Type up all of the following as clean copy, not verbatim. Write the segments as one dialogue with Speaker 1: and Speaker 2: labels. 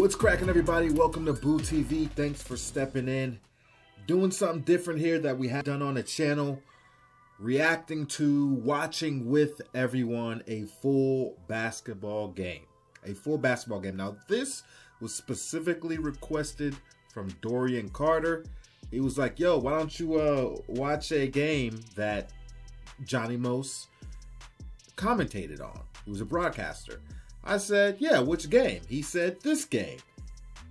Speaker 1: What's cracking, everybody? Welcome to Boo TV. Thanks for stepping in. Doing something different here that we haven't done on the channel. Reacting to, watching with everyone a full basketball game. Now, this was specifically requested from Dorian Carter. He was like, yo, why don't you watch a game that Johnny Most commentated on? He was a broadcaster. I said, yeah, which game? He said, this game.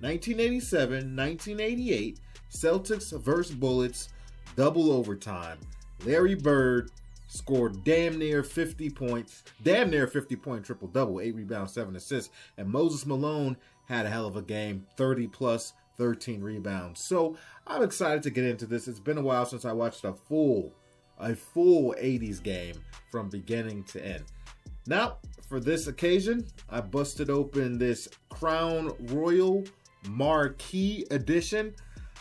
Speaker 1: 1987-1988, Celtics versus Bullets, double overtime. Larry Bird scored damn near 50 points, triple-double, 8 rebounds, 7 assists. And Moses Malone had a hell of a game, 30 plus, 13 rebounds. So I'm excited to get into this. It's been a while since I watched a full 80s game from beginning to end. Now, for this occasion, I busted open this Crown Royal Marquee Edition.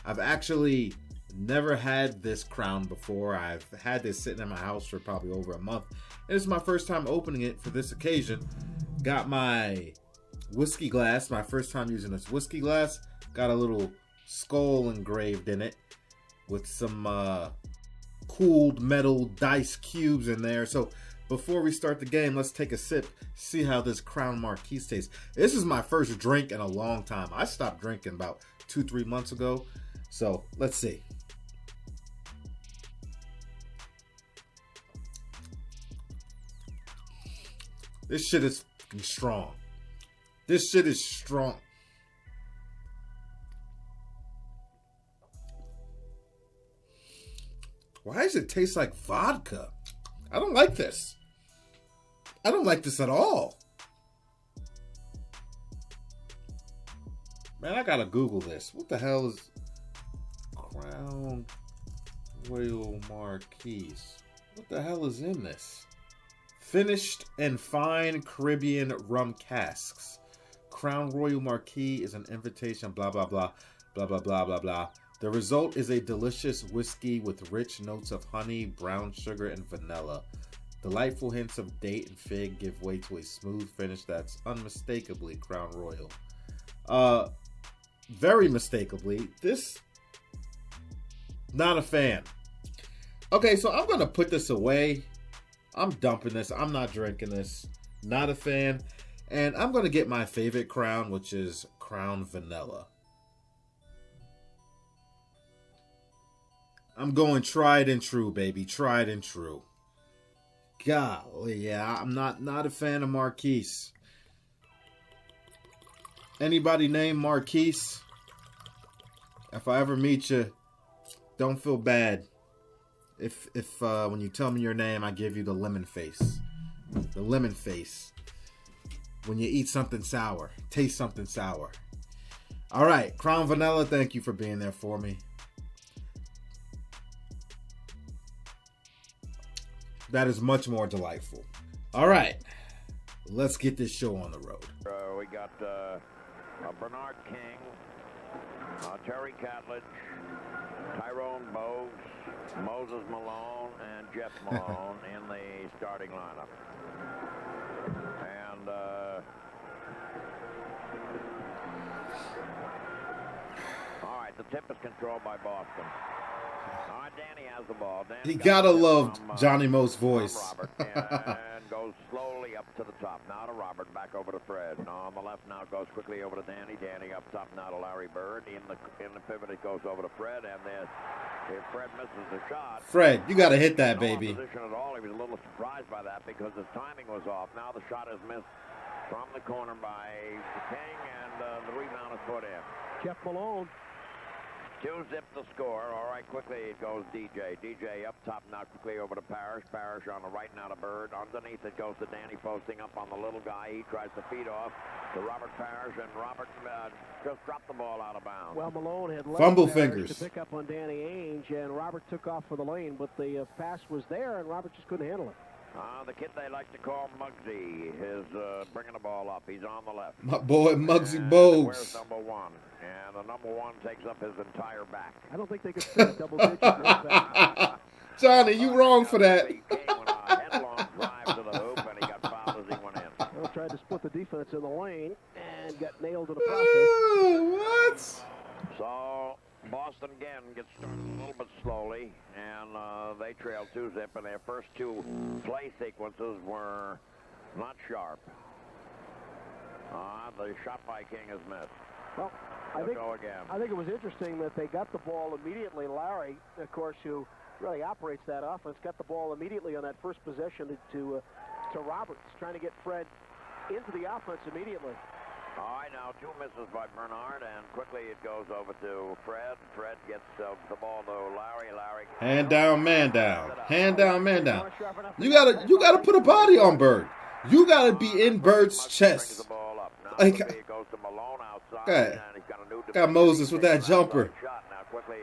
Speaker 1: I've actually never had this crown before. I've had this sitting in my house for probably over a month. And it's my first time opening it for this occasion. Got my whiskey glass, my first time using this whiskey glass. Got a little skull engraved in it with some cooled metal dice cubes in there. So before we start the game, let's take a sip, see how this Crown Marquise tastes. This is my first drink in a long time. I stopped drinking about 2-3 months ago. So let's see. This shit is fucking strong. This shit is strong. Why does it taste like vodka? I don't like this. I don't like this at all. Man, I gotta Google this. What the hell is Crown Royal Marquise? What the hell is in this? Finished and fine Caribbean rum casks. Crown Royal Marquis is an invitation, blah, blah, blah, blah, blah, blah, blah, blah. The result is a delicious whiskey with rich notes of honey, brown sugar, and vanilla. Delightful hints of date and fig give way to a smooth finish that's unmistakably Crown Royal. Very mistakably, this, not a fan. Okay, so I'm going to put this away. I'm dumping this. I'm not drinking this. Not a fan. And I'm going to get my favorite Crown, which is Crown Vanilla. I'm going tried and true, baby. Tried and true. Golly, yeah, I'm not a fan of Marquise. Anybody named Marquise? If I ever meet you, don't feel bad. If when you tell me your name, I give you the lemon face. The lemon face. When you eat something sour, taste something sour. All right, Crown Vanilla, thank you for being there for me. That is much more delightful. All right, let's get this show on the road.
Speaker 2: We got Bernard King, Terry Catledge, Tyrone Bogues, Moses Malone, and Jeff Malone in the starting lineup. And all right, the tip is controlled by Boston. All right, Danny has the ball. Danny
Speaker 1: You gotta love Johnny Most's voice.
Speaker 2: Robert, and goes slowly up to the top. Now to Robert, back over to Fred. On the left now goes quickly over to Danny. Danny up top now to Larry Bird. In the pivot it goes over to Fred, and then if Fred misses the shot,
Speaker 1: Fred, you gotta hit that, baby.
Speaker 2: No position at all. He was a little surprised by that because his timing was off. Now the shot is missed from the corner by King, and the rebound is put in.
Speaker 3: Jeff Malone.
Speaker 2: 2-zip the score. All right, quickly it goes DJ. DJ up top now quickly over to Parrish. Parrish on the right now to Bird. Underneath it goes to Danny posting up on the little guy. He tries to feed off to Robert Parrish, and Robert just dropped the ball out of bounds.
Speaker 3: Well, Malone had left
Speaker 1: Fumble
Speaker 3: Parrish
Speaker 1: fingers
Speaker 3: to pick up on Danny Ainge, and Robert took off for the lane, but the pass was there, and Robert just couldn't handle it.
Speaker 2: The kid they like to call Muggsy is bringing the ball up. He's on the left.
Speaker 1: My boy Muggsy
Speaker 2: And
Speaker 1: Bogues.
Speaker 2: where's number one? And the number one takes up his entire back.
Speaker 3: I don't think they could fit a double digit back.
Speaker 1: Johnny, you wrong for that.
Speaker 2: He came on a headlong drive to the hoop, and he got fouled as he went in.
Speaker 3: Well, tried to split put the defense in the lane and got nailed in the process.
Speaker 1: What?
Speaker 2: So Boston again gets started a little bit slowly, and they trail 2-zip, and their first two play sequences were not sharp. The shot by King is missed.
Speaker 3: Well, I think it was interesting that they got the ball immediately. Larry, of course, who really operates that offense, got the ball immediately on that first possession to Roberts, trying to get Fred into the offense immediately.
Speaker 2: All right, now 2 misses by Bernard, and quickly it goes over to Fred. Fred gets the ball to Larry. Larry.
Speaker 1: Hand down, man down. Hand down, man down. You gotta put a body on Bird. You gotta be in Bird's chest. Like,
Speaker 2: it goes to Malone outside,
Speaker 1: okay.
Speaker 2: And he's got a new
Speaker 1: Got Moses with that jumper.
Speaker 2: Now quickly,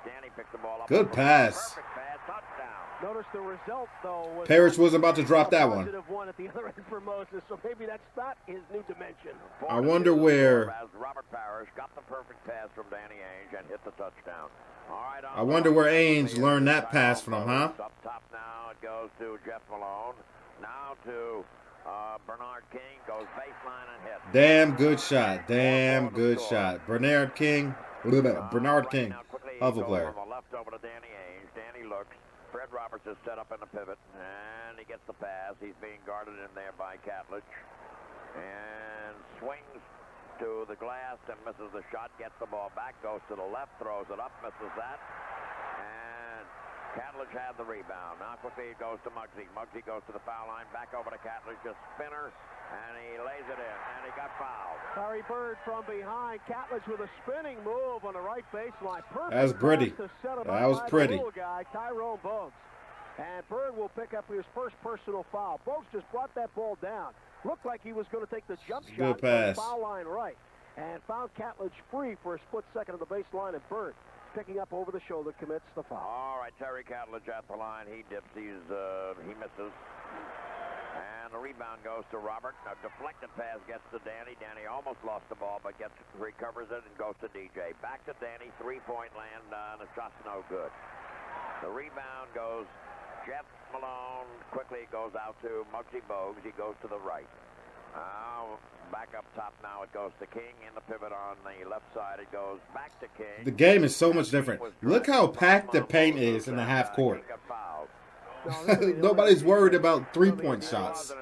Speaker 2: Danny picks the ball up.
Speaker 1: Good pass.
Speaker 2: Perfect pass, touchdown.
Speaker 3: Notice the result, though, was
Speaker 1: Parrish wasn't about to drop that one.
Speaker 3: +1 at the other end for Moses, so maybe that's not his new dimension.
Speaker 1: I wonder where.
Speaker 2: As Robert Parrish got the perfect pass from Danny Ainge and hit the touchdown. All right,
Speaker 1: I wonder where Ainge learned that pass from, huh?
Speaker 2: Up top now, it goes to Jeff Malone. Now to Bernard King, goes baseline and hits.
Speaker 1: Damn good shot. Damn good shot. Bernard King. Bernard King. Hell of a player.
Speaker 2: From the left over to Danny Ainge. Danny looks. Fred Roberts is set up in the pivot, and he gets the pass. He's being guarded in there by Catledge. And swings to the glass and misses the shot. Gets the ball back, goes to the left, throws it up, misses that. And Catledge had the rebound. Now quickly it goes to Muggsy. Muggsy goes to the foul line, back over to Catledge, just spinner, and he lays it in, and he got fouled.
Speaker 3: Larry Bird from behind. Catledge with a spinning move on the right baseline. Perfect.
Speaker 1: That was pretty. That was pretty.
Speaker 3: Guy, Tyrone Bogues. And Bird will pick up his first personal foul. Bogues just brought that ball down. Looked like he was going to take the jump shot from the foul line right. And found Catledge free for a split second on the baseline, and Bird picking up over the shoulder, commits the foul.
Speaker 2: All right, Terry Catledge at the line. He dips. He misses. And the rebound goes to Robert. A deflected pass gets to Danny. Danny almost lost the ball, but recovers it and goes to DJ. Back to Danny. 3-point land, and the shot's no good. The rebound goes Jeff Malone. Quickly goes out to Muggsy Bogues. He goes to the right. Back up top now. It goes to King in the pivot on the left side. It goes back to King.
Speaker 1: The game is so much different. Look how packed the paint is in the half court. Nobody's worried about 3-point shots.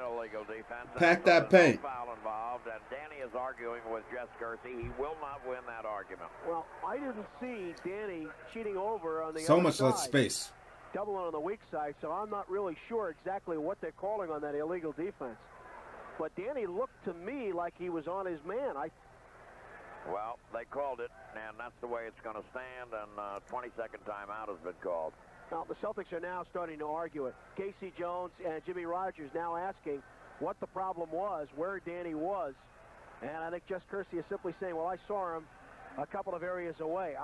Speaker 1: Pack that paint.
Speaker 2: And Danny is arguing with Jess Kersey. He will not win that argument.
Speaker 3: Well, I didn't see Danny cheating over on the
Speaker 1: so
Speaker 3: other
Speaker 1: much
Speaker 3: side.
Speaker 1: less space.
Speaker 3: Doubling on the weak side, so I'm not really sure exactly what they're calling on that illegal defense. But Danny looked to me like he was on his man.
Speaker 2: Well, they called it, and that's the way it's going to stand, and 20-second timeout has been called.
Speaker 3: Now, the Celtics are now starting to argue it. Casey Jones and Jimmy Rogers now asking what the problem was, where Danny was. And I think Jess Kersey is simply saying, well, I saw him a couple of areas away.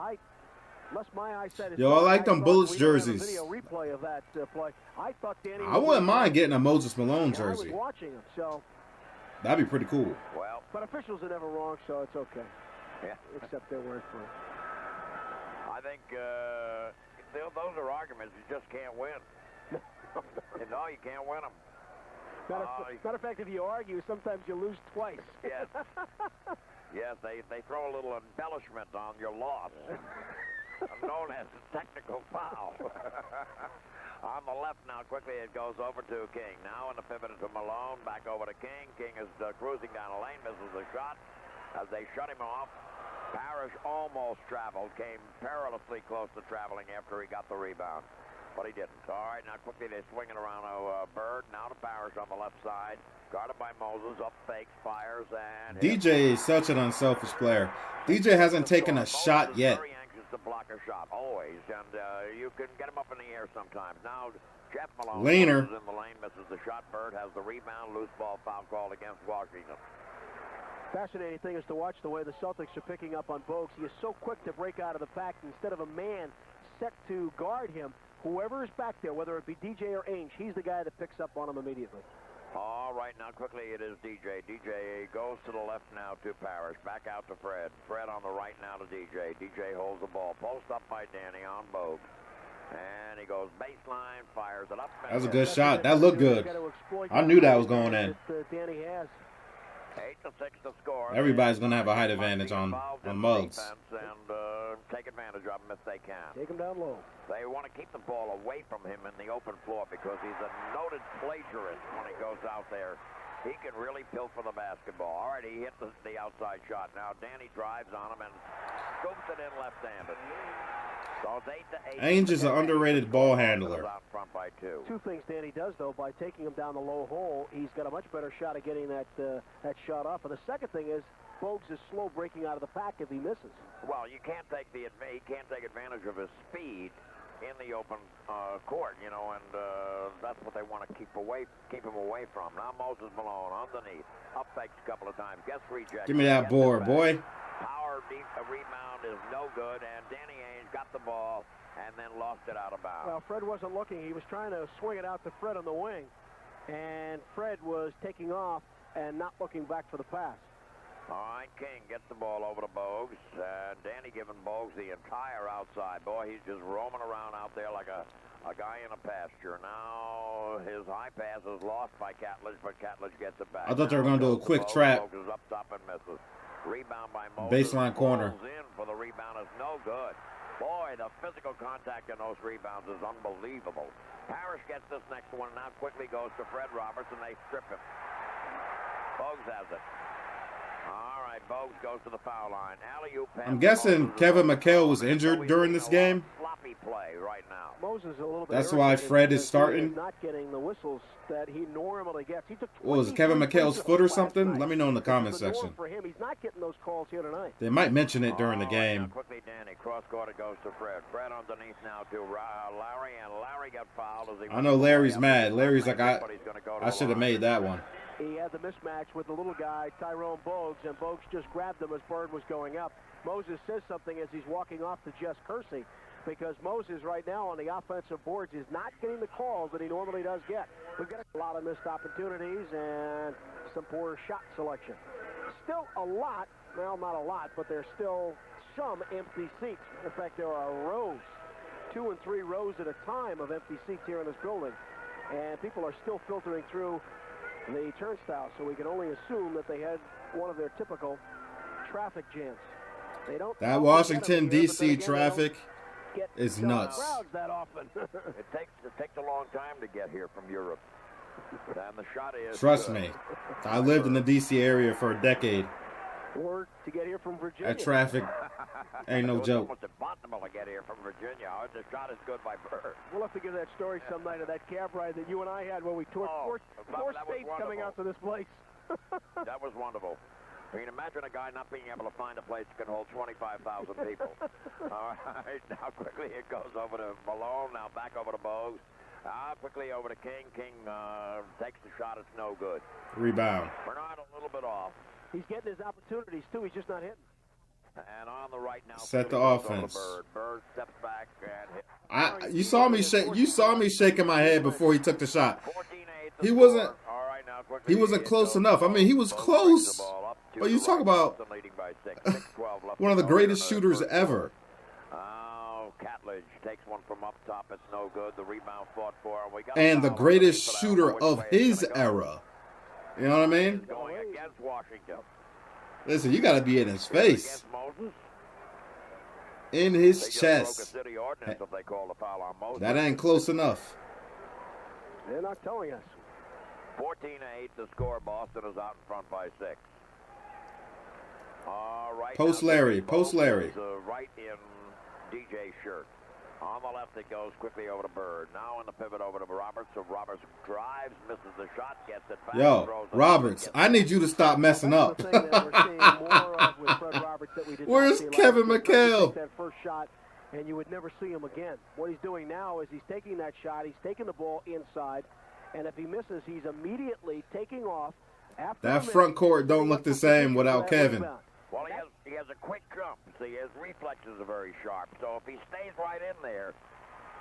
Speaker 3: Unless my eyesight is
Speaker 1: I like them Bullets jerseys.
Speaker 3: Video replay of that play. I thought Danny.
Speaker 1: I wouldn't mind getting a Moses Malone jersey.
Speaker 3: I was watching him, so
Speaker 1: that'd be pretty cool.
Speaker 2: Well,
Speaker 3: but officials are never wrong, so it's okay.
Speaker 2: Yeah.
Speaker 3: Except their word for it.
Speaker 2: I think those are arguments you just can't win. No, you can't win them.
Speaker 3: Matter of fact, if you argue, sometimes you lose twice.
Speaker 2: Yes. Yes, they throw a little embellishment on your loss, known as a technical foul. On the left now, quickly it goes over to King. Now in the pivot to Malone, back over to King. King is cruising down the lane, misses the shot. As they shut him off, Parrish almost traveled, came perilously close to traveling after he got the rebound. But he didn't. All right, now quickly they're swinging around to Bird. Now to Parrish on the left side. Guarded by Moses. Up fakes, fires, and
Speaker 1: DJ is such an unselfish player. DJ hasn't taken a shot yet.
Speaker 2: Very anxious to block a shot, always. And you can get him up in the air sometimes. Now Jeff Malone
Speaker 1: Leaner
Speaker 2: in the lane, misses the shot. Bird has the rebound. Loose ball foul called against Washington.
Speaker 3: Fascinating thing is to watch the way the Celtics are picking up on Bogues. He is so quick to break out of the pack. Instead of a man set to guard him, whoever is back there, whether it be DJ or Ainge, he's the guy that picks up on him immediately.
Speaker 2: All right, now quickly it is DJ. DJ goes to the left now to Parrish. Back out to Fred. Fred on the right now to DJ. DJ holds the ball. Post up by Danny on Bogues. And he goes baseline, fires it up.
Speaker 1: That was a good shot. That looked good. I knew that was going in.
Speaker 3: Danny has.
Speaker 2: 8-6 to score.
Speaker 1: Everybody's going to have a height advantage on Muggs.
Speaker 2: And take advantage of him if they can.
Speaker 3: Take him down low.
Speaker 2: They want to keep the ball away from him in the open floor because he's a noted plagiarist when he goes out there. He can really pilfer the basketball. All right, he hit the outside shot. Now Danny drives on him and scoops it in left-handed. So it's 8-8.
Speaker 1: Ainge is an underrated ball handler.
Speaker 2: Out front by 2.
Speaker 3: Two things Danny does, though. By taking him down the low hole, he's got a much better shot at getting that shot off. And the second thing is, Bogues is slow breaking out of the pack if he misses.
Speaker 2: Well, he can't take advantage of his speed in the open court, you know, and that's what they want to keep him away from. Now Moses Malone underneath, up fakes a couple of times, gets rejected.
Speaker 1: Give me that board, boy.
Speaker 2: Power deep rebound is no good, and Danny Ainge got the ball and then lost it out of bounds.
Speaker 3: Well, Fred wasn't looking. He was trying to swing it out to Fred on the wing, and Fred was taking off and not looking back for the pass.
Speaker 2: All right, King gets the ball over to Bogues. Danny giving Bogues the entire outside. Boy, he's just roaming around out there like a guy in a pasture. Now his high pass is lost by Catledge, but Catledge gets it back.
Speaker 1: I thought they were going to do a quick trap.
Speaker 2: Bogues is up top and misses. Rebound by Moses.
Speaker 1: Baseline corner.
Speaker 2: In for the rebound is no good. Boy, the physical contact in those rebounds is unbelievable. Parrish gets this next one, now quickly goes to Fred Roberts, and they strip him. Bogues has it. All right, Bogues goes to the foul line. Alley-oop pass.
Speaker 1: I'm guessing Kevin McHale was injured during this game.
Speaker 2: Sloppy play right now.
Speaker 3: Moses a little bit.
Speaker 1: That's why Fred is starting.
Speaker 3: Not getting the whistles that he normally gets. He took.
Speaker 1: What was it, Kevin McHale's foot or something? Let me know in the comment section.
Speaker 3: For him, he's not getting those calls here tonight.
Speaker 1: They might mention it during the game.
Speaker 2: Quickly, Danny cross court it goes to Fred. Fred underneath now to Larry, and Larry got fouled.
Speaker 1: I know Larry's mad. Larry's like, I should have made that one.
Speaker 3: He had the mismatch with the little guy, Tyrone Bogues, and Bogues just grabbed him as Bird was going up. Moses says something as he's walking off to Jess Kersey, because Moses right now on the offensive boards is not getting the calls that he normally does get. We've got a lot of missed opportunities and some poor shot selection. Still a lot, well, not a lot, but there's still some empty seats. In fact, there are rows, 2 and 3 rows at a time of empty seats here in this building. And people are still filtering through the turnstile, so we can only assume that they had one of their typical traffic jams. They don't.
Speaker 1: That Washington, D.C. traffic is nuts.
Speaker 3: That often.
Speaker 2: It takes a long time to get here from Europe. And the shot is.
Speaker 1: Trust me, I lived in the D.C. area for a decade.
Speaker 3: Or to get here from Virginia.
Speaker 1: That traffic ain't no joke.
Speaker 2: It's almost impossible to get here from Virginia. The shot is good by Bird.
Speaker 3: We'll have to give that story some night of that cab ride that you and I had when we toured four states coming out to this place.
Speaker 2: That was wonderful. I mean, imagine a guy not being able to find a place that can hold 25,000 people. All right, now quickly it goes over to Malone, now back over to Bogues. Quickly over to King. King takes the shot, it's no good.
Speaker 1: Rebound.
Speaker 2: Bernard a little bit off.
Speaker 3: He's getting his opportunities, too. He's just not hitting.
Speaker 2: And on the right now,
Speaker 1: set the offense.
Speaker 2: Bird steps back and hit.
Speaker 1: You saw me shaking my head before he took the shot. He wasn't close enough. I mean, he was close. But you talk about one of the greatest shooters ever.
Speaker 2: Catledge takes one from up top. It's no good. The rebound fought for.
Speaker 1: And the greatest shooter of his era. You know what I mean?
Speaker 2: Going against Washington.
Speaker 1: Listen, you got to be in his face. In his chest. That ain't close enough.
Speaker 3: They're not telling us.
Speaker 2: 14-8, the score. Boston is out in front by 6. Right
Speaker 1: post Larry.
Speaker 2: Right in DJ's shirt. On the left, it goes quickly over to Bird. Now in the pivot over to Roberts. So Roberts drives, misses the shot, gets it back.
Speaker 1: Yo, Roberts, I need you to stop messing up. Where's Kevin McHale?
Speaker 3: That first shot, and you would never see him again. What he's doing now is he's taking that shot. He's taking the ball inside, and if he misses, he's immediately taking off.
Speaker 1: That front court don't look the same without Kevin.
Speaker 2: Well, he has a quick jump. See, his reflexes are very sharp. So if he stays right in there,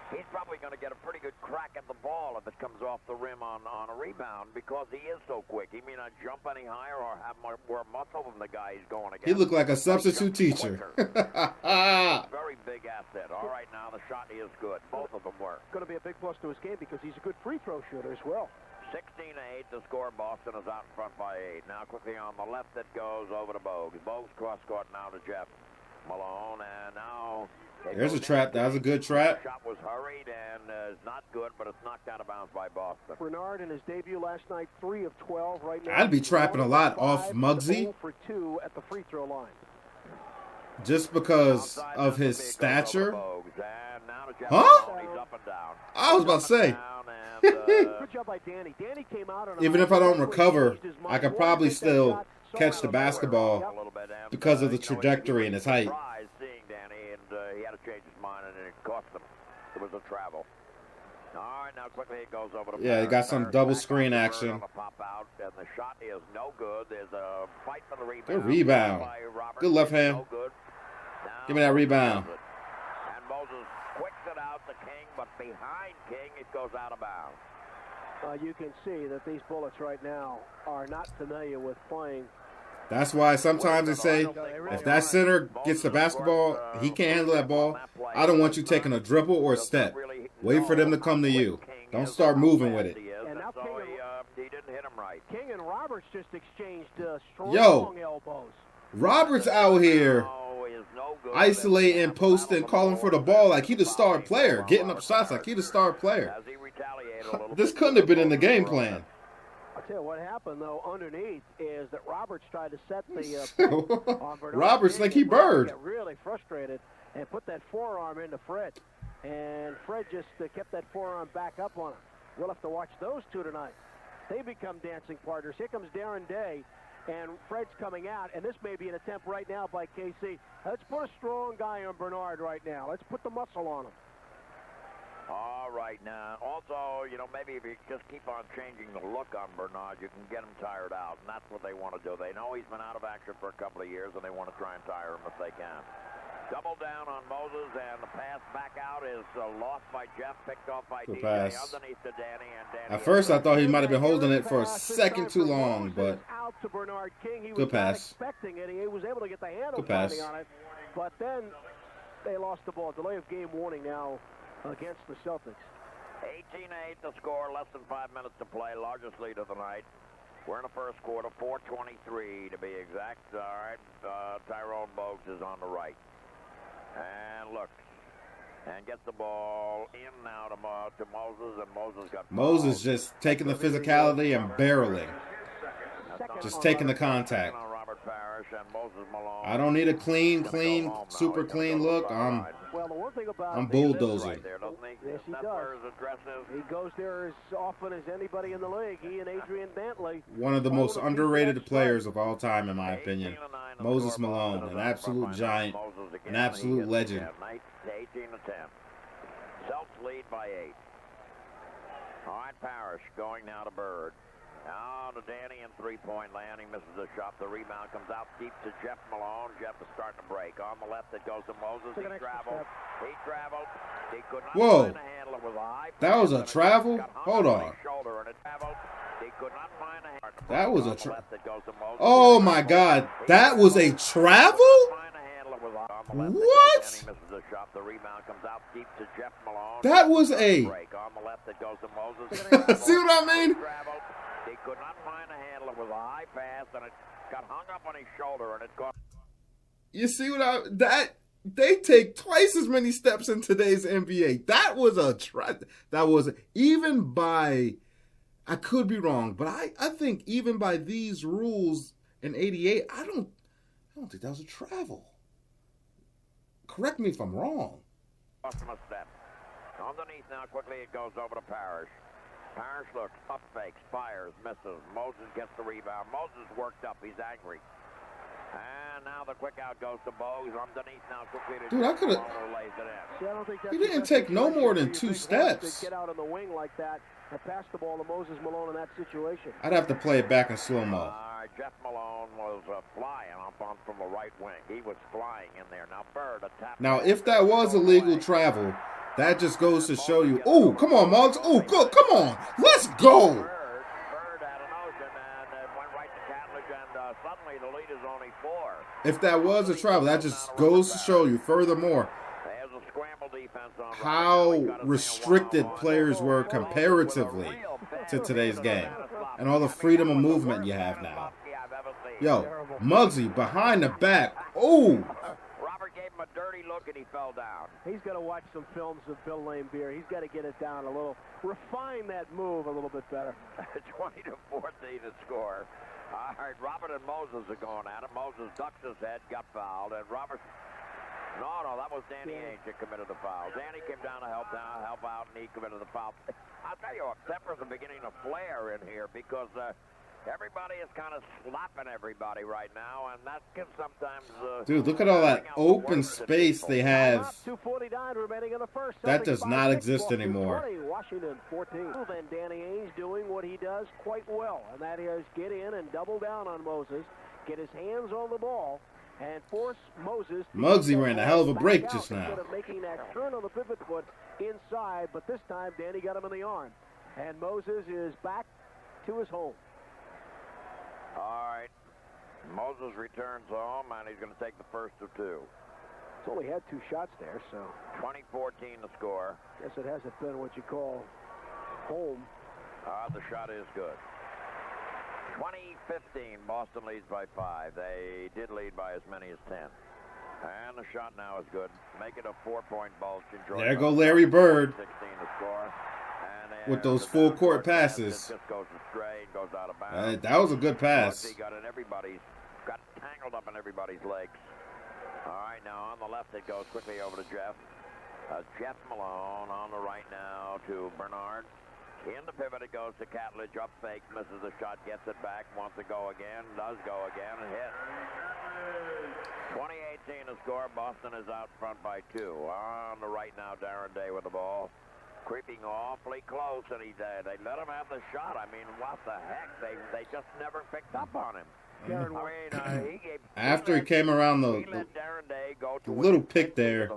Speaker 2: he's probably going to get a pretty good crack at the ball if it comes off the rim on a rebound because he is so quick. He may not jump any higher or have more muscle than the guy he's going against.
Speaker 1: He looked like a substitute teacher.
Speaker 2: Very big asset. All right, now the shot is good. Both of them work.
Speaker 3: Going to be a big plus to his game because he's a good free throw shooter as well.
Speaker 2: 16-8, the score. Boston is out in front by 8. Now quickly on the left, it goes over to Bogues. Bogues cross court now to Jeff Malone, and now
Speaker 1: there's a trap. That was a good trap.
Speaker 2: Shot was hurried and is not good, but it's knocked out of bounds by Boston.
Speaker 3: Bernard in his debut last night, 3 of 12 right now.
Speaker 1: I'd be trapping a lot off Muggsy.
Speaker 3: For 2 at the free throw line.
Speaker 1: Just because of his stature.
Speaker 2: Huh?
Speaker 1: I was about to say.
Speaker 3: Good job by Danny. Danny came out on
Speaker 1: even if I don't recover, I could probably still catch the basketball because of the trajectory and his height.
Speaker 2: Seeing Danny, and he had to change his mind, and it cost him. It was a travel. All right, now quickly it goes over to
Speaker 1: he got some double screen action.
Speaker 2: Pop out, and the shot is no good. There's a fight for the rebound.
Speaker 1: Good rebound. Good left hand.
Speaker 2: No good.
Speaker 1: Give me that rebound.
Speaker 2: And Moses quicks it out to King, but behind King, it goes out of bounds.
Speaker 3: You can see that these Bullets right now are not familiar with playing.
Speaker 1: That's why sometimes they say, if that center gets the basketball, he can't handle that ball. I don't want you taking a dribble or a step. Wait for them to come to you. Don't start moving with it.
Speaker 3: And now
Speaker 2: he didn't hit him right.
Speaker 3: King and Roberts just exchanged strong elbows.
Speaker 1: Roberts out here isolating, posting, calling for the ball like he the star player, getting up shots like he the star player. This couldn't have been in the game plan.
Speaker 3: I'll tell you what happened, though, underneath is that Roberts tried to set the
Speaker 1: Roberts like he Bird.
Speaker 3: Got really frustrated and put that forearm into Fred. And Fred just kept that forearm back up on him. We'll have to watch those two tonight. They become dancing partners. Here comes Darren Day, and Fred's coming out. And this may be an attempt right now by KC. Let's put a strong guy on Bernard right now. Let's put the muscle on him.
Speaker 2: All right, now, also, maybe if you just keep on changing the look on Bernard, you can get him tired out, and that's what they want to do. They know he's been out of action for a couple of years, and they want to try and tire him if they can. Double down on Moses, and the pass back out is lost by Jeff, picked off by DJ, underneath to Danny, and Danny.
Speaker 1: At first, I thought he might have been holding it for a second too long, but
Speaker 3: out to Bernard King. He
Speaker 1: good
Speaker 3: was
Speaker 1: pass.
Speaker 3: Not expecting it. He was able to get the handle
Speaker 1: on
Speaker 3: it, but then they lost the ball. Delay of game warning now against the Celtics.
Speaker 2: 18-8 the score, less than 5 minutes to play, largest lead of the night. We're in the first quarter, 4:23 to be exact. All right, Tyrone Bogues is on the right. And looks. And gets the ball in now to Moses, and Moses got...
Speaker 1: Moses just taking the physicality and barreling. Just taking the contact. I don't need a clean, super clean look. I'm bulldozing.
Speaker 3: Yes, he does. He goes there as often as anybody in the league. He and Adrian Dantley.
Speaker 1: One of the most underrated players of all time, in my opinion. Moses Malone, an absolute giant, an absolute legend.
Speaker 2: 18-10. Celtics lead by 8. All right, Parrish going now to Bird. Now to Danny in three-point land. He misses the shot. The rebound comes out deep to Jeff Malone. Jeff is starting to break. On the left, it goes to Moses. He traveled. He could not find a handle. It was a high
Speaker 1: that was a travel? Hold on.
Speaker 2: He could not find a handle.
Speaker 1: That was a travel. Oh, my God. That was a travel? What? That was a... See what I mean?
Speaker 2: He could not find a handle. It was a high pass, and it got hung up on his shoulder, and it got...
Speaker 1: You see what they take twice as many steps in today's NBA. That was a that was, even by... I could be wrong, but I think even by these rules in 88, I don't think that was a travel. Correct me if I'm wrong.
Speaker 2: Underneath now, quickly it goes over to Parrish. Parrish looks, up fakes, fires, misses. Moses gets the rebound. Moses worked up. He's angry. And now the quick out goes to Bogues. Underneath now, quickly.
Speaker 1: Dude, I could have... He didn't take no more than 2 steps.
Speaker 3: Get out on the wing like that and pass the ball to Moses Malone in that situation.
Speaker 1: I'd have to play it back in slow-mo.
Speaker 2: Jeff Malone was flying up on from the right wing. He was flying in there. Now Bird attacked.
Speaker 1: Now, if that was illegal travel, that just goes to show you. Oh, come on, Muggs. Oh, good. Come on. Let's go.
Speaker 2: Bird had a notion and went right to Catledge, and suddenly the lead is only 4.
Speaker 1: If that was a travel, that just goes to show you, furthermore, how restricted players were comparatively to today's game. And all the freedom of movement you have now. Yo, Muggsy behind the back. Oh!
Speaker 2: Robert gave him a dirty look and he fell down.
Speaker 3: He's got to watch some films of Bill Laimbeer. He's got to get it down a little, refine that move a little bit better.
Speaker 2: 20-14 to score. All right, Robert and Moses are going at it. Moses ducks his head, got fouled, and Robert... No, that was Danny Ainge that committed the foul. Danny came down to help out, and he committed the foul. I'll tell you what, tempers are beginning to flare in here because everybody is kind of slapping everybody right now, and that can sometimes...
Speaker 1: Dude, look at all that open space they have.
Speaker 3: 2:49 remaining in the first.
Speaker 1: That does not exist anymore.
Speaker 3: Washington 14. Then Danny Ainge doing what he does quite well, and that is get in and double down on Moses, get his hands on the ball, and force Moses.
Speaker 1: Muggsy ran a hell of a break just now.
Speaker 3: Instead of making that turn on the pivot foot inside, but this time Danny got him in the arm, and Moses is back to his home.
Speaker 2: All right, Moses returns home, and he's going to take the first of two.
Speaker 3: He's only had 2 shots there, so
Speaker 2: 20-14 the score.
Speaker 3: Guess it hasn't been what you call home.
Speaker 2: The shot is good. 20-15, Boston leads by 5. They did lead by as many as 10. And the shot now is good. Make it a 4-point bulge.
Speaker 1: There go Larry Bird.
Speaker 2: 16 to score.
Speaker 1: With those full court passes.
Speaker 2: Just goes astray and goes out of bounds.
Speaker 1: That was a good pass.
Speaker 2: He got tangled up in everybody's legs. All right, now on the left it goes quickly over to Jeff. Jeff Malone on the right now to Bernard. In the pivot it goes to Catledge, up fake, misses the shot, gets it back, wants to go again, does go again, and hit. 20-18 to score. Boston is out front by 2. On the right now, Darren Day with the ball. Creeping awfully close, and they let him have the shot. I mean, what the heck? They just never picked up on him.
Speaker 1: After he came around the little pick there,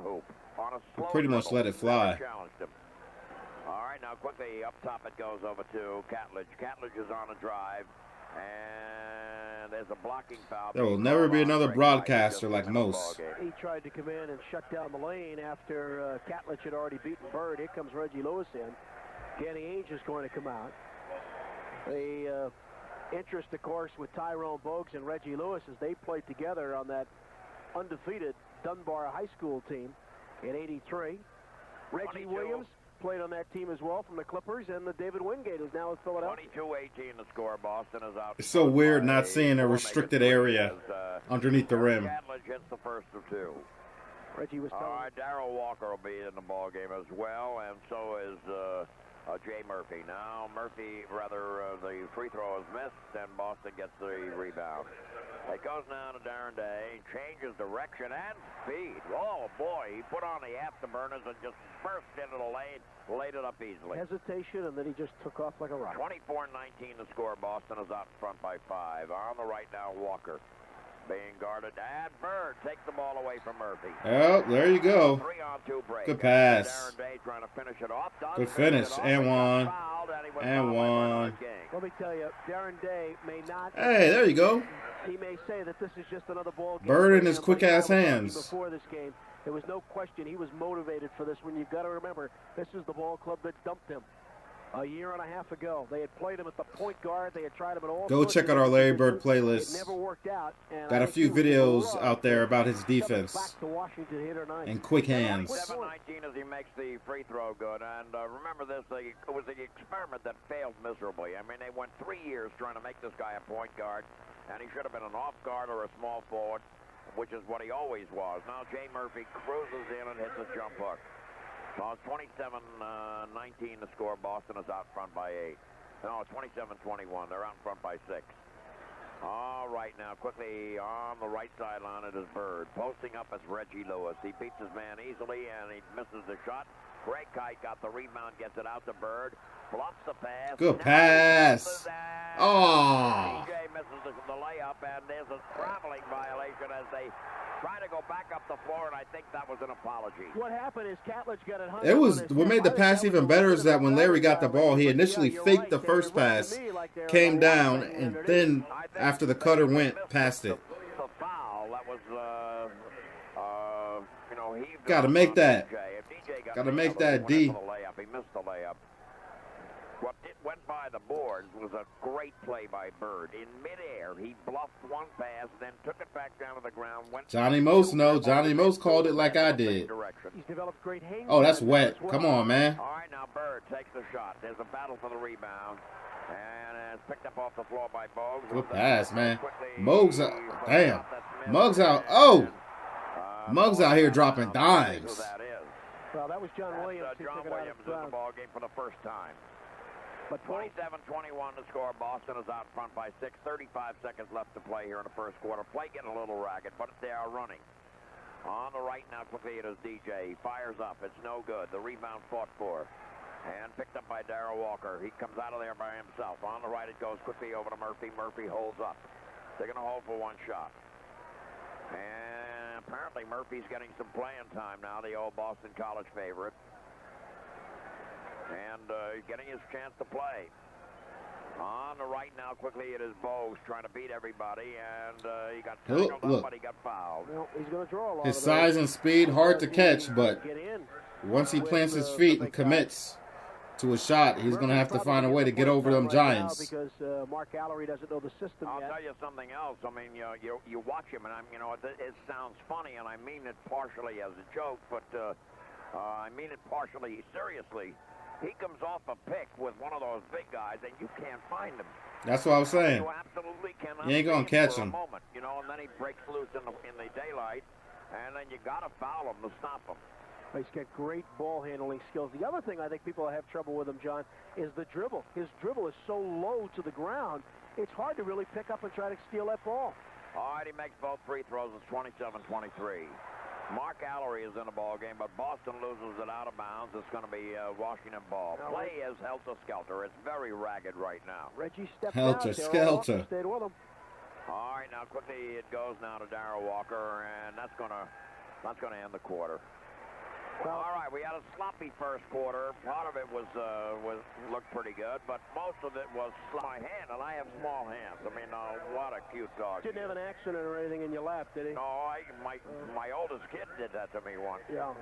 Speaker 1: he pretty much let it fly.
Speaker 2: All right, now quickly up top it goes over to Catledge. Catledge is on a drive, and there's a blocking foul.
Speaker 1: There will never be another broadcaster like most.
Speaker 3: He tried to come in and shut down the lane after Catledge had already beaten Bird. Here comes Reggie Lewis in. Danny Ainge is going to come out. The interest, of course, with Tyrone Bogues and Reggie Lewis as they played together on that undefeated Dunbar High School team in '83. Reggie Williams played on that team as well from the Clippers, and the David Wingate is now in Philadelphia.
Speaker 2: 22-18 the score. Boston is out.
Speaker 1: It's so weird not seeing a restricted area underneath the rim.
Speaker 2: Catledge hits the first of 2.
Speaker 3: Reggie was telling.
Speaker 2: All right, Darrell Walker will be in the ball game as well, and so is Jay Murphy. Now the free throw is missed, and Boston gets the rebound. It goes now to Darren Day, changes direction and speed. Oh boy, he put on the afterburners and just burst into the lane, laid it up easily.
Speaker 3: Hesitation, and then he just took off like a rocket.
Speaker 2: 24-19 to score. Boston is out front by 5. On the right now, Walker being guarded, and Bird takes the ball away from Murphy.
Speaker 1: Oh, there you go.
Speaker 2: 3-on-2 break.
Speaker 1: Good pass.
Speaker 2: Darren Day trying to finish it off.
Speaker 1: Good finish. And one. And one.
Speaker 3: Let me tell you, Darren Day may not.
Speaker 1: Hey, there you go.
Speaker 3: He may say that this is just another ball game.
Speaker 1: Bird in his quick-ass hands.
Speaker 3: Before this game, there was no question he was motivated for this one. You've got to remember, this is the ball club that dumped him a year and a half ago. They had played him at the point guard. They had tried him at all.
Speaker 1: Go check out our Larry Bird playlist.
Speaker 3: It never worked out.
Speaker 1: Got a few videos out there about his defense
Speaker 3: back to Washington here tonight.
Speaker 1: and quick hands.
Speaker 2: 7-19 as he makes the free throw good. And remember this, it was an experiment that failed miserably. I mean, they went 3 years trying to make this guy a point guard, and he should have been an off guard or a small forward, which is what he always was. Now Jay Murphy cruises in and hits a jump hook. So it's 27-19 to score. Boston is out front by 8. No, 27-21. They're out front by 6. All right, now quickly on the right sideline it is Bird. Posting up as Reggie Lewis. He beats his man easily and he misses the shot. Greg Kite got the rebound, gets it out to Bird. Bluffs the pass.
Speaker 1: Good pass. Oh.
Speaker 2: DJ misses the layup, and there's a traveling violation as they try to go back up the floor, and I think that was an apology.
Speaker 3: What happened is Catledge got it hung.
Speaker 1: It was what made the pass even better is that when Larry got the ball, he initially faked the first pass, came down, and then after the cutter went, passed it.
Speaker 2: The foul, that was,
Speaker 1: Got to make that. Got to make that, D.
Speaker 2: He missed the layup. What went by the boards was a great play by Bird. In midair, he bluffed one pass, then took it back down to the ground.
Speaker 1: Johnny Most Johnny Most called it like I did.
Speaker 3: He's developed great hang.
Speaker 1: Oh, that's wet. Come on, man.
Speaker 2: All right, now Bird takes the shot. There's a battle for the rebound. And it's picked up off the floor by Bogues.
Speaker 1: Good pass, man. Muggs out. Damn. Muggs out. Oh! Muggs out here dropping dimes.
Speaker 3: Well, that was John Williams.
Speaker 2: John Williams in the ball game for the first time. But 27-21 to score. Boston is out front by 6. 35 seconds left to play here in the first quarter. Play getting a little ragged, but they are running. On the right now, quickly it is DJ. He fires up. It's no good. The rebound fought for. And picked up by Darrell Walker. He comes out of there by himself. On the right, it goes quickly over to Murphy. Murphy holds up. They're going to hold for one shot. And apparently Murphy's getting some playing time now, the old Boston College favorite. And getting his chance to play. On the right now, quickly, it is Bogues trying to beat everybody, and he got tackled up, but he got fouled.
Speaker 3: Well, he's going to draw a lot
Speaker 1: his size and speed, hard to catch, but once he plants his feet and commits to a shot, he's going to have to find a way to get over them Giants.
Speaker 3: Because Mark Allery doesn't know the system
Speaker 2: I'll
Speaker 3: yet.
Speaker 2: tell you something else. I mean, you watch him, and it sounds funny, and I mean it partially as a joke, but I mean it partially seriously. He comes off a pick with one of those big guys, and you can't find him.
Speaker 1: That's what I was saying.
Speaker 2: You absolutely cannot.
Speaker 1: You ain't gonna catch him.
Speaker 2: Moment, and then he breaks loose in the daylight, and then you got to foul him to stop him.
Speaker 3: He's got great ball handling skills. The other thing I think people have trouble with him, John, is the dribble. His dribble is so low to the ground, it's hard to really pick up and try to steal that ball.
Speaker 2: All right, he makes both free throws. It's 27-23. Mark Allery is in the ball game, but Boston loses it out of bounds. It's going to be Washington ball. Play is helter-skelter. It's very ragged right now.
Speaker 3: Reggie stepped
Speaker 1: helter-skelter.
Speaker 3: Stayed with him.
Speaker 2: All right, now quickly it goes now to Darrell Walker, and that's going to end the quarter. Well, all right, we had a sloppy first quarter. Part of it looked pretty good, but most of it was my hand, and I have small hands. I mean, what a cute dog.
Speaker 3: Didn't have an accident or anything in your lap, did he?
Speaker 2: No, my oldest kid did that to me once.
Speaker 3: Yeah.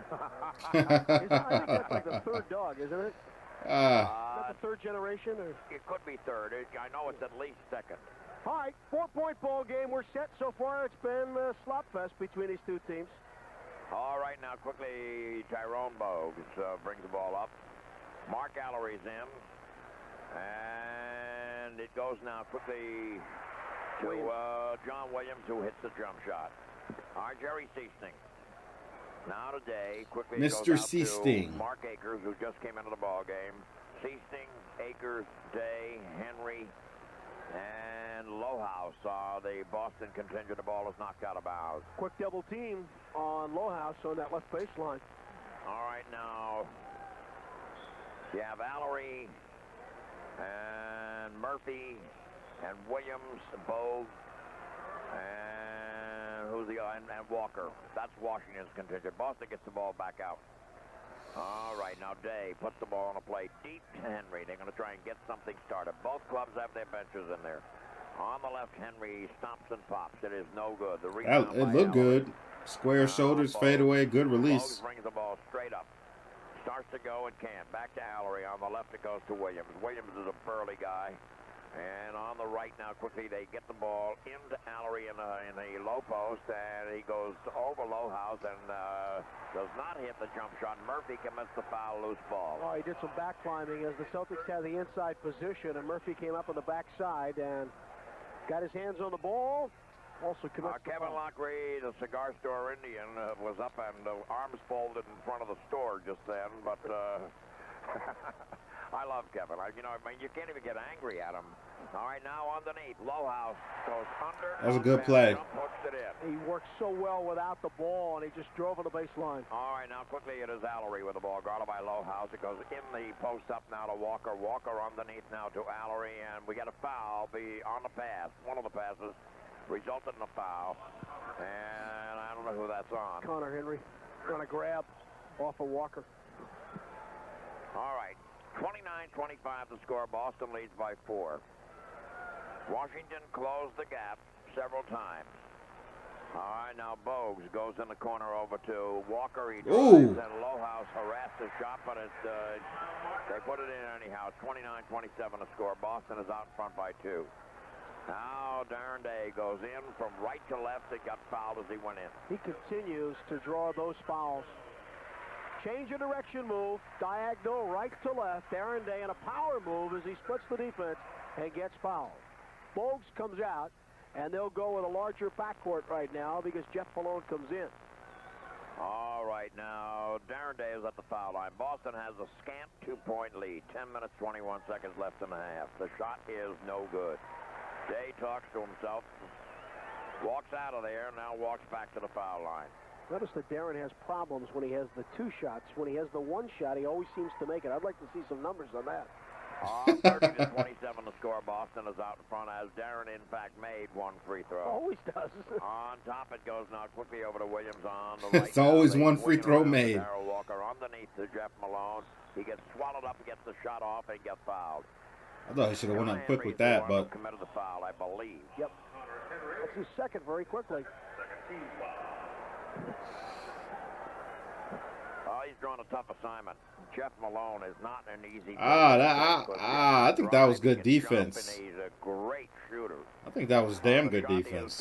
Speaker 3: I think that's like the third dog, isn't it? Is that the third generation? Or?
Speaker 2: It could be third. I know it's at least second.
Speaker 3: All right, 4-point ball game. We're set so far. It's been a slop fest between these two teams.
Speaker 2: All right, now quickly, Tyrone Bogues brings the ball up. Mark Allery's in. And it goes now quickly to John Williams, who hits the jump shot. All right, Jerry Seasting. Now today, quickly
Speaker 1: Mr.
Speaker 2: goes out
Speaker 1: Seasting.
Speaker 2: to Mark Akers, who just came into the ball game. Seasting, Akers, Day, Henry, and Lohaus, the Boston contingent. The ball is knocked out of bounds.
Speaker 3: Quick double team on Lohaus on that left baseline.
Speaker 2: All right, now you have Allery and Murphy and Williams, Bogue, and and Walker. That's Washington's contingent. Boston gets the ball back out. All right, now Day puts the ball on a plate deep to Henry. They're going to try and get something started. Both clubs have their benches in there. On the left, Henry stomps and pops. It is no good. The rebound
Speaker 1: it looked good. Square shoulders, fade away, good release.
Speaker 2: Bogues brings the ball straight up. Starts to go and can't. Back to Allery. On the left, it goes to Williams. Williams is a burly guy. And on the right now, quickly, they get the ball into Allery in the low post, and he goes over Lohaus and does not hit the jump shot. Murphy commits the foul, loose ball.
Speaker 3: Oh, he did some back climbing as the Celtics had the inside position, and Murphy came up on the backside and got his hands on the ball. Also commits
Speaker 2: Kevin Lockery, the cigar store Indian, was up and arms folded in front of the store just then, but I love Kevin. You can't even get angry at him. All right, now underneath, Lohaus goes under.
Speaker 1: That was a good play.
Speaker 2: Puts it in.
Speaker 3: He worked so well without the ball, and he just drove on the baseline.
Speaker 2: All right, now quickly it is Allery with the ball, guarded by Lohaus. It goes in the post up now to Walker. Walker underneath now to Allery, and we get a foul on the pass. One of the passes resulted in a foul, and I don't know who that's on.
Speaker 3: Connor Henry on a grab off of Walker.
Speaker 2: All right, 29-25 the score. Boston leads by 4. Washington closed the gap several times. All right, now Bogues goes in the corner over to Walker. He
Speaker 1: Ooh.
Speaker 2: drives, and Lowhouse harassed the shot, but they put it in anyhow. 29-27 to score. Boston is out in front by 2. Now Darren Day goes in from right to left. It got fouled as he went in.
Speaker 3: He continues to draw those fouls. Change of direction move, diagonal right to left. Darren Day in a power move as he splits the defense and gets fouled. Bogues comes out, and they'll go with a larger backcourt right now because Jeff Malone comes in.
Speaker 2: All right, now Darren Day is at the foul line. Boston has a scant 2-point lead. 10 minutes, 21 seconds left in the half. The shot is no good. Day talks to himself, walks out of there, now walks back to the foul line.
Speaker 3: Notice that Darren has problems when he has the 2 shots. When he has the 1 shot, he always seems to make it. I'd like to see some numbers on that.
Speaker 2: 30-27 to score. Boston is out in front as Darren, in fact, made 1 free throw.
Speaker 3: Always does.
Speaker 2: On top it goes now quickly over to Williams on the right.
Speaker 1: It's always 1 free throw made.
Speaker 2: Darryl Walker underneath to Jeff Malone. He gets swallowed up, gets the shot off, and gets fouled.
Speaker 1: I thought he should have went up quick with that, but
Speaker 2: committed the foul, I believe.
Speaker 3: Yep. That's his second very quickly.
Speaker 2: Oh, he's drawn a tough assignment. Jeff Malone is not an easy.
Speaker 1: I think that was good defense.
Speaker 2: He's a great shooter.
Speaker 1: I think that was damn good defense.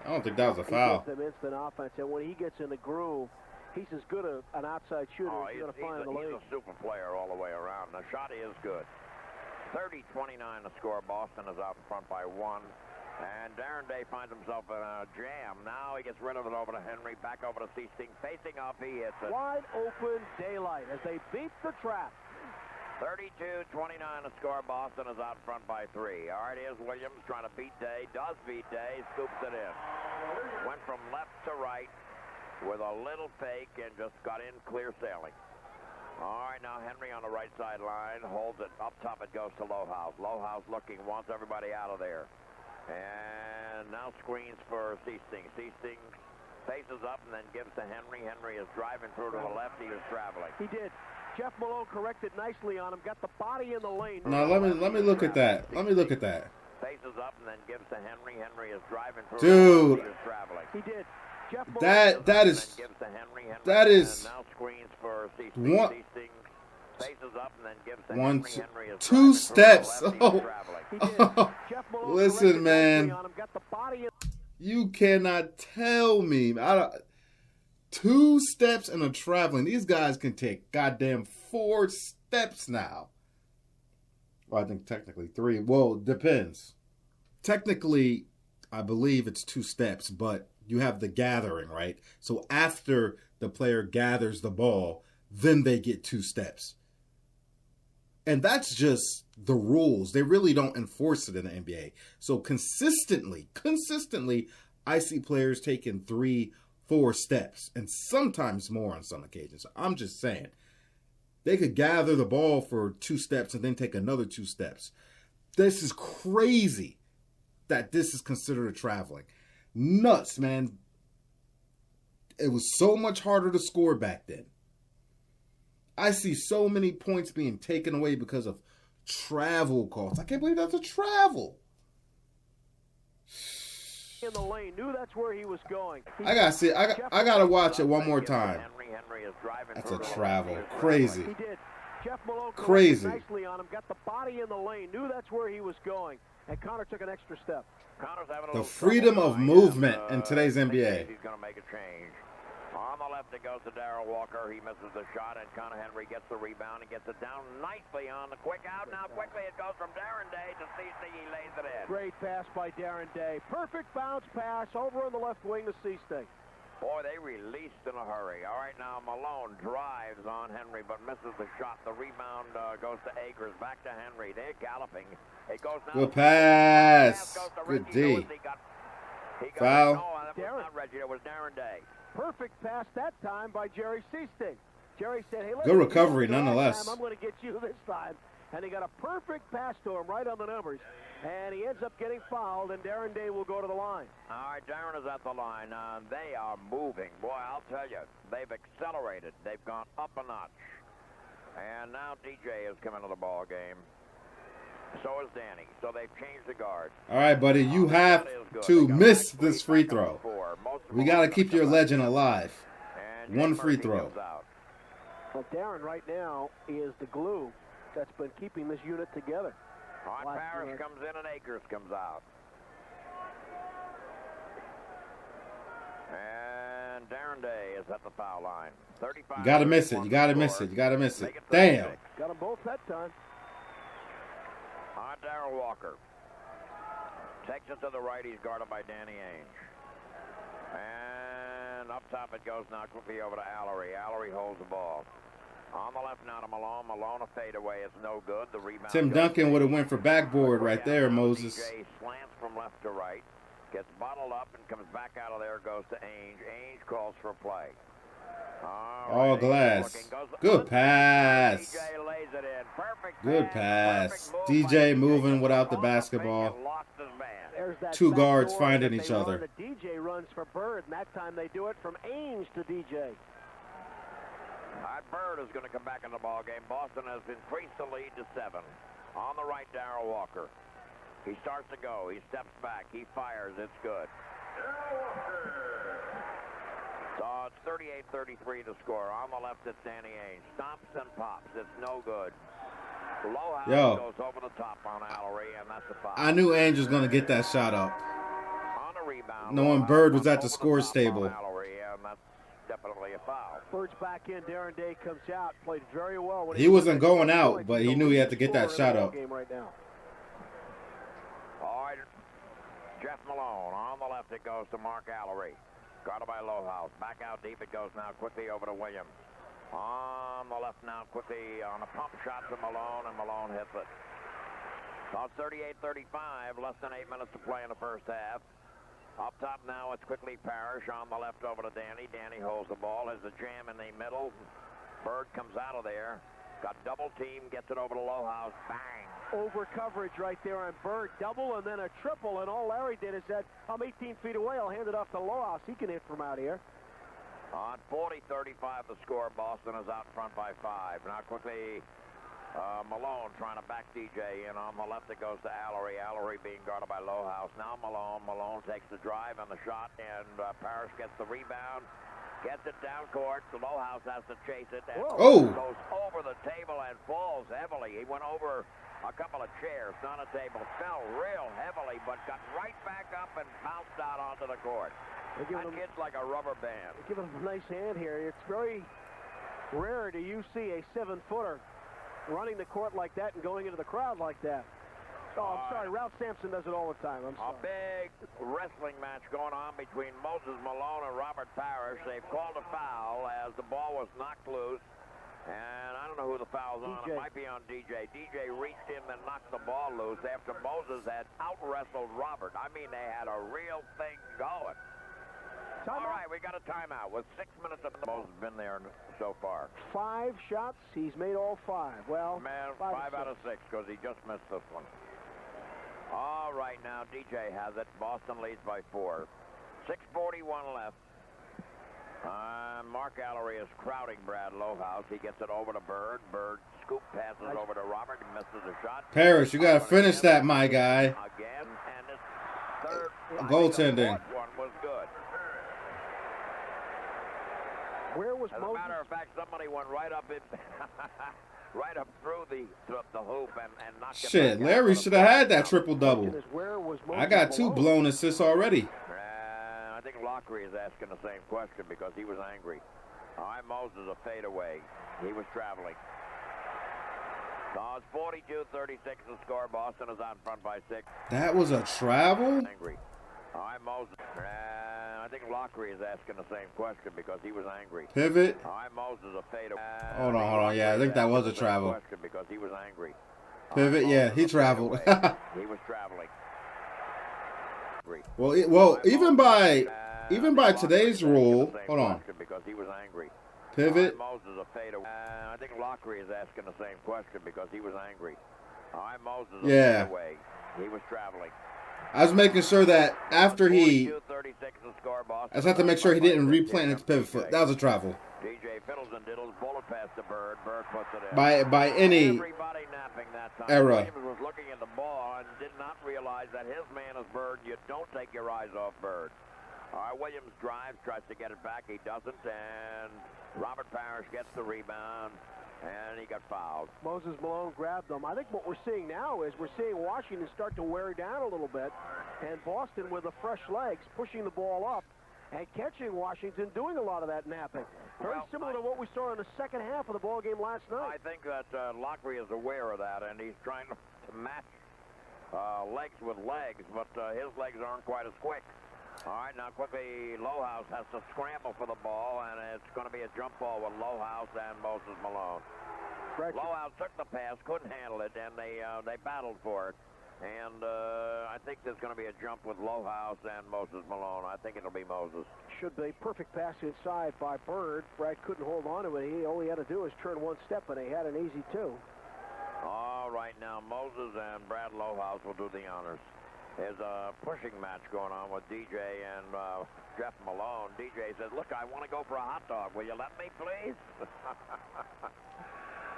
Speaker 1: I don't think that was a foul.
Speaker 3: He gives them instant offense, and when he gets in the groove, he's as good an outside shooter as you're going to find in the league.
Speaker 2: He's a super player all the way around. The shot is good. 30-29 to score. Boston is out in front by 1. And Darren Day finds himself in a jam. Now he gets rid of it over to Henry. Back over to Seasting. Facing up, he hits it.
Speaker 3: Wide open daylight as they beat the trap.
Speaker 2: 32-29 to score. Boston is out in front by 3. All right, here's Williams trying to beat Day. Does beat Day. Scoops it in. Went from left to right with a little fake and just got in clear sailing. All right, now Henry on the right sideline. Holds it. Up top it goes to Lowhouse. Lowhouse looking. Wants everybody out of there. And now screens for Seasting. Seasting faces up and then gives to Henry. Henry is driving through to the left. He is traveling.
Speaker 3: He did. Jeff Malone corrected nicely on him. Got the body in the lane.
Speaker 1: Now let me look at that. Let me look at that.
Speaker 2: Faces up and then gives to Henry. Henry is driving through.
Speaker 1: Dude,
Speaker 2: he is traveling.
Speaker 3: He did. Jeff Malone
Speaker 1: that is
Speaker 2: now screens for Seasting.
Speaker 1: one.
Speaker 2: Seasting faces up and then gives to
Speaker 1: One,
Speaker 2: Henry. Henry is
Speaker 1: 2 steps. Oh.
Speaker 3: Listen,
Speaker 1: man. You cannot tell me. 2 steps and a traveling. These guys can take goddamn 4 steps now. Well, I think technically 3. Well, it depends. Technically, I believe it's 2 steps, but you have the gathering, right? So after the player gathers the ball, then they get 2 steps. And that's just the rules. They really don't enforce it in the NBA. So consistently, I see players taking 3, 4 steps, and sometimes more on some occasions. I'm just saying, they could gather the ball for 2 steps and then take another 2 steps. This is crazy that this is considered a traveling. Nuts, man. It was so much harder to score back then. I see so many points being taken away because of travel calls. I can't believe that's a travel.
Speaker 3: In the lane, knew that's where he was going.
Speaker 1: I gotta see. I gotta watch it one more time. That's a travel. Crazy.
Speaker 3: He did. Jeff Malone
Speaker 1: crazy.
Speaker 3: Nicely on him. Got the body in the lane. Knew that's where he was going. And Connor took an extra step.
Speaker 1: The freedom of movement in today's NBA.
Speaker 2: He's going to make a change. On the left it goes to Darryl Walker. He misses the shot, and Connor Henry gets the rebound and gets it down nicely on the quick out. Now quickly it goes from Darren Day to Seasting. He lays it in.
Speaker 3: Great pass by Darren Day. Perfect bounce pass over on the left wing to Seasting.
Speaker 2: Boy, they released in a hurry. All right, now Malone drives on Henry, but misses the shot. The rebound goes to Akers. Back to Henry. They're galloping. It goes now.
Speaker 1: Good pass. Good D. Foul.
Speaker 2: No, that was not Reggie. It was Darren Day.
Speaker 3: Perfect pass that time by Jerry Seasting. Jerry said, hey,
Speaker 1: good recovery nonetheless.
Speaker 3: I'm going to get you this time. And he got a perfect pass to him right on the numbers. And he ends up getting fouled, and Darren Day will go to the line.
Speaker 2: All right, Darren is at the line. They are moving. Boy, I'll tell you, they've accelerated. They've gone up a notch. And now DJ has come into the ball game. So is Danny. So they've changed the guard.
Speaker 1: All right, buddy. You have to miss this free throw. We got to keep your legend alive. One free throw.
Speaker 3: Well, Darren right now is the glue that's been keeping this unit together.
Speaker 2: Parrish comes in and Akers comes out. And Darren Day is at the foul line. 35.
Speaker 1: You got to miss it. You got to miss it. You got to miss it. Damn.
Speaker 3: Got them both that time.
Speaker 2: Darrell Walker takes it to the right. He's guarded by Danny Ainge. And up top it goes now quickly over to Allery. Allery holds the ball. On the left now to Malone. Malone a fadeaway is no good. The rebound.
Speaker 1: Tim Duncan would have went for backboard right there, Moses.
Speaker 2: DJ slants from left to right. Gets bottled up and comes back out of there. Goes to Ainge. Ainge calls for play.
Speaker 1: All glass. Good pass. Good pass. DJ moving without the basketball. Two guards finding each other.
Speaker 3: DJ runs for Bird, and that time they do it from Ainge to DJ.
Speaker 2: Bird is going to come back in the ball game. Boston has increased the lead to 7. On the right, Darrell Walker. He starts to go. He steps back. He fires. It's good. So it's 38-33 to score. On the left, it's Danny Ainge. Stomps and pops. It's no good. Low goes over the top on Allery, and that's a foul.
Speaker 1: I knew Ainge was going to get that shot up.
Speaker 2: On the rebound,
Speaker 1: knowing Bird was at the scores table.
Speaker 2: Allery, and that's definitely a foul.
Speaker 3: Bird's back in. Darren Day comes out. Played very well. When
Speaker 1: he wasn't going out, but he knew he had to get that shot up.
Speaker 3: Right now.
Speaker 2: All right, Jeff Malone. On the left, it goes to Mark Allery. Guarded by Lowhouse. Back out deep it goes now quickly over to Williams. On the left now quickly on a pump shot to Malone, and Malone hits it. About 38-35, less than 8 minutes to play in the first half. Up top now it's quickly Parrish. On the left over to Danny. Danny holds the ball. Has a jam in the middle. Bird comes out of there. Got double team, gets it over to Lowhouse. Bang.
Speaker 3: Over coverage right there on Bird. Double and then a triple, and all Larry did is said, I'm 18 feet away. I'll hand it off to Lowhouse. He can hit from out here.
Speaker 2: On 40-35 the score. Boston is out front by 5. Now quickly Malone trying to back DJ in. On the left it goes to Allery. Allery being guarded by Lowhouse. Now Malone. Malone takes the drive and the shot, and Parrish gets the rebound. Gets it down court. The Lowhouse has to chase it. And goes over the table and falls heavily. He went over a couple of chairs, not a table. Fell real heavily, but got right back up and bounced out onto the court. That kid's like a rubber band.
Speaker 3: Give him a nice hand here. It's very rare do you see a 7-footer running the court like that and going into the crowd like that. Oh, I'm sorry. Ralph Sampson does it all the time. I'm sorry.
Speaker 2: A big wrestling match going on between Moses Malone and Robert Parrish. They've called a foul as the ball was knocked loose. And I don't know who the foul's on. It might be on DJ. DJ reached in and knocked the ball loose after Moses had out-wrestled Robert. I mean, they had a real thing going. All right, we got a timeout with 6 minutes of Moses been there so far.
Speaker 3: 5 shots. He's made all 5. Well,
Speaker 2: man, 5 out of 6 because he just missed this one. All right, now DJ has it. Boston leads by 4. 6:41 left. Mark Allery is crowding Brad Lowhouse. He gets it over to Bird. Bird scoop passes over to Robert. He misses a shot.
Speaker 1: Parrish, you got to finish that, my guy.
Speaker 2: Again, and his third
Speaker 1: goaltending.
Speaker 2: One was good.
Speaker 3: Where was
Speaker 2: As a matter of fact, somebody went right up in, right up through the hoop and knocked it.
Speaker 1: Shit, Larry should have had that triple-double. I got 2 blown assists already.
Speaker 2: I think Lockery is asking the same question because he was angry. All right, Moses a fadeaway. He was traveling. So it's 42-36 the score. Boston is out front by 6.
Speaker 1: That was a travel?
Speaker 2: Angry. All right, Moses. I think Lockery is asking the same question because he was angry.
Speaker 1: Pivot.
Speaker 2: All right, Moses a fadeaway.
Speaker 1: Hold on. Yeah, I think that was a travel.
Speaker 2: Question because he was angry.
Speaker 1: Pivot. Yeah, he traveled.
Speaker 2: He was traveling.
Speaker 1: Well, even by today's rule, hold on.
Speaker 2: Because he was angry.
Speaker 1: Pivot.
Speaker 2: Moses a fadeaway. I think Lockery is asking the same question because he was angry. All right, Moses a fadeaway. He was traveling.
Speaker 1: I was making sure that after he, I just have to make sure he didn't replant his pivot foot. That was a travel.
Speaker 2: DJ fiddles and diddles, bullet past the Bird. Bird puts it in.
Speaker 1: By any
Speaker 2: Everybody napping that time.
Speaker 1: era.
Speaker 2: Williams was looking in the and did not realize that his man is Bird. You don't take your eyes off Bird. All right, Williams drives, tries to get it back. He doesn't, and Robert Parrish gets the rebound, and he got fouled.
Speaker 3: Moses Malone grabbed them. I think what we're seeing now is we're seeing Washington start to wear down a little bit, and Boston with the fresh legs pushing the ball up and catching Washington, doing a lot of that napping. Very similar to what we saw in the second half of the ball game last night.
Speaker 2: I think that Lockery is aware of that, and he's trying to match legs with legs, but his legs aren't quite as quick. All right, now quickly, Lohaus has to scramble for the ball, and it's going to be a jump ball with Lohaus and Moses Malone. Lohaus took the pass, couldn't handle it, and they battled for it. And I think there's going to be a jump with Lohaus and Moses Malone. I think it'll be Moses.
Speaker 3: Should be. Perfect pass inside by Bird. Brad couldn't hold on to it. All he had to do was turn one step, and he had an easy two.
Speaker 2: All right, now Moses and Brad Lohaus will do the honors. There's a pushing match going on with DJ and Jeff Malone. DJ says, look, I want to go for a hot dog. Will you let me, please?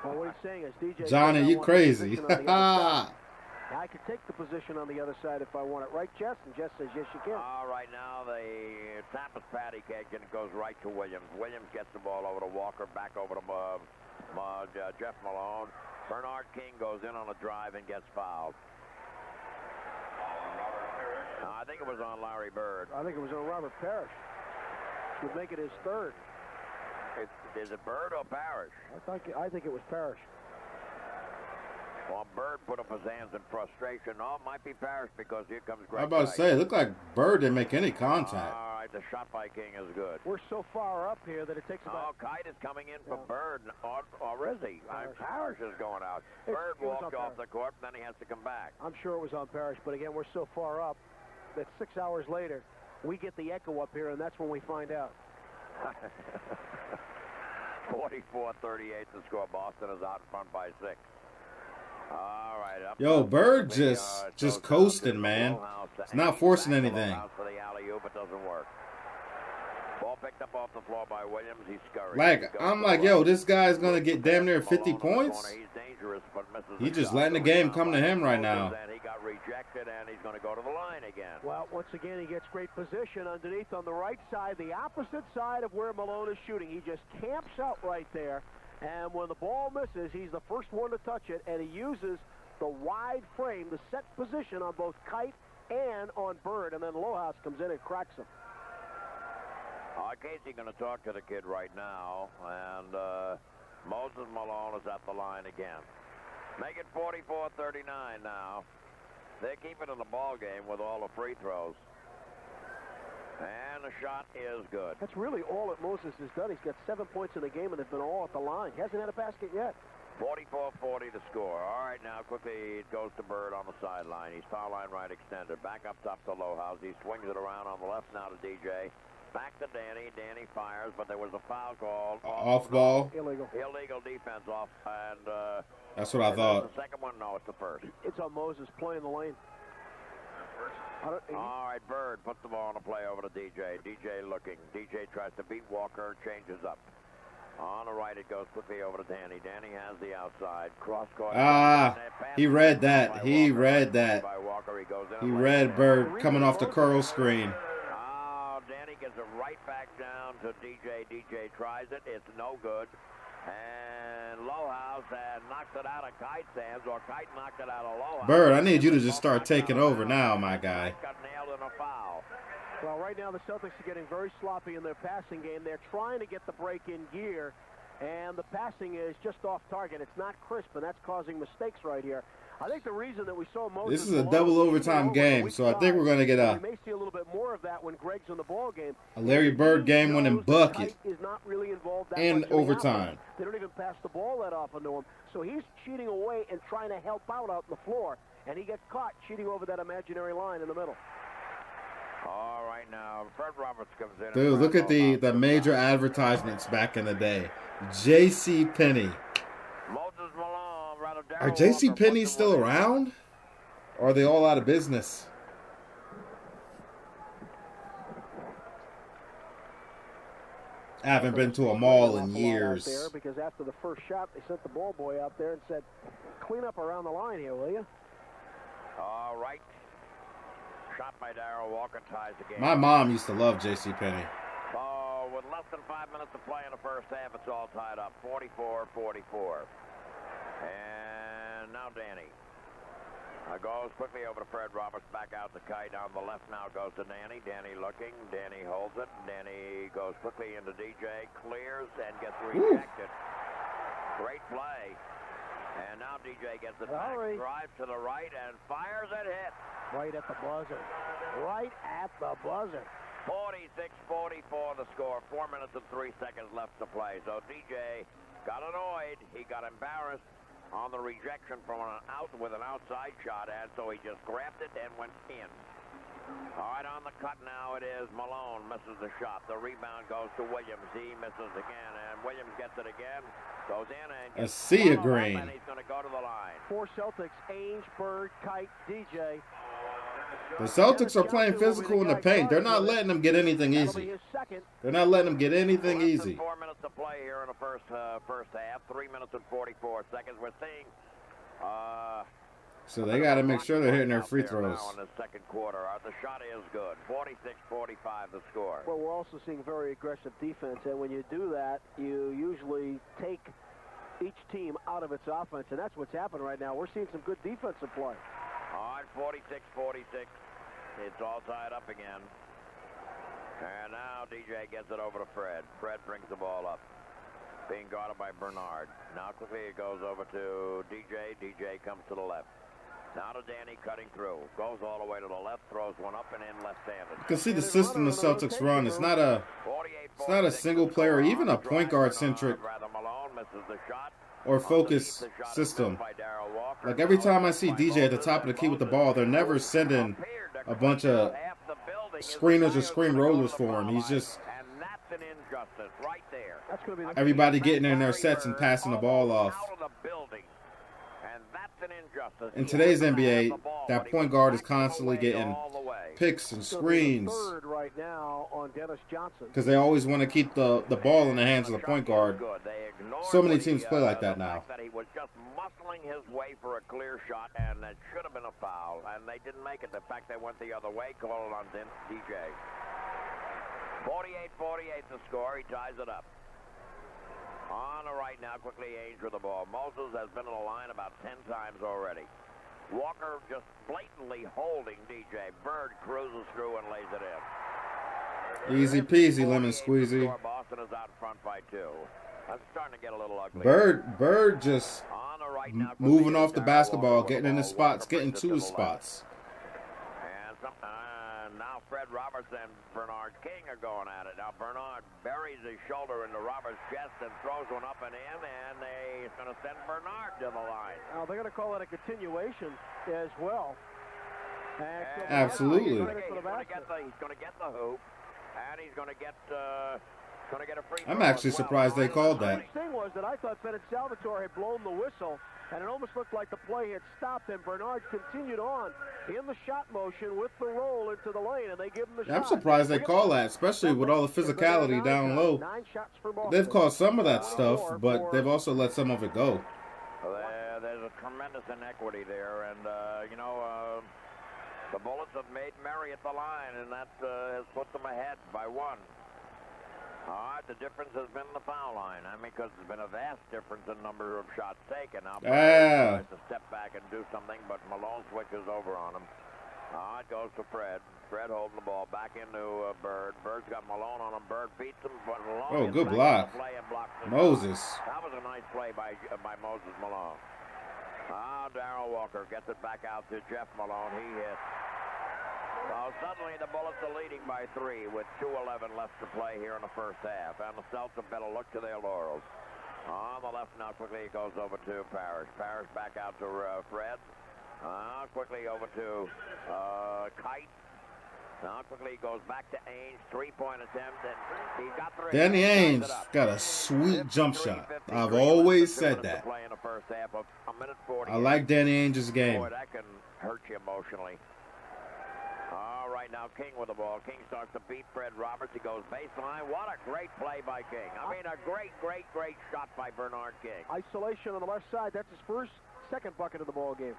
Speaker 3: Well, what he's saying is, DJ...
Speaker 1: Johnny, you crazy.
Speaker 3: I could take the position on the other side if I want it. Right, Jess? And Jess says, yes, you can.
Speaker 2: All right, now the Tampa's patty cake, and it goes right to Williams. Williams gets the ball over to Walker, back over to Jeff Malone. Bernard King goes in on a drive and gets fouled. I think it was on Larry Bird.
Speaker 3: I think it was on Robert Parrish. Would make it his third.
Speaker 2: Is it Bird or Parrish?
Speaker 3: I think it was Parrish.
Speaker 2: Well, Bird put up his hands in frustration. Oh, it might be Parrish because here comes Greg.
Speaker 1: I'm about to say, it looked like Bird didn't make any contact.
Speaker 2: All right, the shot by King is good.
Speaker 3: We're so far up here that it takes about...
Speaker 2: Oh, Kite is coming in for Bird, or is he? Parrish is going out. Bird walked off the court, and then he has to come back.
Speaker 3: I'm sure it was on Parrish, but again, we're so far up that 6 hours later, we get the echo up here, and that's when we find out.
Speaker 2: 44-38 to score. Boston is out in front by 6. All right.
Speaker 1: Yo, Bird just coasting, man. It's not forcing anything.
Speaker 2: For the alley-oop, it doesn't work. Ball picked up off the floor by Williams. He's scurrying.
Speaker 1: Like, I'm like, yo, this guy's going to get damn near 50 points? He's just letting the game come to him right now.
Speaker 2: And he got rejected, and he's going to go to the line again.
Speaker 3: Well, once again, he gets great position underneath on the right side, the opposite side of where Malone is shooting. He just camps out right there. And when the ball misses, he's the first one to touch it, and he uses the wide frame, the set position on both Kite and on Bird, and then Lohaus comes in and cracks him.
Speaker 2: Casey going to talk to the kid right now, and Moses Malone is at the line again. Make it 44-39 now. They're keeping in the ball game with all the free throws. And the shot is good.
Speaker 3: That's really all that Moses has done. He's got 7 points in the game, and they've been all at the line. He hasn't had a basket yet.
Speaker 2: 44-40 to score. All right, now quickly it goes to Bird on the sideline. He's foul line right extended. Back up top to Lohaus. He swings it around on the left now to DJ. Back to Danny. Danny fires, but there was a foul called.
Speaker 1: Off ball.
Speaker 3: Illegal.
Speaker 2: Illegal defense off. And
Speaker 1: that's what I thought.
Speaker 2: The second one, no, it's the first.
Speaker 3: It's on Moses playing the lane.
Speaker 2: All right, Bird puts the ball on the play over to DJ. DJ looking. DJ tries to beat Walker, changes up. On the right, it goes quickly over to Danny. Danny has the outside. Cross-court.
Speaker 1: He read that. He read that. He read Bird coming off the curl screen.
Speaker 2: Danny gets it right back down to DJ. DJ tries it. It's no good. And Lohaus knocked it out of Kite's hands, or Kite knocked it out of Lohaus.
Speaker 1: Bird, I need you to just start taking over now, my guy.
Speaker 2: Got nailed in a foul.
Speaker 3: Well, right now the Celtics are getting very sloppy in their passing game. They're trying to get the break in gear, and the passing is just off target. It's not crisp, and that's causing mistakes right here. I think the reason that we saw Moses...
Speaker 1: This is a double overtime game, so I think we're going to get
Speaker 3: we may see a little bit more of that when Greg's in the ball game.
Speaker 1: A Larry Bird game-winning bucket
Speaker 3: is not really involved that
Speaker 1: in
Speaker 3: much
Speaker 1: overtime.
Speaker 3: They don't even pass the ball that often to him. So he's cheating away and trying to help out on the floor, and he gets caught cheating over that imaginary line in the middle.
Speaker 2: All right, now Fred Roberts comes in.
Speaker 1: Dude, look at the major advertisements back in the day. J.C. Penney.
Speaker 2: Moses Malone.
Speaker 1: Are J.C. Penney still around? Or are they all out of business? I haven't been to a mall in years.
Speaker 3: There because after the first shot, they sent the ball boy out there and said, clean up around the line here, will you?
Speaker 2: All right. Shot by Darrell Walker ties the game.
Speaker 1: My mom used to love JCPenney.
Speaker 2: Oh, with less than 5 minutes to play in the first half, it's all tied up. 44-44. And now Danny. Goes quickly over to Fred Roberts, back out to Kite. On the left now goes to Danny. Danny looking. Danny holds it. Danny goes quickly into DJ. Clears and gets rejected. Great play. And now DJ gets it back. Drives to the right and fires and hits.
Speaker 3: Right at the buzzer. Right at the buzzer.
Speaker 2: 46-44 the score. 4 minutes and 3 seconds left to play. So DJ got annoyed. He got embarrassed on the rejection from an out with an outside shot, and so he just grabbed it and went in. All right, on the cut now it is Malone. Misses the shot. The rebound goes to Williams. He misses again, and Williams gets it again. Goes in and
Speaker 1: a sea of green.
Speaker 2: And he's going to go to the line.
Speaker 3: For Celtics, Ainge, Bird, Kite, DJ.
Speaker 1: The Celtics are playing physical in the paint. They're not letting them get anything easy. They're not letting them get anything easy.
Speaker 2: 4 minutes to play here in the first half. 3 minutes and 44 seconds. We're seeing.
Speaker 1: So they got to make sure they're hitting their free throws.
Speaker 2: Now in the second quarter, the shot is good. 46-45 the score.
Speaker 3: Well, we're also seeing very aggressive defense, and when you do that, you usually take each team out of its offense, and that's what's happened right now. We're seeing some good defensive play.
Speaker 2: All right, 46-46. It's all tied up again. And now DJ gets it over to Fred. Fred brings the ball up. Being guarded by Bernard. Now quickly it goes over to DJ. DJ comes to the left. Now to Danny cutting through. Goes all the way to the left. Throws one up and in left-handed.
Speaker 1: You can see the system the Celtics run. It's not a single player, even a point guard centric or focus system. Like every time I see DJ at the top of the key with the ball, they're never sending a bunch of screeners or screen rollers for him. He's just everybody getting in their sets and passing the ball off. In today's NBA, that point guard is constantly getting picks and screens because they always want to keep the ball in the hands of the point guard. So many teams play like that now.
Speaker 2: He was just muscling his way for a clear shot, and that should have been a foul, and they didn't make it. The fact they went the other way, call it on DJ. 48-48 the score. He ties it up. On the right now, quickly Ainge with the ball. Moses has been in the line about 10 times already. Walker just blatantly holding DJ. Bird cruises through and lays it in.
Speaker 1: Easy peasy, lemon squeezy.
Speaker 2: Boston is out front by 2. That's starting to get a little ugly.
Speaker 1: Bird just moving off the basketball, getting in his spots, getting to his spots.
Speaker 2: And now Fred Roberts and Bernard King are going at it. Now Bernard buries his shoulder into Roberts' chest and throws one up and in, and it's going to send Bernard to the line.
Speaker 3: Now they're going to call it a continuation as well.
Speaker 1: Absolutely.
Speaker 2: He's going to get the hoop, and he's going to get a free throw.
Speaker 1: I'm actually surprised they called that.
Speaker 3: The thing was that I thought Bennett Salvatore had blown the whistle, and it almost looked like the play had stopped, and Bernard continued on in the shot motion with the roll into the lane, and they give him the shot.
Speaker 1: I'm surprised they call that, especially with all the physicality down low.
Speaker 3: 9 shots for Boston.
Speaker 1: They've called some of that stuff, but they've also let some of it go.
Speaker 2: There's a tremendous inequity there, and, the Bullets have made merry at the line, and that has put them ahead by 1. All right, the difference has been the foul line. I mean, because there's been a vast difference in number of shots taken. Now, tries to step back and do something, but Malone switches over on him. All right, goes to Fred. Fred holding the ball back into Bird. Bird's got Malone on him. Bird beats him, but Malone
Speaker 1: good block. Moses.
Speaker 2: That was a nice play by Moses Malone. Darrell Walker gets it back out to Jeff Malone. He hits. Well, suddenly the Bullets are leading by 3 with 2:11 left to play here in the first half. And the Celtics better look to their laurels. On the left now, quickly it goes over to Parrish. Parrish back out to Fred. Quickly over to Kite. Now quickly goes back to Ainge. 3-point attempt. And he got 3.
Speaker 1: Danny Ainge got a sweet jump shot. I've always said that. I like Danny Ainge's game.
Speaker 2: Boy, that can hurt you emotionally. All right, now King with the ball. King starts to beat Fred Roberts. He goes baseline. What a great play by King. I mean, a great shot by Bernard King.
Speaker 3: Isolation on the left side. That's his second bucket of the ball game.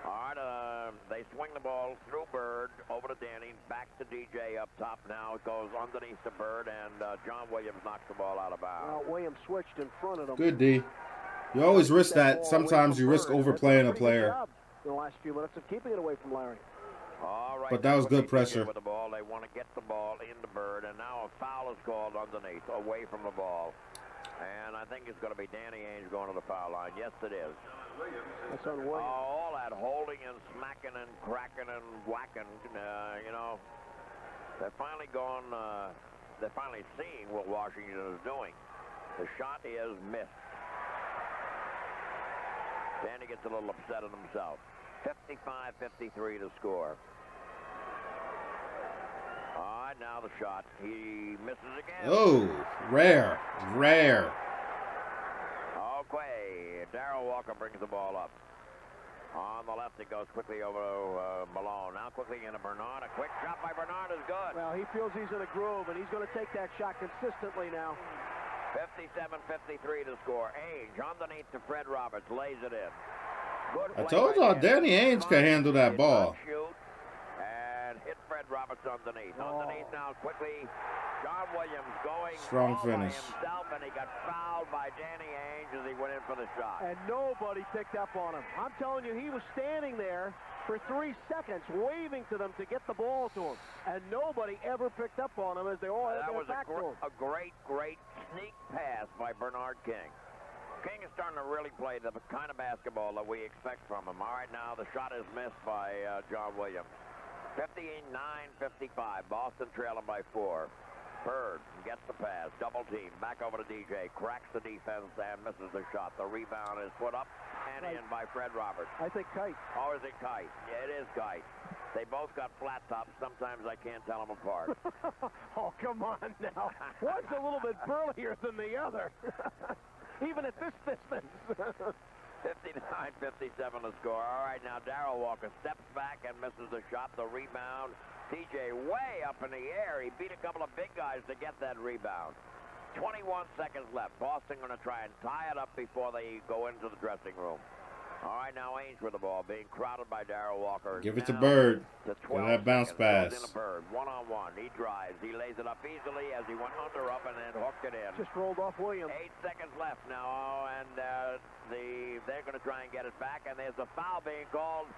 Speaker 2: All right, they swing the ball through Bird, over to Danny, back to DJ up top. Now it goes underneath to Bird, and John Williams knocks the ball out of bounds.
Speaker 3: Well, Williams switched in front of him.
Speaker 1: Good D. You always risk that. Sometimes you risk overplaying a player.
Speaker 3: In the last few minutes of keeping it away from Larry.
Speaker 2: All right,
Speaker 1: but that was good pressure.
Speaker 2: With the ball, they want to get the ball into Bird, and now a foul is called underneath, away from the ball. And I think it's going to be Danny Ainge going to the foul line. Yes, it is.
Speaker 3: That's on Williams.
Speaker 2: All that holding and smacking and cracking and whacking, you know, they're finally gone. They're finally seeing what Washington is doing. The shot is missed. Danny gets a little upset at himself. 55-53 to score. All right, now the shot. He misses again.
Speaker 1: Oh, rare.
Speaker 2: Okay, Darrell Walker brings the ball up. On the left, it goes quickly over to Malone. Now quickly into Bernard. A quick shot by Bernard is good.
Speaker 3: Well, he feels he's in a groove, and he's going to take that shot consistently now.
Speaker 2: 57-53 to score. Ainge underneath to Fred Roberts. Lays it in.
Speaker 1: I told y'all Danny Ainge can handle that ball.
Speaker 2: And hit Fred Roberts underneath. Underneath now quickly. John Williams going
Speaker 1: strong finish.
Speaker 2: By himself, and he got fouled by Danny Ainge as he went in for the shot.
Speaker 3: And nobody picked up on him. I'm telling you, he was standing there for 3 seconds waving to them to get the ball to him. And nobody ever picked up on him as they all had their back to him.
Speaker 2: A great sneak pass by Bernard King. King is starting to really play the kind of basketball that we expect from him. All right, now the shot is missed by John Williams. 59-55. Boston trailing by 4. Bird gets the pass. Double team. Back over to DJ. Cracks the defense and misses the shot. The rebound is put up and in by Fred Roberts.
Speaker 3: I think Kite.
Speaker 2: Or is it Kite? Yeah, it is Kite. They both got flat tops. Sometimes I can't tell them apart.
Speaker 3: Oh, come on now. One's a little bit burlier than the other. Even at this distance.
Speaker 2: 59-57 to score. All right, now Darrell Walker steps back and misses the shot. The rebound. DJ way up in the air. He beat a couple of big guys to get that rebound. 21 seconds left. Boston going to try and tie it up before they go into the dressing room. All right, now Ainge with the ball, being crowded by Darrell Walker.
Speaker 1: Give it to Bird. Get that bounce pass.
Speaker 2: Bird, one-on-one. He drives. He lays it up easily as he went under up and then hooked it in.
Speaker 3: Just rolled off Williams.
Speaker 2: 8 seconds left now, and they're going to try and get it back. And there's a foul being called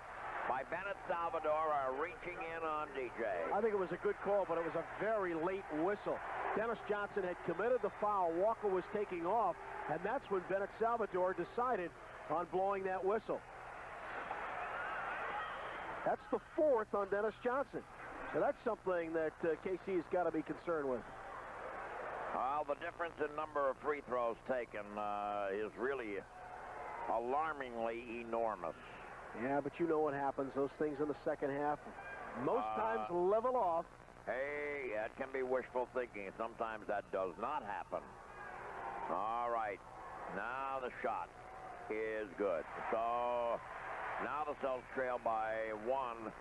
Speaker 2: by Bennett Salvador, reaching in on DJ.
Speaker 3: I think it was a good call, but it was a very late whistle. Dennis Johnson had committed the foul. Walker was taking off, and that's when Bennett Salvador decided on blowing that whistle. That's the 4th on Dennis Johnson. So that's something that KC has got to be concerned with.
Speaker 2: Well, the difference in number of free throws taken is really alarmingly enormous.
Speaker 3: Yeah, but you know what happens. Those things in the second half most times level off.
Speaker 2: Hey, that can be wishful thinking. Sometimes that does not happen. All right. Now the shot is good. So now the Celtics trail by 1,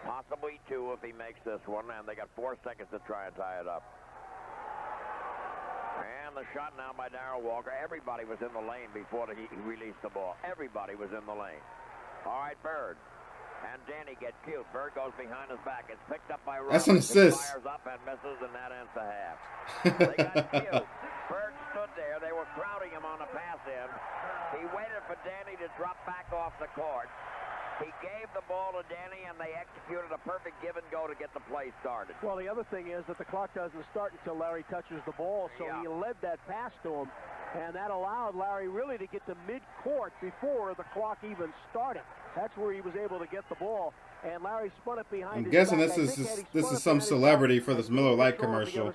Speaker 2: possibly 2 if he makes this one, and they got 4 seconds to try and tie it up. And the shot now by Darrell Walker. Everybody was in the lane before he released the ball. Everybody was in the lane. All right, Bird. And Danny gets cute. Bird goes behind his back. It's picked up by Roberts.
Speaker 1: That's an assist.
Speaker 2: Fires up and misses, and that ends the half. They got cute. Bird stood there. They were crowding him on the pass in. He waited for Danny to drop back off the court. He gave the ball to Danny, and they executed a perfect give and go to get the play started.
Speaker 3: Well, the other thing is that the clock doesn't start until Larry touches the ball, so he led that pass to him, and that allowed Larry really to get to mid-court before the clock even started. That's where he was able to get the ball, and Larry spun it behind his
Speaker 1: guessing
Speaker 3: back.
Speaker 1: this is some celebrity for this Miller Lite commercial.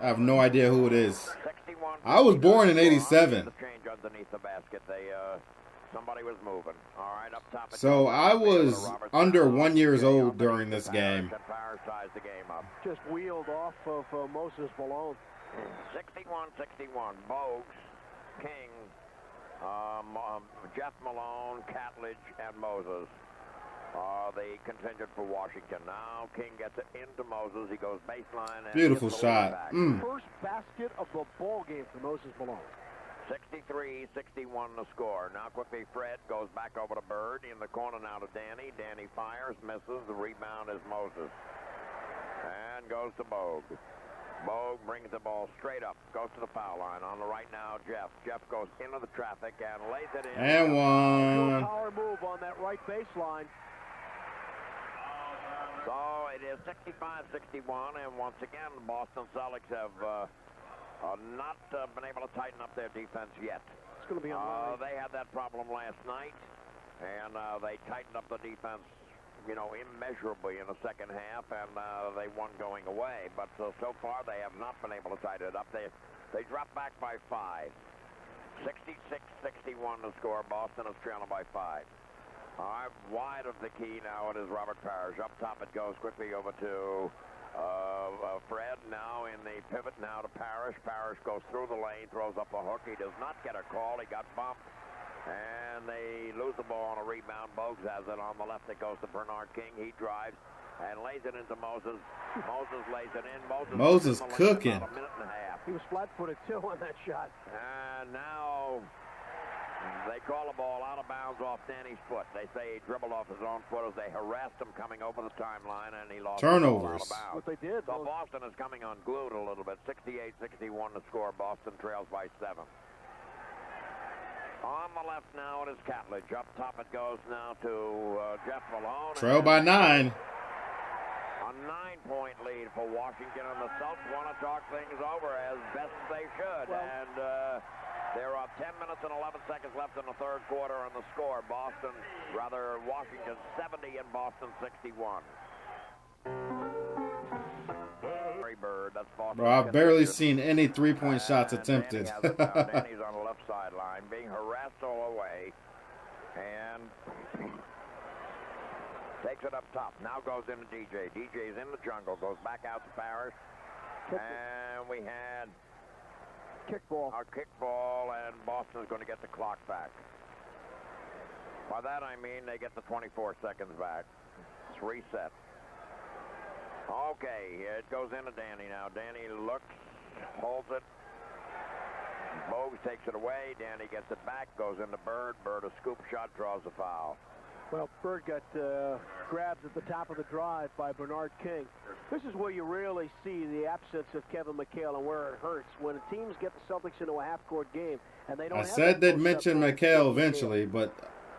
Speaker 1: I have no idea who it is. I was born in '87.
Speaker 2: Change underneath the basket. Somebody was moving. All right, up top.
Speaker 1: So I was under 1 year old during this game.
Speaker 3: Just wheeled off of Moses Malone.
Speaker 2: 61-61. Bogues, King, Jeff Malone, Catledge, and Moses are the contingent for Washington. Now King gets it into Moses. He goes baseline. And
Speaker 1: beautiful shot.
Speaker 3: First basket of the ball game for Moses Malone.
Speaker 2: 63-61 the score. Now quickly Fred goes back over to Bird. In the corner now to Danny. Danny fires, misses. The rebound is Moses. And goes to Bogue. Bogue brings the ball straight up. Goes to the foul line. On the right now, Jeff. Jeff goes into the traffic and lays it in.
Speaker 1: And one.
Speaker 3: Power move on that right baseline.
Speaker 2: So it is 65-61, and once again, the Boston Celtics have not been able to tighten up their defense yet.
Speaker 3: It's going to be on
Speaker 2: They had that problem last night, and they tightened up the defense, you know, immeasurably in the second half, and they won going away. But so far, they have not been able to tighten it up. They dropped back by 5. 66-61 to score. Boston is trailing by 5. All right, wide of the key now it is Robert Parrish. Up top it goes quickly over to Fred. Now in the pivot now to Parrish. Parrish goes through the lane, throws up the hook. He does not get a call. He got bumped. And they lose the ball on a rebound. Bogues has it on the left. It goes to Bernard King. He drives and lays it into Moses. Moses lays it in.
Speaker 1: Moses cooking.
Speaker 3: a minute and a half. He was flat-footed, too, on that shot.
Speaker 2: And now they call the ball out of bounds off Danny's foot. They say he dribbled off his own foot as they harassed him coming over the timeline, and he lost
Speaker 1: turnovers.
Speaker 2: The ball out of bounds.
Speaker 3: What they did.
Speaker 2: So Boston is coming unglued a little bit. 68-61 to score. Boston trails by 7. On the left now it is Catledge. Up top it goes now to Jeff Malone.
Speaker 1: Trail by 9.
Speaker 2: A 9-point lead for Washington, and the Celtics want to talk things over as best they should.
Speaker 3: Well,
Speaker 2: and there are 10 minutes and 11 seconds left in the third quarter, and the score, Washington 70 and Boston 61. Bird, that's Boston.
Speaker 1: Bro, I've barely seen any three-point shots attempted.
Speaker 2: Danny's on the left sideline, being harassed all the way, and takes it up top. Now goes into DJ. DJ's in the jungle, goes back out to Parrish, and we had
Speaker 3: kickball.
Speaker 2: Our kickball, and Boston's going to get the clock back. By that I mean they get the 24 seconds back. It's reset. Okay, it goes into Danny now. Danny looks, holds it. Bogues takes it away. Danny gets it back, goes into Bird. Bird a scoop shot, draws a foul.
Speaker 3: Well, Bird got grabbed at the top of the drive by Bernard King. This is where you really see the absence of Kevin McHale and where it hurts. When teams get the Celtics into a half-court game and they don't
Speaker 1: I said they'd mention McHale eventually, but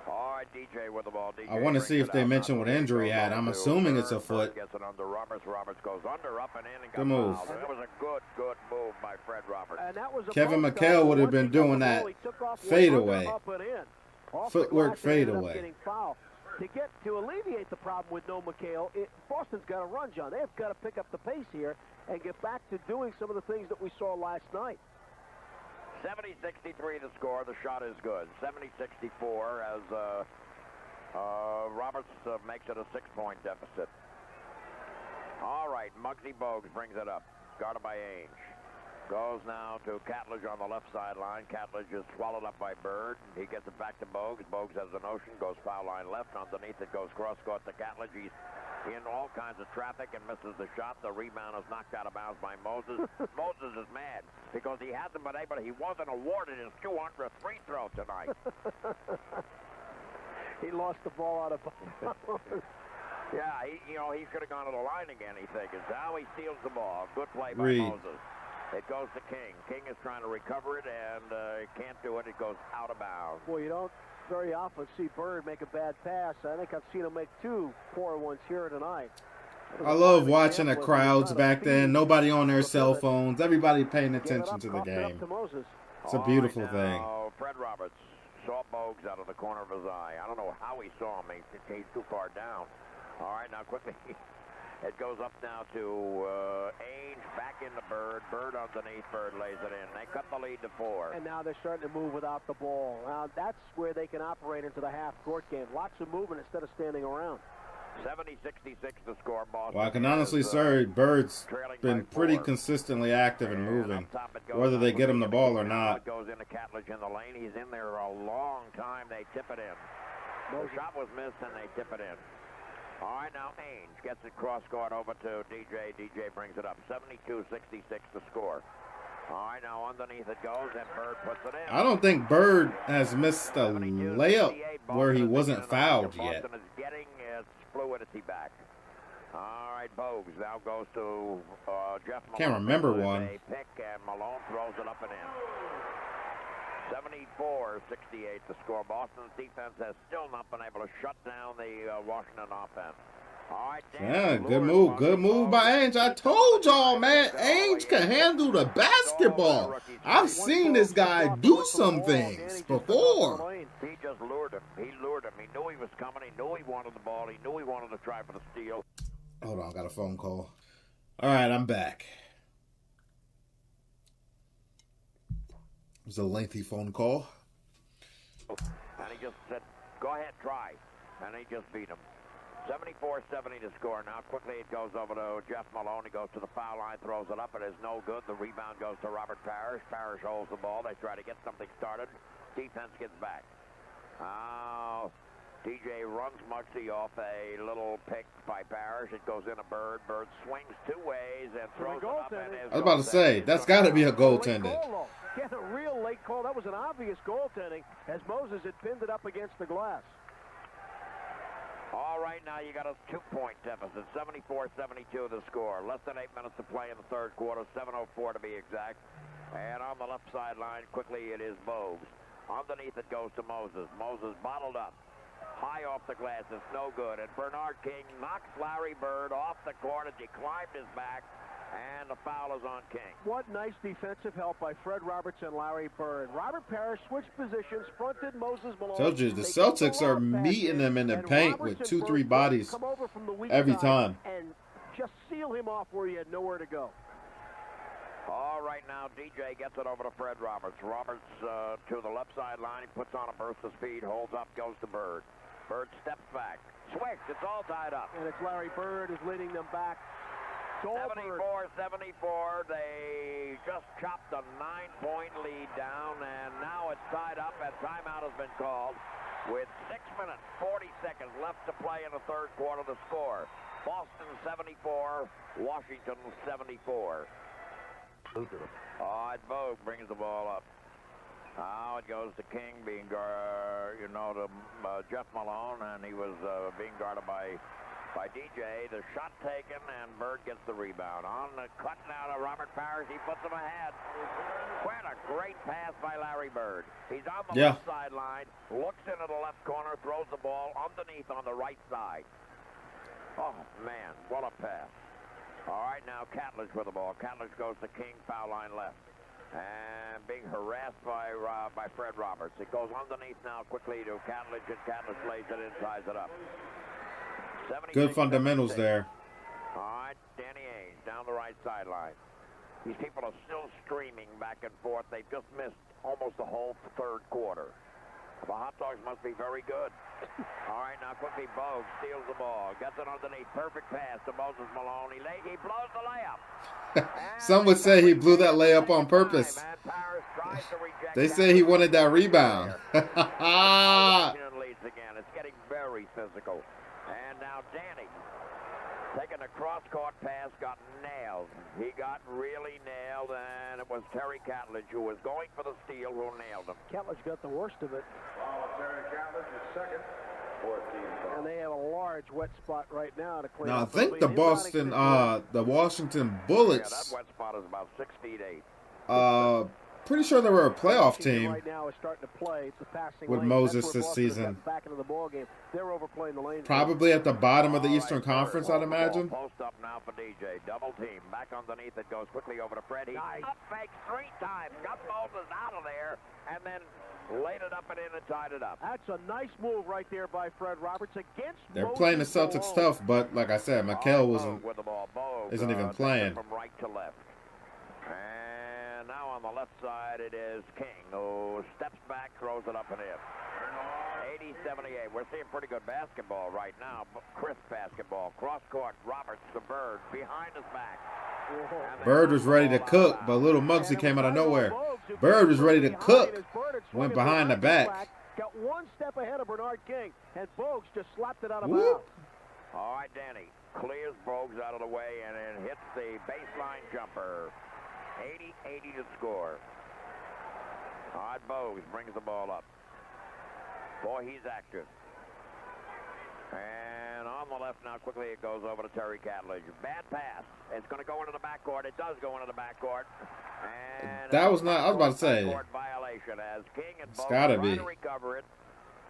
Speaker 2: all right, DJ with the ball. DJ
Speaker 1: I want to see if they mention what injury he had. I'm assuming it's a foot.
Speaker 2: Gets it under Roberts. Roberts goes under, up and in, and
Speaker 1: good move.
Speaker 2: That was a good move by Fred Roberts.
Speaker 3: And that was
Speaker 1: Kevin McHale would have been doing that fadeaway. Footwork fadeaway.
Speaker 3: To alleviate the problem with no McHale, Boston's got to run, John. They've got to pick up the pace here and get back to doing some of the things that we saw last night.
Speaker 2: 70-63 to score. The shot is good. 70-64 as Roberts makes it a 6-point deficit. All right, Muggsy Bogues brings it up. Guarded by Ainge. Goes now to Catledge on the left sideline. Catledge is swallowed up by Bird. He gets it back to Bogues. Bogues has a notion. Goes foul line left. Underneath it goes cross-court to Catledge. He's in all kinds of traffic and misses the shot. The rebound is knocked out of bounds by Moses. Moses is mad because he hasn't been able to. He wasn't awarded his 200th free throw tonight.
Speaker 3: He lost the ball out of bounds.
Speaker 2: Yeah, he should have gone to the line again, he thinks. Now he steals the ball. Good play by Moses. It goes to King. King is trying to recover it and can't do it. It goes out of bounds.
Speaker 3: Well, you don't very often see Bird make a bad pass. I think I've seen him make 2 poor ones here tonight.
Speaker 1: I love watching the crowds back then. Nobody on their cell phones. Everybody paying attention to the game. It's a beautiful thing.
Speaker 2: Fred Roberts saw Bogues out of the corner of his eye. I don't know how he saw him. He's too far down. All right, now quickly. It goes up now to Ainge, back into Bird. Bird underneath, Bird lays it in. They cut the lead to 4.
Speaker 3: And now they're starting to move without the ball. Now that's where they can operate into the half-court game. Lots of movement instead of standing around.
Speaker 2: 70-66 to score Boston.
Speaker 1: Well, I can honestly say Bird's been pretty consistently active and moving, whether they get him the ball or not.
Speaker 2: Goes into Catledge in the lane. He's in there a long time. They tip it in. The shot was missed, and they tip it in. All right, now Ainge gets it cross-court over to DJ. DJ brings it up. 72-66 to score. All right, now underneath it goes, and Bird puts it in.
Speaker 1: I don't think Bird has missed a layup where he wasn't fouled yet.
Speaker 2: Boston is getting its fluidity back. All right, Bogues now goes to Jeff Malone.
Speaker 1: Can't remember one.
Speaker 2: A pick, and Malone throws it up and in. 74-68 the score. Boston's defense has still not been able to shut down the Washington offense. All right,
Speaker 1: yeah, good move. Good move by Ainge. I told y'all, man, Ainge can handle the basketball. I've seen this guy do some things before.
Speaker 2: He just lured him. He lured him. He knew he was coming. He knew he wanted the ball. He knew he wanted to try for the steal.
Speaker 1: Hold on, I got a phone call. All right, I'm back. It was a lengthy phone call.
Speaker 2: And he just said, go ahead, try. And he just beat him. 74-70 to score. Now quickly it goes over to Jeff Malone. He goes to the foul line, throws it up. It is no good. The rebound goes to Robert Parrish. Parrish holds the ball. They try to get something started. Defense gets back. DJ runs Muggsy off a little pick by Parrish. It goes in a Bird. Bird swings two ways and throws it up. And
Speaker 1: I was about to say, that's got to be a goaltending.
Speaker 3: Get a real late call. That was an obvious goaltending as Moses had pinned it up against the glass.
Speaker 2: All right, now you got a 2-point deficit, 74-72 the score. Less than 8 minutes to play in the third quarter, 7:04 to be exact. And on the left sideline, quickly it is Bogues. Underneath it goes to Moses. Moses bottled up. High off the glass, it's no good. And Bernard King knocks Larry Bird off the court as he climbed his back. And the foul is on King.
Speaker 3: What nice defensive help by Fred Roberts and Larry Bird. Robert Parrish switched positions, fronted Moses Malone.
Speaker 1: Told you, the Celtics are meeting them in the paint with 2-3 bodies every time.
Speaker 3: And just seal him off where he had nowhere to go.
Speaker 2: All right, now DJ gets it over to Fred Roberts. Roberts to the left sideline. He puts on a burst of speed, holds up, goes to Bird. Bird steps back. Swish, it's all tied up.
Speaker 3: And it's Larry Bird who's leading them back.
Speaker 2: 74-74, they just chopped a 9-point lead down, and now it's tied up, and timeout has been called with 6 minutes, 40 seconds left to play in the third quarter. The score, Boston 74, Washington 74. Vogue brings the ball up. Now it goes to King being guarded, to Jeff Malone, and he was being guarded by DJ. The shot taken, and Bird gets the rebound. On the cut now to Robert Parrish. He puts him ahead. What a great pass by Larry Bird. He's on the left sideline, looks into the left corner, throws the ball underneath on the right side. Oh, man, what a pass. All right, now Catledge with the ball. Catledge goes to King, foul line left. And being harassed by Fred Roberts. It goes underneath now quickly to Catledge, and Catledge lays it in, ties it up.
Speaker 1: Good fundamentals there.
Speaker 2: All right, Danny Ainge down the right sideline. These people are still streaming back and forth. They've just missed almost the whole third quarter. The hot dogs must be very good. All right, now quickly Bogues steals the ball. Gets it underneath. Perfect pass to Moses Malone. He blows the layup.
Speaker 1: Some would say he blew that layup on purpose. They say he wanted that rebound.
Speaker 2: Leads again. It's getting very physical. And now Danny, taking a cross-court pass, got nailed. He got really nailed, and it was Terry Catledge, who was going for the steal, who nailed him.
Speaker 3: Catledge got the worst of it.
Speaker 4: Terry Catledge is second. 14.
Speaker 3: And they have a large wet spot right now to clean
Speaker 1: now,
Speaker 3: up.
Speaker 1: I think the Washington Bullets.
Speaker 2: Yeah, that wet spot is about 6 feet 8.
Speaker 1: Pretty sure they were a playoff team
Speaker 3: right now is starting to play the passing
Speaker 1: with
Speaker 3: lane.
Speaker 1: Moses this season.
Speaker 3: Back into the ball game. They're overplaying the lane.
Speaker 1: Probably at the bottom of the Eastern Conference, I'd imagine.
Speaker 2: Post up now for DJ. Double team. Back underneath it. Goes quickly over to Fred. He up fakes 3 times. Got Moses out of there. And then laid it up and in and tied it up.
Speaker 3: That's a nice move right there by Fred Roberts against
Speaker 1: They're
Speaker 3: Moses
Speaker 1: playing the Celtics tough, but like I said, McHale isn't even playing.
Speaker 2: From right to left. And now on the left side it is King, who steps back, throws it up and in. 80-78. We're seeing pretty good basketball right now. Crisp basketball. Cross court. Roberts to Bird. Behind his back.
Speaker 1: Bird was ready to cook, but little Muggsy came out of nowhere. Bird was ready to cook. Went behind the back.
Speaker 3: Got one step ahead of Bernard King, and Bogues just slapped it out of bounds.
Speaker 2: All right, Danny clears Bogues out of the way and then hits the baseline jumper. 80-80 to score. All right, Bogues brings the ball up. Boy, he's active. And on the left now, quickly it goes over to Terry Catledge. Bad pass. It's going to go into the backcourt. It does go into the backcourt. And
Speaker 1: that was not. I was about to say.
Speaker 2: Violation as King and
Speaker 1: It's got to be.
Speaker 2: To recover it.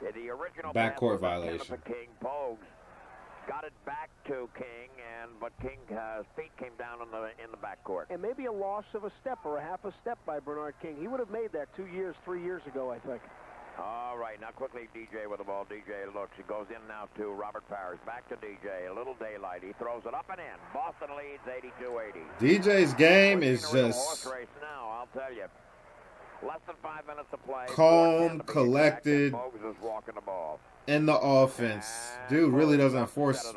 Speaker 2: The original
Speaker 1: backcourt violation.
Speaker 2: King Bogues got it back to King, but King's feet came down in the backcourt.
Speaker 3: And maybe a loss of a step or a half a step by Bernard King. He would have made that 3 years ago, I think.
Speaker 2: All right, now quickly DJ with the ball. DJ looks. He goes in now to Robert Parrish. Back to DJ. A little daylight. He throws it up and in. Boston leads 82-80.
Speaker 1: DJ's game is just
Speaker 2: horse race now, I'll tell you. Less than 5 minutes to play.
Speaker 1: Calm, collected,
Speaker 2: Bogues is walking the ball.
Speaker 1: In the offense. Dude really doesn't force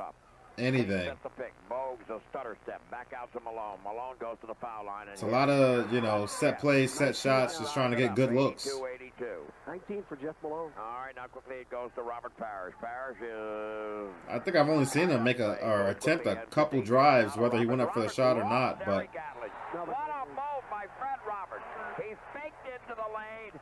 Speaker 1: anything.
Speaker 2: That's the pick. Bogues a stutter step. Back out to Malone. Malone goes to the foul line.
Speaker 1: It's a lot of, set plays, set shots, just trying to get good looks.
Speaker 2: 82-82.
Speaker 3: 19 for Jeff Malone.
Speaker 2: All right, now quickly it goes to Robert Parrish. Parrish is...
Speaker 1: I think I've only seen him make or attempt a couple drives, whether he went up for the shot or not. But
Speaker 2: what a move by Fred Roberts. He faked into the lane.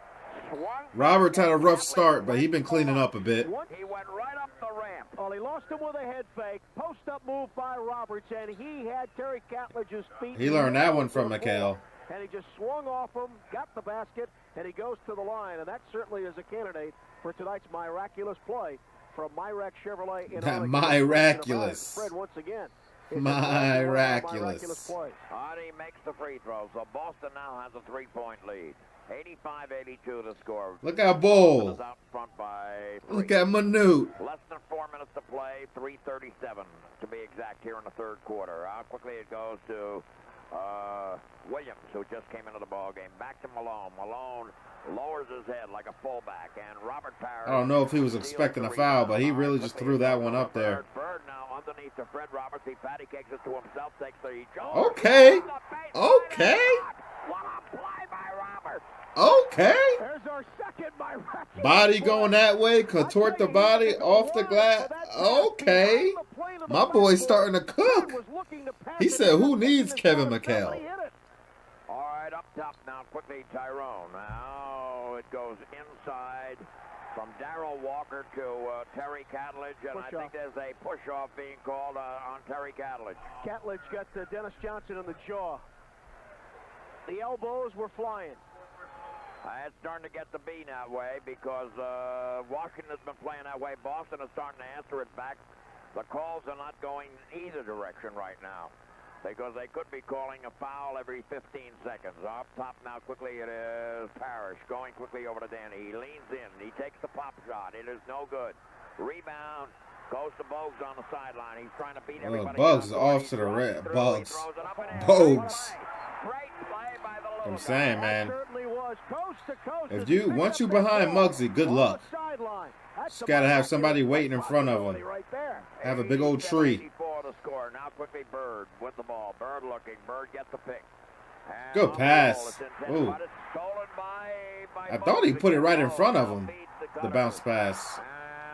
Speaker 1: Roberts had a rough start, but he's been cleaning up a bit.
Speaker 2: He went right up the ramp.
Speaker 3: Well, he lost him with a head fake. Post-up move by Roberts, and he had Terry Catledge's feet.
Speaker 1: He learned that one from McHale.
Speaker 3: And he just swung off him, got the basket, and he goes to the line. And that certainly is a candidate for tonight's miraculous play from Myrack Chevrolet. In
Speaker 1: miraculous.
Speaker 3: Fred, once again.
Speaker 1: Miraculous.
Speaker 3: Play.
Speaker 2: And he makes the free throw. So Boston now has a 3-point lead. 85-82 the score.
Speaker 1: Look at Bull.
Speaker 2: Out front by 3.
Speaker 1: Look at Manute.
Speaker 2: Less than 4 minutes to play. 3:37 to be exact here in the third quarter. How quickly it goes to Williams, who just came into the ball game. Back to Malone. Malone lowers his head like a fullback, and Robert Parrish.
Speaker 1: I don't know if he was expecting a foul, but he really just threw that one up there.
Speaker 2: Bird now underneath to Fred Roberts. He patty cakes it to himself. Takes the
Speaker 1: Okay. Okay.
Speaker 2: What a play by Roberts.
Speaker 1: Okay.
Speaker 3: There's our second miraculous
Speaker 1: body going that way, contort the body off the glass. Okay. My boy's starting to cook. He said, who needs Kevin McHale?
Speaker 2: All right, up top now, quickly Tyrone. Now it goes inside from Darrell Walker to Terry Catledge, and I think there's a push-off being called on Terry Catledge.
Speaker 3: Catledge got Dennis Johnson in the jaw. The elbows were flying.
Speaker 2: It's starting to get to be that way because Washington's been playing that way. Boston is starting to answer it back. The calls are not going either direction right now because they could be calling a foul every 15 seconds. Up top now quickly it is Parrish going quickly over to Danny. He leans in. He takes the pop shot. It is no good. Rebound goes to Bogues on the sideline. He's trying to beat everybody.
Speaker 1: Bugs is off to the red. Bugs.
Speaker 2: Great play by the little
Speaker 1: I'm saying, man.
Speaker 3: Coast to coast.
Speaker 1: If once you behind Muggsy, good luck. Just gotta have somebody waiting in front of him. Have a big old tree.
Speaker 2: Now quickly Bird with the ball. Bird looking. Bird gets the pick.
Speaker 1: Good pass. Ooh. I thought he put it right in front of him. The bounce pass.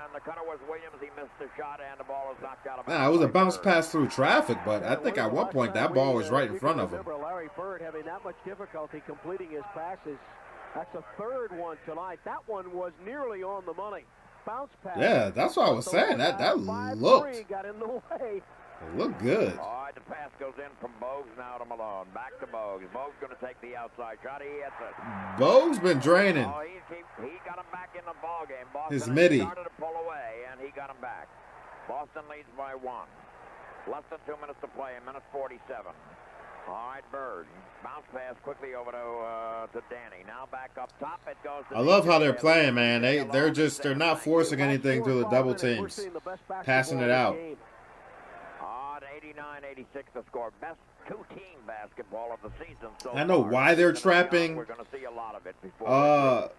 Speaker 2: And the cutter was Williams. He missed the shot, and the ball was knocked out of bounds.
Speaker 1: Nah, it was a bounce pass through traffic, but I think at one point that ball was right in front of him.
Speaker 3: Larry Bird having that much difficulty completing his passes. That's a third one tonight. That one was nearly on the money. Bounce pass.
Speaker 1: Yeah, that's what I was saying. That looked.
Speaker 3: Got in the way.
Speaker 1: It looked good.
Speaker 2: All right, the pass goes in from Bogues now to Malone. Back to Bogues. Bogues going to take the outside shot. He hits it.
Speaker 1: Bogues been draining.
Speaker 2: Oh, he got him back in the ball game. Boston
Speaker 1: his midi
Speaker 2: started to pull away, and he got him back. Boston leads by 1. Less than 2 minutes to play. A minute 47. All right, Bird. Bounce pass quickly over to Danny. Now back up top. It goes to
Speaker 1: I love how they're playing, man. They're not forcing anything through the double teams. Passing it out.
Speaker 2: 89-86 the score. Best two-team basketball of the season. So
Speaker 1: I know why they're trapping
Speaker 2: we're going to see a lot of it before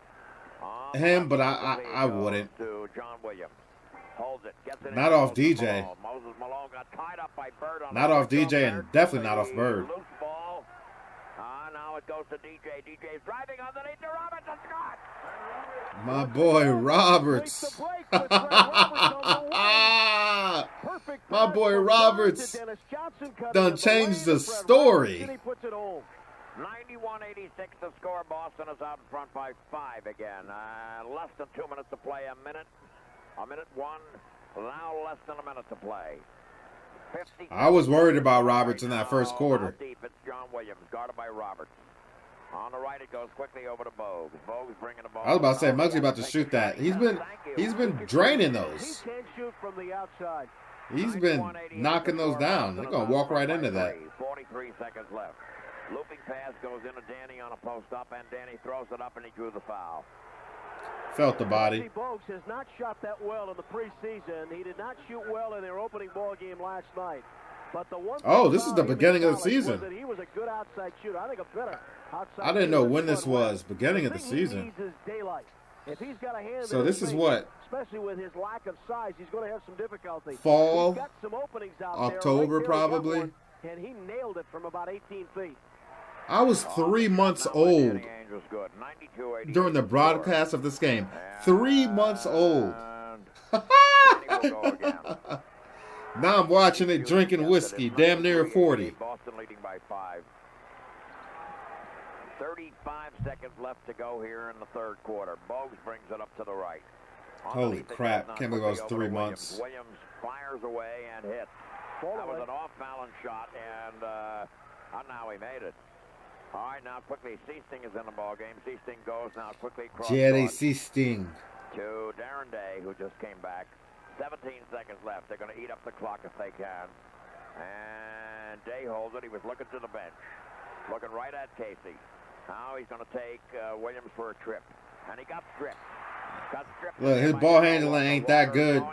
Speaker 1: him, but I wouldn't.
Speaker 2: To John Williams. Holds it. Gets it.
Speaker 1: Not off DJ.
Speaker 2: Moses Malone got tied up by Bird on
Speaker 1: not off DJ and definitely not off Bird.
Speaker 2: Loose ball. Now it goes to DJ. DJ's driving underneath to Roberts and Scott.
Speaker 1: My boy Roberts. My boy Roberts done changed the story.
Speaker 2: 91-86 the score. Boston is out in front by 5 again. Less than 2 minutes to play. A minute one. Now less than a minute to play.
Speaker 1: I was worried about Roberts in that first quarter.
Speaker 2: Deep, it's John Williams, guarded by Roberts. On the right, it goes quickly over to Bogue. Bogue's bringing the ball.
Speaker 1: I was about to say, Muggsy about to shoot that. He's been draining those.
Speaker 3: He can shoot from the outside.
Speaker 1: He's been knocking those down. They're going to walk right into that.
Speaker 2: 43 seconds left. Looping pass goes into Danny on a post up, and Danny throws it up, and he drew the foul.
Speaker 1: Felt the body.
Speaker 3: Bogues has not shot that well in the preseason. He did not shoot well in their opening ball game last night. But the one
Speaker 1: this is the beginning of the season.
Speaker 3: He was a good outside shooter. I think a better outside.
Speaker 1: I didn't know when this was. Beginning of the season.
Speaker 3: He needs his daylight. If he's got a hand
Speaker 1: so this is what?
Speaker 3: Especially with his lack of size, he's going to have some difficulty.
Speaker 1: Fall,
Speaker 3: he's got some openings out
Speaker 1: October
Speaker 3: there.
Speaker 1: probably.
Speaker 3: And he nailed it from about 18 feet.
Speaker 1: I was 3 months old during the broadcast of this game. 3 months old. Now I'm watching it, drinking whiskey, damn near 40.
Speaker 2: Boston leading by 5. 35 seconds left to go here in the third quarter. Bogues brings it up to the right.
Speaker 1: Holy crap, can't believe I was 3 months.
Speaker 2: Williams fires away and hits. That was an off-balance shot, and now he made it. All right, now quickly, Seasting is in the ballgame. Seasting goes now quickly across
Speaker 1: Jerry Seasting
Speaker 2: to Darren Day, who just came back. 17 seconds left. They're going to eat up the clock if they can. And Day holds it. He was looking to the bench, looking right at Casey. Now he's going to take Williams for a trip. And he got stripped.
Speaker 1: Look, his ball handling ain't that good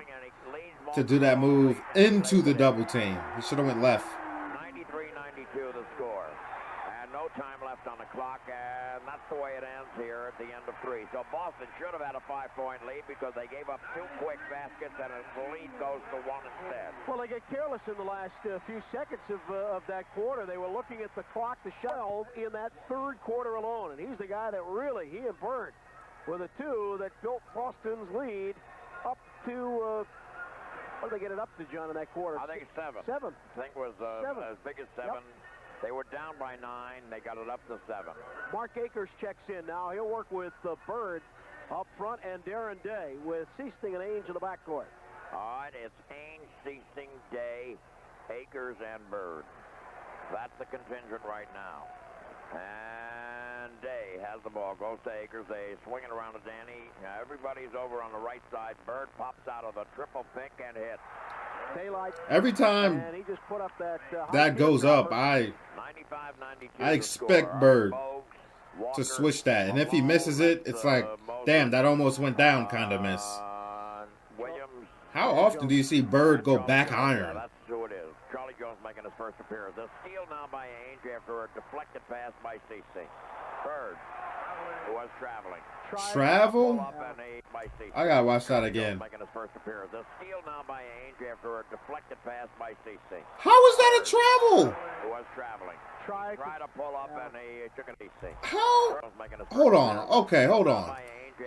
Speaker 1: to do that move into the double team. He should have went left.
Speaker 2: 93-92 the score. And no time left on the clock, and that's the way it ends here at the end of 3. So Boston should have had a 5-point lead because they gave up 2 quick baskets, and the lead goes to 1 instead.
Speaker 3: Well, they get careless in the last few seconds of that quarter. They were looking at the clock to shut in that third quarter alone, and he's the guy that really, he and Bird, were the two that built Boston's lead up to, what did they get it up to, John, in that quarter?
Speaker 2: I think it's 7.
Speaker 3: 7.
Speaker 2: I think it was
Speaker 3: 7.
Speaker 2: As big as 7. Yep. They were down by 9. They got it up to 7.
Speaker 3: Mark Akers checks in now. He'll work with Bird up front and Darren Day with Seasting and Ainge in the backcourt.
Speaker 2: All right, it's Ainge, Seasting, Day, Akers, and Bird. That's the contingent right now. And Day has the ball, goes to Akers. They swing it around to Danny. Now everybody's over on the right side. Bird pops out of the triple pick and hits.
Speaker 3: Daylight.
Speaker 1: Every time
Speaker 3: and he just put up
Speaker 1: that goes up, I expect Bird to switch that. And if he misses it, it's like, damn, that almost went down kind of miss. How often do you see Bird go back iron?
Speaker 2: That's who it is. Charlie Jones making his first appearance. A steal now by Ainge after a deflected pass by CC. Bird, who was traveling.
Speaker 1: Travel? I gotta watch that again.
Speaker 2: Making his first appearance. A steal now by Ainge after a deflected pass by CC.
Speaker 1: How is that a travel?
Speaker 2: Who was traveling. Tried to pull up and he took an EC.
Speaker 1: How? Hold on. Okay, hold on.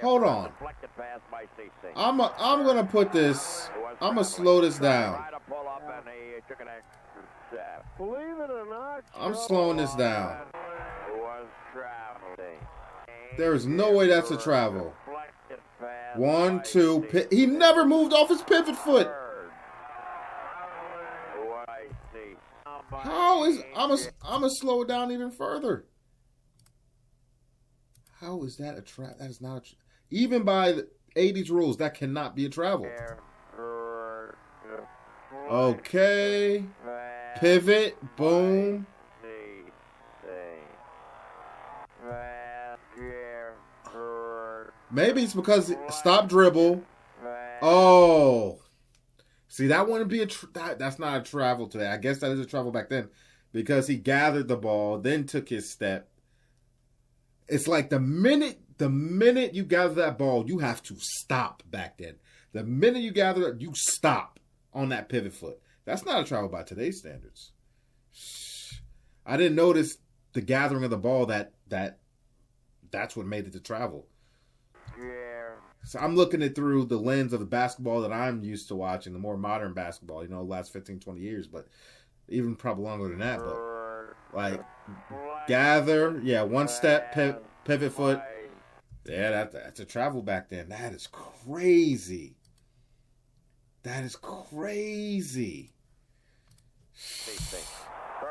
Speaker 1: Hold on. I'm gonna put this. I'm gonna slow this down.
Speaker 3: Believe it or not,
Speaker 1: I'm slowing this down. There's no way that's a travel. 1, 2. He never moved off his pivot foot. How is I'm gonna slow it down even further? How is that a trap? That is not a even by the 80s rules, that cannot be a travel. Okay. Pivot. Boom. Maybe it's because stop dribble. Oh. See, that wouldn't be that's not a travel today. I guess that is a travel back then because he gathered the ball, then took his step. It's like the minute you gather that ball, you have to stop back then. The minute you gather it, you stop on that pivot foot. That's not a travel by today's standards. I didn't notice the gathering of the ball that's what made it to travel. So I'm looking at through the lens of the basketball that I'm used to watching, the more modern basketball, the last 15, 20 years, but even probably longer than that. But like gather. Yeah, one step, pivot foot. Yeah, that's a travel back then. That is crazy. That is crazy.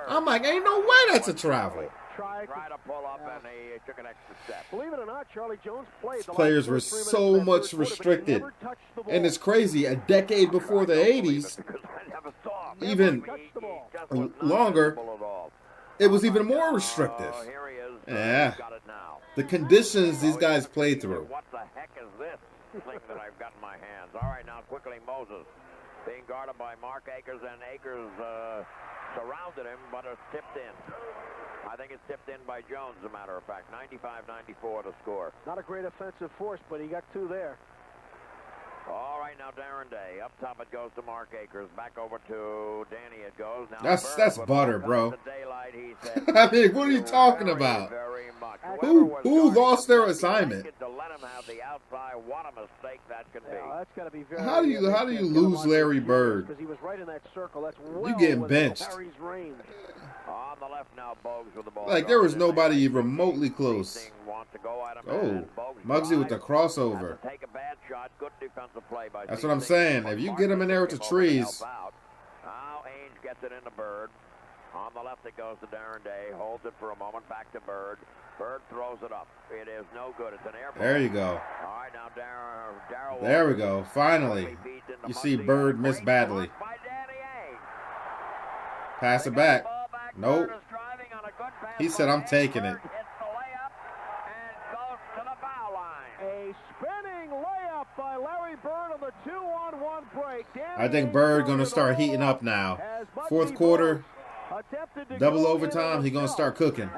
Speaker 1: I'm like, ain't no way that's a travel.
Speaker 2: Tried to pull up and he took an extra step.
Speaker 3: Believe it or not, Charlie Jones played. The
Speaker 1: Players were so much restricted. And it's crazy, a decade before the 80s, even longer, it was even more restrictive. Yeah. The conditions these guys played through.
Speaker 2: What the heck is this thing that I've got in my hands? All right, now quickly Moses being guarded by Mark Akers, and Akers surrounded him, but it's tipped in. I think it's tipped in by Jones, as a matter of fact. 95-94 to score.
Speaker 3: Not a great offensive force, but he got two there.
Speaker 2: All right, now Darren Day. Up top it goes to Mark Akers. Back over to Danny it goes. Now
Speaker 1: that's butter, bro.
Speaker 2: Daylight, he said,
Speaker 1: I mean, what are you talking about?
Speaker 2: very much.
Speaker 1: Who lost their assignment?
Speaker 2: To let him have the outside, what a mistake that can be.
Speaker 3: Yeah, that's got to be very.
Speaker 1: How do you lose Larry Bird?
Speaker 3: Because he was right in that circle. That's well
Speaker 1: you getting benched.
Speaker 3: Larry's range.
Speaker 2: On the left now, Bogues with the ball.
Speaker 1: Like there was nobody remotely close. Oh, Muggsy with the crossover.
Speaker 2: Take a bad shot. Good defensive play by
Speaker 1: That's what I'm saying. If you get him in there with the trees.
Speaker 2: Now Ainge gets it into Bird. On the left it goes to Darren Day. Holds it for a moment. Back to Bird. Bird throws it up. It is no good. It's an air ball.
Speaker 1: There you go.
Speaker 2: All right, now Darryl.
Speaker 1: There we go. Finally. You see Bird miss badly. Pass it back. Nope. He said, I'm taking it.
Speaker 3: A spinning layup by Larry Bird on the 2-on-1 break.
Speaker 1: I think Bird going to start heating up now. Fourth quarter, double overtime, he's going to start cooking.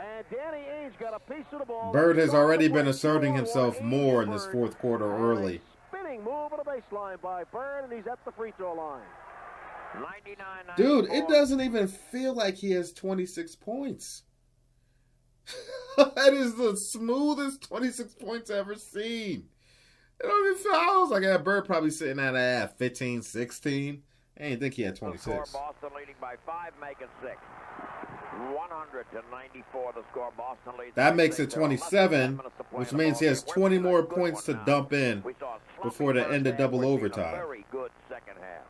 Speaker 1: Bird has already been asserting himself more in this fourth quarter early.
Speaker 3: Spinning move on the baseline by Bird, and he's at the free throw line.
Speaker 1: Dude, it doesn't even feel like he has 26 points. That is the smoothest 26 points I've ever seen. It don't even feel. I was like, that Bird probably sitting at 15, 16. I didn't think he had 26.
Speaker 2: Boston leading by 5, make it 6. 100-94 the score. Boston leads.
Speaker 1: That makes it 27, which means he has 20 more points to dump in before the end of double overtime.
Speaker 2: Very good second half.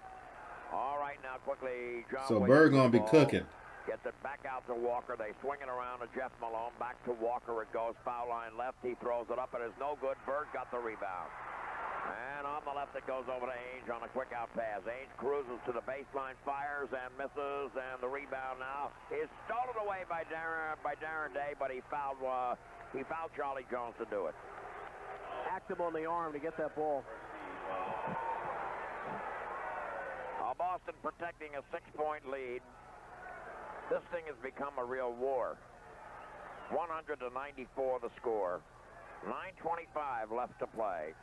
Speaker 2: All right, now quickly,
Speaker 1: so Bird gonna be cooking.
Speaker 2: Gets it back out to Walker. They swing it around to Jeff Malone. Back to Walker it goes. Foul line left. He throws it up. It is no good. Bird got the rebound. And on the left it goes over to Ainge on a quick out pass. Ainge cruises to the baseline, fires and misses, and the rebound now is stolen away by Darren Day, but he fouled Charlie Jones to do it.
Speaker 3: Active on the arm to get that ball.
Speaker 2: Boston protecting a 6-point lead. This thing has become a real war. 100-94 the score. 9:25 left to play.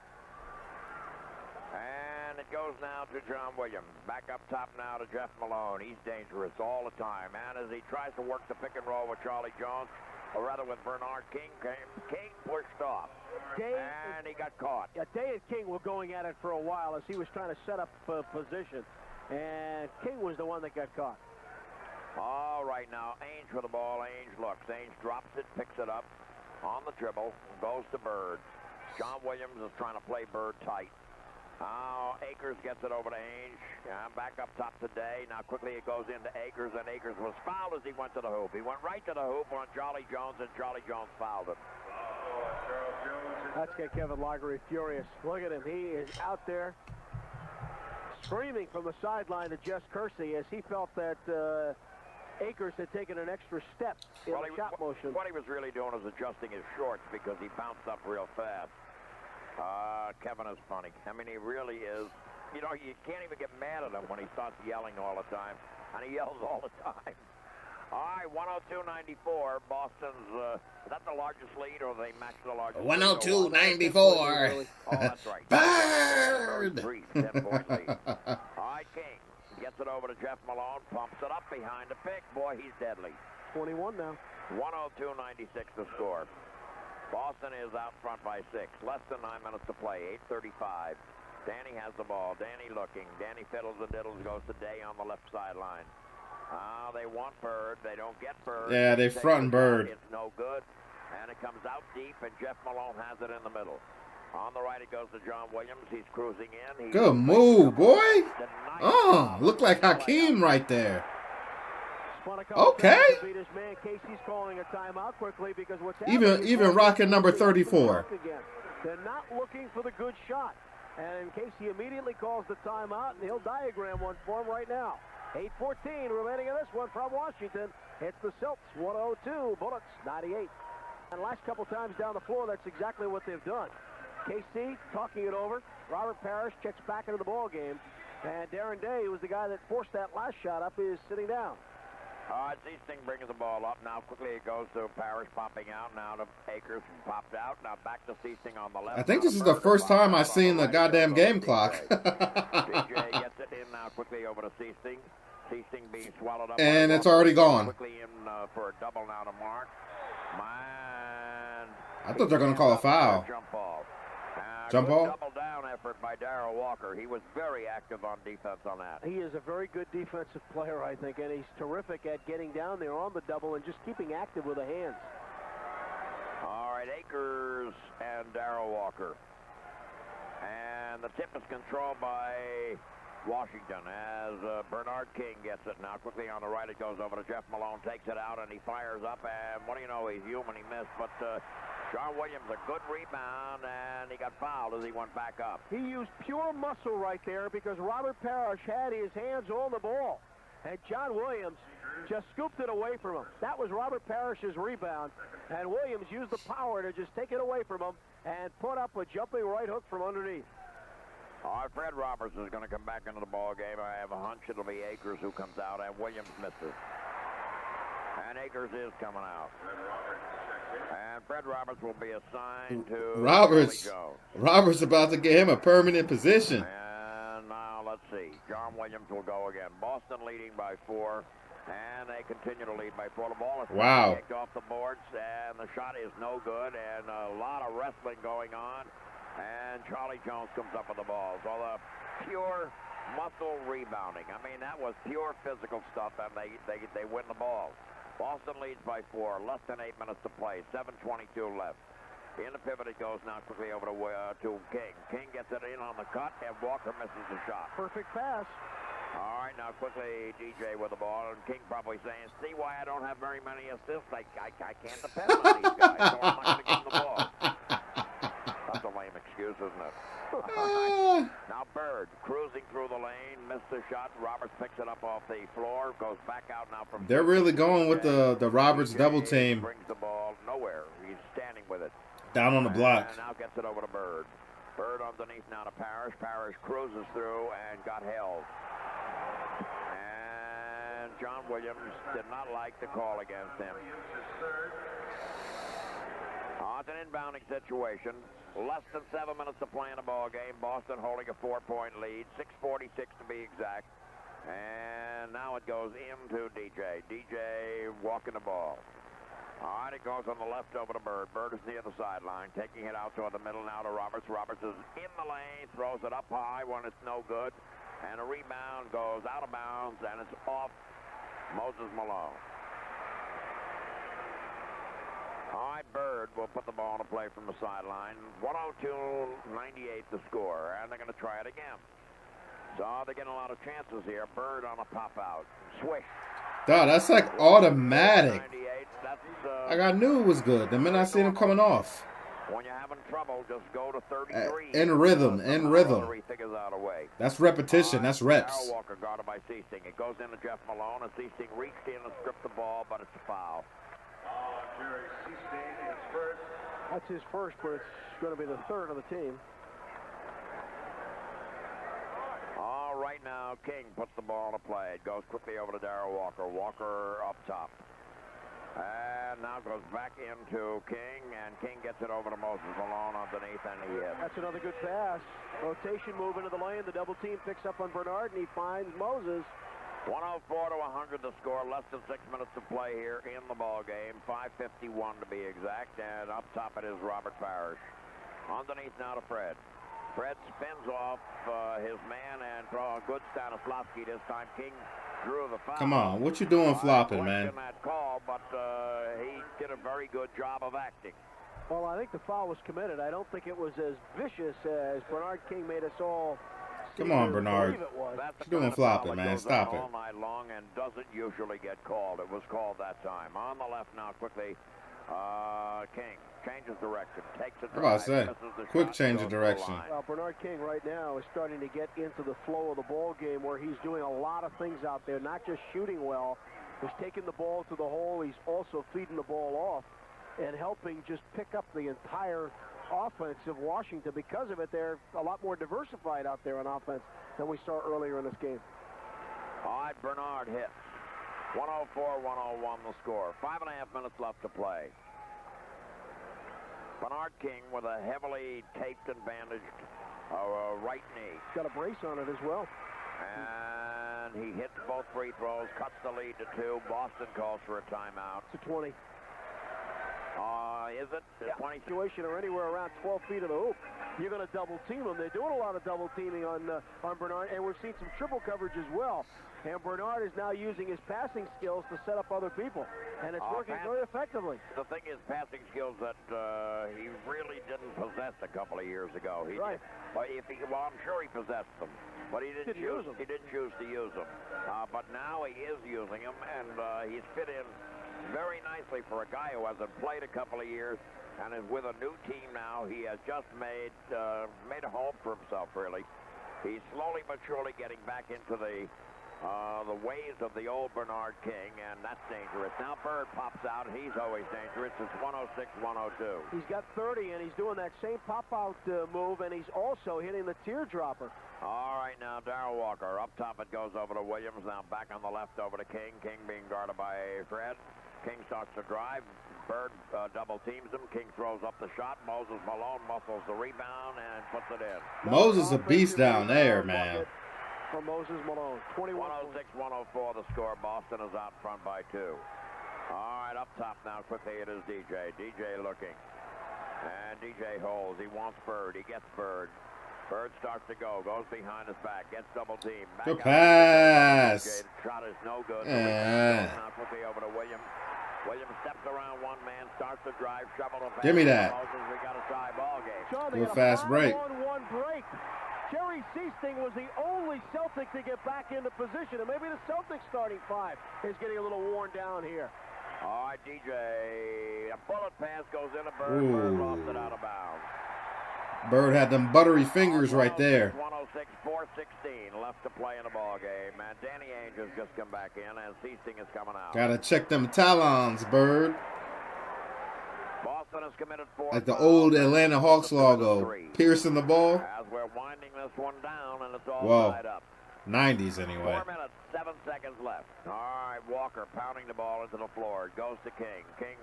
Speaker 2: And it goes now to John Williams. Back up top now to Jeff Malone. He's dangerous all the time. And as he tries to work the pick and roll with Charlie Jones, or rather with Bernard King, King pushed off. And he got caught.
Speaker 3: Yeah, Day and King were going at it for a while as he was trying to set up position. And King was the one that got caught.
Speaker 2: All right, now Ainge for the ball. Ainge looks. Ainge drops it, picks it up on the dribble, goes to Bird. John Williams is trying to play Bird tight. Now Akers gets it over to Ainge. Back up top to Day. Now quickly it goes into Akers, and Akers was fouled as he went to the hoop. He went right to the hoop on Charlie Jones, and Charlie Jones fouled him.
Speaker 3: That's got Kevin Lagery furious. Look at him. He is out there screaming from the sideline to Jess Kersey as he felt that Akers had taken an extra step in the shot motion.
Speaker 2: What he was really doing is adjusting his shorts because he bounced up real fast. Kevin is funny. I mean, he really is. You know, you can't even get mad at him when he starts yelling all the time. And he yells all the time. All right, 102-94. Boston's, is that the largest lead, or they match the largest
Speaker 1: 102-94.
Speaker 2: Oh, that's right.
Speaker 1: Bird!
Speaker 2: 10-point lead. All right, King gets it over to Jeff Malone, pumps it up behind the pick. Boy, he's deadly.
Speaker 3: 21 now.
Speaker 2: 102-96 to score. Boston is out front by 6. Less than 9 minutes to play. 8:35. Danny has the ball. Danny looking. Danny fiddles and diddles, goes to Day on the left sideline. They want Bird. They don't get Bird.
Speaker 1: Yeah, they fronting Bird.
Speaker 2: It's no good. And it comes out deep, and Jeff Malone has it in the middle. On the right, it goes to John Williams. He's cruising in.
Speaker 1: Good move, boy. Look like Hakeem right there. Okay. Even rocking number 34.
Speaker 3: They're not looking for the good shot. And Casey immediately calls the timeout, and he'll diagram one for him right now. 8:14 remaining in this one from Washington. It's the Celtics, 102, Bullets, 98. And last couple times down the floor, that's exactly what they've done. KC talking it over. Robert Parrish checks back into the ball game. And Darren Day, who was the guy that forced that last shot up, is sitting down.
Speaker 2: Seasting brings the ball up. Now quickly it goes to Parrish popping out. Now to Akers popped out. Now back to Seasting on the left.
Speaker 1: I think this is the first time I've seen the goddamn game clock.
Speaker 2: DJ gets it in now quickly over to Seasting. Seasting being swallowed up.
Speaker 1: And it's already gone.
Speaker 2: Quickly in for a double now to Mark. Man.
Speaker 1: I thought they were going to call a foul.
Speaker 2: Jump ball.
Speaker 1: Jump ball?
Speaker 2: Double down effort by Darryl Walker. He was very active on defense on that.
Speaker 3: He is a very good defensive player, I think, and he's terrific at getting down there on the double and just keeping active with the hands.
Speaker 2: All right, Akers and Darryl Walker. And the tip is controlled by Washington as Bernard King gets it. Now quickly on the right, it goes over to Jeff Malone, takes it out, and he fires up. And what do you know, he's human, he missed. But John Williams, a good rebound, and he got fouled as he went back up.
Speaker 3: He used pure muscle right there because Robert Parrish had his hands on the ball. And John Williams just scooped it away from him. That was Robert Parrish's rebound. And Williams used the power to just take it away from him and put up a jumping right hook from underneath.
Speaker 2: All right, Fred Roberts is going to come back into the ball game. I have a hunch it'll be Akers who comes out, and Williams misses. And Akers is coming out. And Fred Roberts will be assigned to
Speaker 1: Roberts about to get him a permanent position.
Speaker 2: And now let's see. John Williams will go again. Boston leading by 4. And they continue to lead by 4. The ball is kicked off the boards, and the shot is no good, and a lot of wrestling going on. And Charlie Jones comes up with the ball. So the pure muscle rebounding. I mean, that was pure physical stuff, and they win the ball. Boston leads by 4. Less than 8 minutes to play. 7:22 left. In the pivot, it goes now quickly over to King. King gets it in on the cut, and Walker misses the shot.
Speaker 3: Perfect pass.
Speaker 2: All right, now quickly DJ with the ball, and King probably saying, see why I don't have very many assists? I can't depend on these guys, so I'm not going to give them the ball. That's a lame excuse, isn't it? Now Bird cruising through the lane, missed the shot. Roberts picks it up off the floor, goes back out now from.
Speaker 1: They're really going with the Roberts double team.
Speaker 2: Brings the ball nowhere. He's standing with it.
Speaker 1: Down on the block.
Speaker 2: And now gets it over to Bird. Bird underneath now to Parrish. Parrish cruises through and got held. And John Williams did not like the call against him. It's an inbounding situation. Less than 7 minutes to play in the ball game. Boston holding a 4-point lead. 6:46 to be exact. And now it goes into DJ. DJ walking the ball. All right, it goes on the left over to Bird. Bird is near the sideline, taking it out toward the middle now to Roberts. Roberts is in the lane, throws it up high when it's no good. And a rebound goes out of bounds, and it's off Moses Malone. All right, Bird will put the ball in play from the sideline. 102-98 the score, and they're going to try it again. So they're getting a lot of chances here. Bird on a pop-out. Swish.
Speaker 1: Duh, that's like automatic. Like I knew it was good the minute I seen him coming off.
Speaker 2: When you're having trouble, just go to 33.
Speaker 1: In rhythm.
Speaker 2: Figures out a way.
Speaker 1: That's repetition. That's reps.
Speaker 2: Darryl Walker guarded by Seasting. It goes into Jeff Malone, and Seasting reached in and stripped the ball, but it's a foul.
Speaker 4: Jerry Seasting is first.
Speaker 3: That's his first, but it's going to be the third of the team.
Speaker 2: All right, now King puts the ball in play. It goes quickly over to Darryl Walker. Walker up top. And now goes back into King, and King gets it over to Moses Malone underneath, and he hits.
Speaker 3: That's another good pass. Rotation move into the lane. The double team picks up on Bernard, and he finds Moses.
Speaker 2: 104-100 the score. Less than 6 minutes to play here in the ball game. 5:51 to be exact. And up top it is Robert Parrish. Underneath now to Fred. Fred spins off his man and throws a good Stanislavski this time. King drew the foul.
Speaker 1: Come on, what you doing flopping, man?
Speaker 2: That call, but he did a very good job of acting.
Speaker 3: Well, I think the foul was committed. I don't think it was as vicious as Bernard King made us all.
Speaker 1: Come on, Bernard. What you doing flopping, man? Stop it.
Speaker 2: All night long and doesn't usually get called. It was called that time. On the left now, quickly. King changes direction, takes it.
Speaker 1: What about to say? Quick change of direction.
Speaker 3: Well, Bernard King right now is starting to get into the flow of the ball game where he's doing a lot of things out there, not just shooting well. He's taking the ball to the hole. He's also feeding the ball off and helping just pick up the entire offense of Washington. Because of it, they're a lot more diversified out there on offense than we saw earlier in this game.
Speaker 2: All right, Bernard hits. 104-101 the score. 5.5 minutes left to play. Bernard King with a heavily taped and bandaged right knee.
Speaker 3: Got a brace on it as well.
Speaker 2: And he hits both free throws, cuts the lead to 2. Boston calls for a timeout.
Speaker 3: It's a 20.
Speaker 2: Is it?
Speaker 3: Yeah. 20 situation or anywhere around 12 feet of the hoop. You're going to double team him. They're doing a lot of double teaming on Bernard, and we've seen some triple coverage as well. And Bernard is now using his passing skills to set up other people, and it's working very effectively.
Speaker 2: The thing is, passing skills that he really didn't possess a couple of years ago.
Speaker 3: Right.
Speaker 2: Well, I'm sure he possessed them, but he didn't choose them. He didn't choose to use them. But now he is using them, and he's fit in very nicely for a guy who hasn't played a couple of years and is with a new team now. He has just made a home for himself, really. He's slowly but surely getting back into the ways of the old Bernard King, and that's dangerous. Now Bird pops out, and he's always dangerous. It's 106-102.
Speaker 3: He's got 30, and he's doing that same pop-out move, and he's also hitting the teardropper.
Speaker 2: All right, now Darrell Walker. Up top it goes over to Williams. Now back on the left over to King. King being guarded by Fred. King starts to drive. Bird double teams him. King throws up the shot. Moses Malone muscles the rebound and puts it in.
Speaker 1: Moses a beast down there, man.
Speaker 3: For Moses Malone.
Speaker 2: 106-104 the score. Boston is out front by 2. All right, up top now quickly it is DJ. DJ looking. And DJ holds. He wants Bird. He gets Bird. Bird starts to go. Goes behind his back. Gets double team.
Speaker 1: Good pass.
Speaker 2: DJ. Shot is no good. Now quickly over to Williams. Williams steps around one man, starts to drive, shovel the pass.
Speaker 1: Give me that.
Speaker 2: We got a tie ball game.
Speaker 3: John,
Speaker 1: good fast break.
Speaker 3: 1-1 break. Jerry Seasting was the only Celtic to get back into position, and maybe the Celtics starting 5 is getting a little worn down here.
Speaker 2: All right, DJ. A bullet pass goes in a Bird. Bird lost it out of bounds.
Speaker 1: Bird had them buttery fingers right there.
Speaker 2: 106-416 left to play in the ball game. And Danny Ainge has just come back in, and Seasting is coming out.
Speaker 1: Gotta check them talons, Bird.
Speaker 2: Boston has committed 4
Speaker 1: like the old Atlanta Hawks logo. Piercing the ball.
Speaker 2: As we're winding this one down, and it's all tied up.
Speaker 1: 90s anyway.
Speaker 2: 4 minutes, 7 seconds left. All right, Walker pounding the ball into the floor. It goes to King. King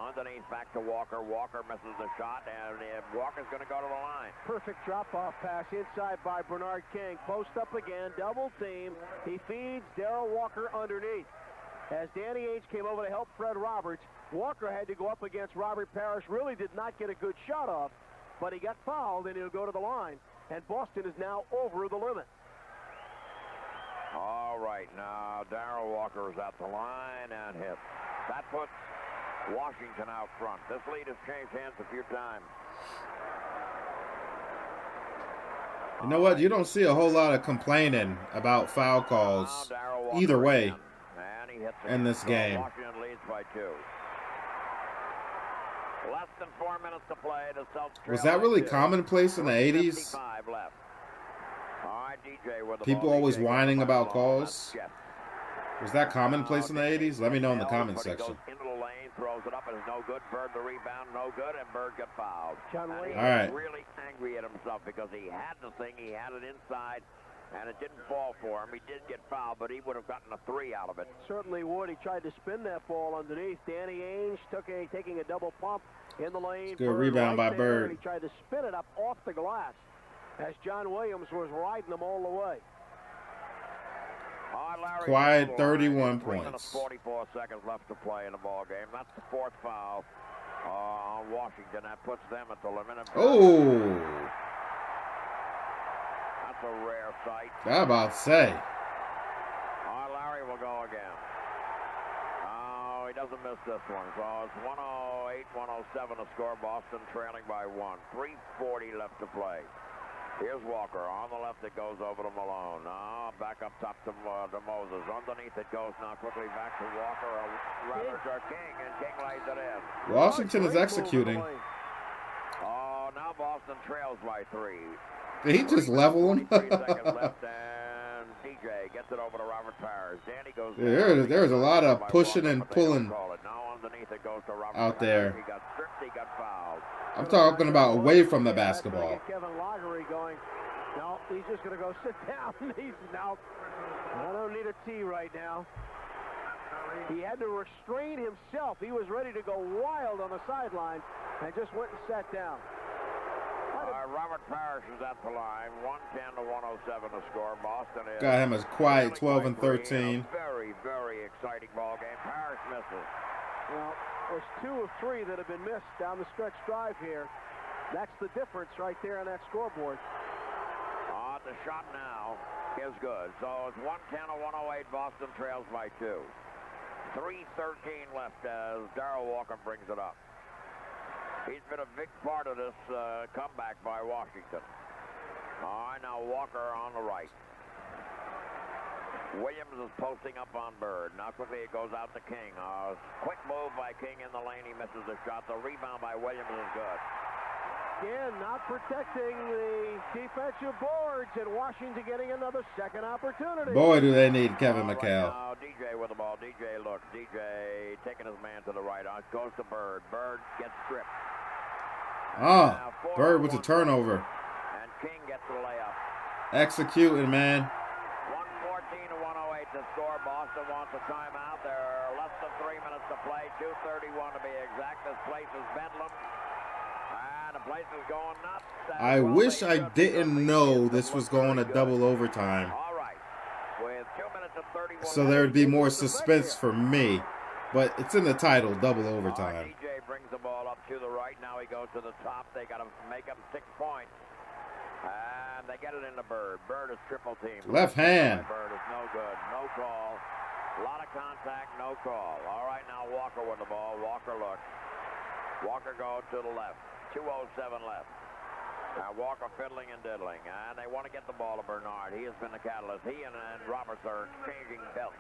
Speaker 2: underneath, back to Walker. Walker misses the shot, and Walker's going to go to the line.
Speaker 3: Perfect drop-off pass inside by Bernard King. Post up again, double team. He feeds Darrell Walker underneath. As Danny Ainge came over to help Fred Roberts, Walker had to go up against Robert Parrish. Really did not get a good shot off, but he got fouled, and he'll go to the line. And Boston is now over the limit.
Speaker 2: All right, now Darrell Walker is at the line and hits. That puts Washington out front. This lead has changed hands a few times.
Speaker 1: You know what? You don't see a whole lot of complaining about foul calls either way in this game.
Speaker 2: Washington leads by 2. Less than 4 minutes to play. The Celtics
Speaker 1: was that really commonplace in the 80s?
Speaker 2: Left. All right, DJ, with the
Speaker 1: people always whining about calls. Was that commonplace in the 80s? Let me know in the comment section.
Speaker 2: Goes into the lane, throws it up, and it's no good. Bird the rebound, no good, and Bird got fouled.
Speaker 3: John Wayne.
Speaker 1: All right.
Speaker 2: Really angry at himself because he had the thing, he had it inside, and it didn't fall for him. He did get fouled, but he would have gotten a 3 out of it.
Speaker 3: Certainly would. He tried to spin that ball underneath. Danny Ainge taking a double pump in the lane.
Speaker 1: Good rebound by Bird.
Speaker 3: He tried to spin it up off the glass as John Williams was riding them all the way.
Speaker 1: Quiet 31 points.
Speaker 2: 3 minutes, 44 seconds left to play in the ball game. That's the 4th foul on Washington. That puts them at the limit.
Speaker 1: Oh!
Speaker 2: a rare sight.
Speaker 1: I'm about to say.
Speaker 2: Larry will go again. Oh, he doesn't miss this one. So it's 108-107 to score. Boston trailing by 1. 3:40 left to play. Here's Walker. On the left, it goes over to Malone. Back up top to Moses. Underneath it goes now quickly back to Walker. Rather to King, and King lays it in.
Speaker 1: Washington is executing.
Speaker 2: Oh, now Boston trails by 3.
Speaker 1: Did he just level him?
Speaker 2: 23 seconds left, and DJ gets it over to Robert Parrish. Danny goes.
Speaker 1: There's a lot of pushing and pulling
Speaker 2: now underneath it goes to Robert
Speaker 1: out there.
Speaker 2: He got stripped. He got fouled.
Speaker 1: I'm talking about away from the basketball.
Speaker 3: Kevin Loggery going. No, he's just going to go sit down. He's now. I don't need a tee right now. He had to restrain himself. He was ready to go wild on the sideline and just went and sat down.
Speaker 2: Robert Parrish is at the line. 110-107 to score. Boston is.
Speaker 1: Got him as quiet 12 and 13.
Speaker 2: Very, very exciting ball game. Parrish misses.
Speaker 3: Well, there's 2 of 3 that have been missed down the stretch drive here. That's the difference right there on that scoreboard.
Speaker 2: The shot now is good. So it's 110-108. Boston trails by 2. 3:13 left as Darrell Walker brings it up. He's been a big part of this comeback by Washington. All right, now Walker on the right. Williams is posting up on Bird. Now quickly it goes out to King. Quick move by King in the lane. He misses the shot. The rebound by Williams is good.
Speaker 3: Again, not protecting the defensive boards, and Washington getting another second opportunity.
Speaker 1: Boy, do they need Kevin McHale.
Speaker 2: Right now, DJ with the ball. DJ looks. DJ taking his man to the right. Goes to Bird. Bird gets stripped.
Speaker 1: Bird with a turnover.
Speaker 2: And King gets the layup.
Speaker 1: Executing, man.
Speaker 2: 114-108 to score. Boston wants a timeout. There are less than 3 minutes to play. 2:31 to be exact. This place is bedlam. And the place is going nuts.
Speaker 1: I wish I didn't know this was going to double overtime.
Speaker 2: All right. With 2 minutes and 31
Speaker 1: so there would be more suspense for me. But it's in the title, double overtime.
Speaker 2: DJ brings the ball up to the right. Now he goes to the top. They got to make up 6 points. And they get it into Bird. Bird is triple team.
Speaker 1: Left hand.
Speaker 2: Bird is no good. No call. A lot of contact. No call. All right, now Walker with the ball. Walker looks. Walker goes to the left. 2:07 left. Now Walker fiddling and diddling. And they want to get the ball to Bernard. He has been the catalyst. He and Roberts are exchanging belts.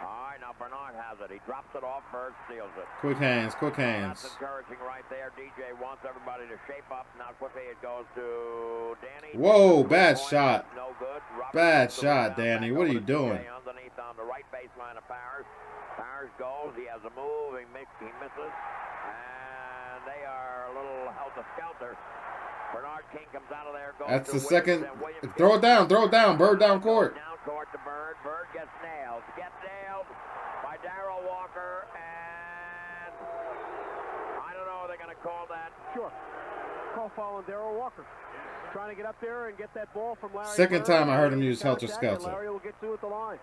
Speaker 2: All right, now Bernard has it. He drops it off. Bird steals it.
Speaker 1: Quick hands, quick hands.
Speaker 2: That's encouraging right there. DJ wants everybody to shape up. Now quickly it goes to Danny.
Speaker 1: Whoa, bad shot.
Speaker 2: No good.
Speaker 1: Bad shot, Danny. What are you doing?
Speaker 2: Underneath on the right baseline of Parrish. Parrish goes. He has a move. He misses. And they are a little helter-skelter. Bernard King comes out of there.
Speaker 1: That's the second. Throw it down. Bird down court.
Speaker 2: Down court to Bird. Bird gets nailed. Gets nailed by Darrell Walker. And I don't know. They're going to call that.
Speaker 3: Sure. Call foul on Darrell Walker. Trying to get up there and get that ball from Larry.
Speaker 1: Second
Speaker 3: Bird.
Speaker 1: time I heard him use helter-skelter.
Speaker 3: Larry will get to at the line.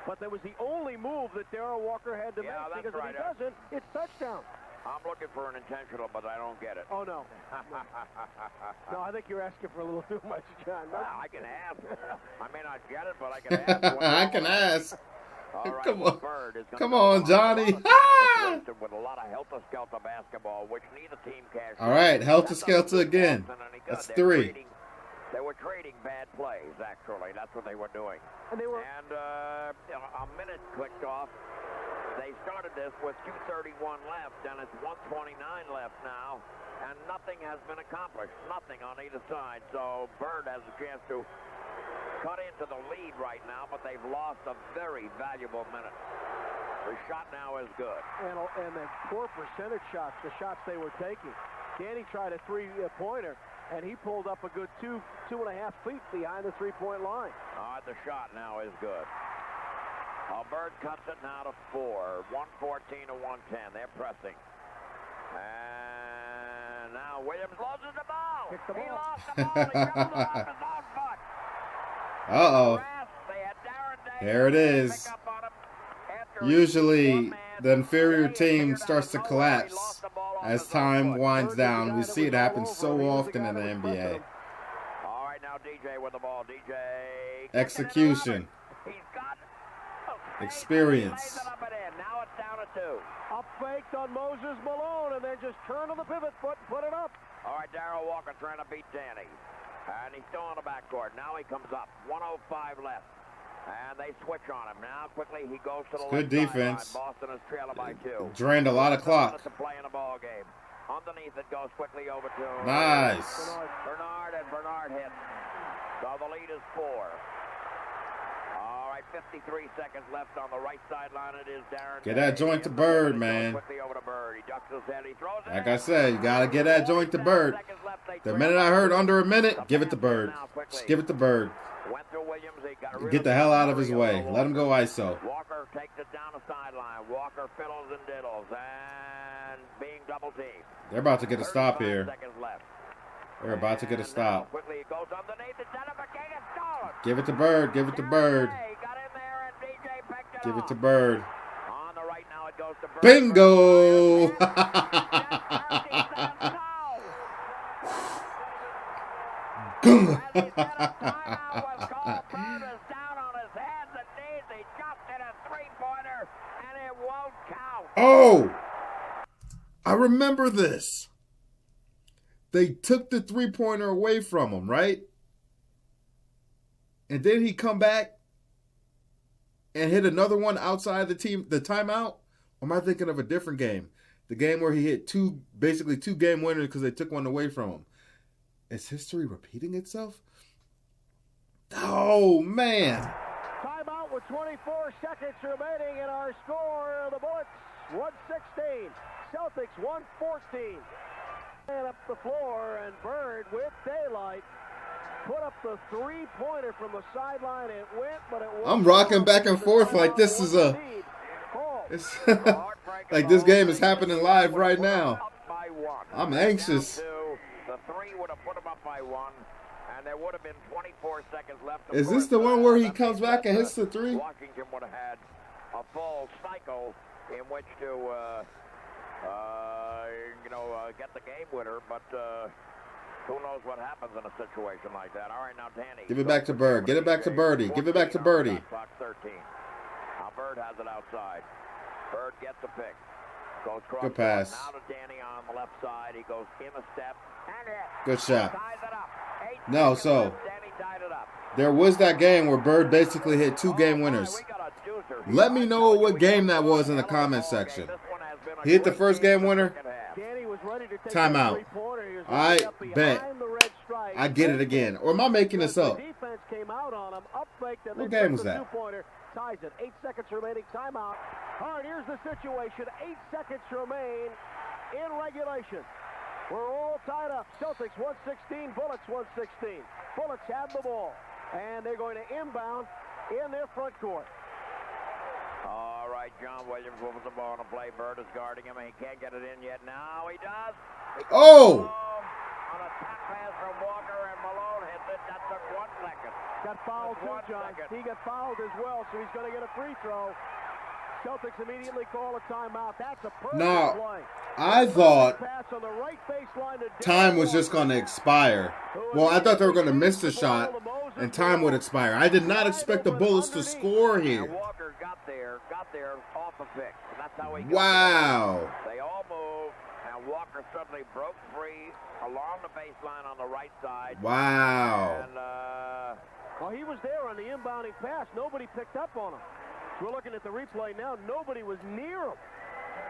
Speaker 3: But that was the only move that Darrell Walker had to make, because if he doesn't, it's touchdown.
Speaker 2: I'm looking for an intentional, but I don't get it.
Speaker 3: Oh, no. No, I think you're asking for a little too much, John.
Speaker 2: Well, I can ask. I may not get it, but I can ask.
Speaker 1: I can ask.
Speaker 2: All right,
Speaker 1: Come on.
Speaker 2: Bird is
Speaker 1: Come on, Johnny.
Speaker 2: With a lot of helter-skelter basketball, which neither team cashed.
Speaker 1: All right, helter-skelter again. That's 3.
Speaker 2: They were trading bad plays, actually. That's what they were doing.
Speaker 3: And they were.
Speaker 2: And a minute clicked off. They started this with 2:31 left, and it's 1:29 left now, and nothing has been accomplished. Nothing on either side. So Bird has a chance to cut into the lead right now, but they've lost a very valuable minute. The shot now is good.
Speaker 3: And the poor percentage shots, the shots they were taking. Danny tried a 3-pointer, and he pulled up a good 2.5 feet behind the 3-point line.
Speaker 2: All right, the shot now is good. Bird cuts it now to 4. 114 to 110. They're pressing. And now Williams loses the ball.
Speaker 3: Kick the ball.
Speaker 2: He lost the ball. He dribbled it off his own foot.
Speaker 1: Uh-oh.
Speaker 2: They had Darren Day
Speaker 1: There it is.
Speaker 2: pick up on him after he
Speaker 1: Usually,
Speaker 2: one man.
Speaker 1: the inferior
Speaker 2: Day
Speaker 1: team
Speaker 2: appeared
Speaker 1: starts to
Speaker 2: out of nowhere. He
Speaker 1: collapse
Speaker 2: lost the ball off
Speaker 1: as
Speaker 2: his own
Speaker 1: time
Speaker 2: foot.
Speaker 1: winds
Speaker 3: Bird
Speaker 1: down. We
Speaker 3: was the
Speaker 1: see it
Speaker 3: guy that
Speaker 1: happen
Speaker 3: was
Speaker 1: so
Speaker 3: all over. He was the
Speaker 1: often
Speaker 3: guy
Speaker 1: in the
Speaker 3: that was
Speaker 1: NBA.
Speaker 3: pressing him.
Speaker 2: All right, now DJ DJ with the ball. DJ.
Speaker 1: Execution.
Speaker 2: He's got
Speaker 1: Experience.
Speaker 2: Now it's down to 2.
Speaker 3: Up faked on Moses Malone, and then just turn to the pivot foot and put it up.
Speaker 2: All right, Darrell Walker trying to beat Danny. And he's still on the backcourt. Now he comes up. 1:05 left. And they switch on him. Now quickly he goes to the
Speaker 1: good
Speaker 2: left
Speaker 1: defense.
Speaker 2: sideline. Boston is trailing by 2.
Speaker 1: Drained a lot of clock.
Speaker 2: To play in the ball game. Underneath it goes quickly over to
Speaker 1: Nice.
Speaker 2: Bernard, and Bernard hits. So the lead is 4. All right, 53 seconds left on the right sideline. It is Darren.
Speaker 1: Get that joint to Bird, man.
Speaker 2: Quickly over to Bird. He ducks his head. He throws it.
Speaker 1: Like I said, you got to get that joint to Bird. The minute I heard under a minute, give it to Bird. Just give it to Bird. Get the hell out of his way. Let him go ISO.
Speaker 2: Walker takes it down the sideline. Walker fiddles and diddles and being double teamed.
Speaker 1: They're about to get a stop here.
Speaker 2: Seconds left.
Speaker 1: They're about to get a stop.
Speaker 2: Quickly it goes underneath. It's stolen.
Speaker 1: Give it to Bird. Give it to Bird. Give it to Bird.
Speaker 2: On the right now it goes to Bird.
Speaker 1: Bingo! Oh! I remember this. They took the three-pointer away from him, right? And then he come back and hit another one outside the timeout? Or am I thinking of a different game? The game where he hit basically two game winners because they took one away from him. Is history repeating itself? Oh, man.
Speaker 3: Timeout with 24 seconds remaining in our score. The Bullets 116. Celtics 114. And up the floor, and Bird with daylight put up the three-pointer from the sideline. It went, but it wasn't.
Speaker 1: I'm rocking back and forth like this is it's like this game is happening live right now. I'm anxious.
Speaker 2: The 3 would have put him up by 1, and there would have been 24 seconds left.
Speaker 1: Is this the one where he comes back and hits the 3?
Speaker 2: Washington would have had a full cycle in which to get the game winner, but who knows what happens in a situation like that. All right, now Danny.
Speaker 1: Give it back to Bird. Get it back to Birdie. Give it back to Birdie.
Speaker 2: Clock 13. Now Bird has it outside. Bird gets a pick. Goes cross.
Speaker 1: Good pass.
Speaker 2: Now to Danny on the left side. He goes in a step. And
Speaker 1: good shot.
Speaker 2: Ties it up.
Speaker 1: No, so
Speaker 2: Danny tied it up.
Speaker 1: there was that game where Bird basically hit 2 game winners. Let me know what game that was in the comment section. He hit the first game winner. Timeout. I bet. I get it again. Or am I making this up? What game was that?
Speaker 3: Ties it. 8 seconds remaining. Timeout. All right, here's the situation. 8 seconds remain in regulation. We're all tied up. Celtics 116, Bullets 116. Bullets have the ball, and they're going to inbound in their front court.
Speaker 2: All right, John Williams with the ball on the play. Bird is guarding him, and he can't get it in yet. Now he does.
Speaker 1: Oh!
Speaker 2: On a top pass from Walker, and Malone hits it. That took 1 second.
Speaker 3: Got fouled too, John. He got fouled as well, so he's going to get a free throw. Celtics immediately call a timeout. That's a perfect play.
Speaker 1: I thought time was just going to expire. Well, I thought they were going to miss the shot and time would expire. I did not expect the Bullets to score here.
Speaker 2: Walker got there off a pick. And that's how he got
Speaker 1: wow.
Speaker 2: There. They all moved, and Walker suddenly broke free along the baseline on the right side.
Speaker 1: Wow.
Speaker 2: And,
Speaker 3: well, he was there on the inbounding pass. Nobody picked up on him. We're looking at the replay now. Nobody was near him.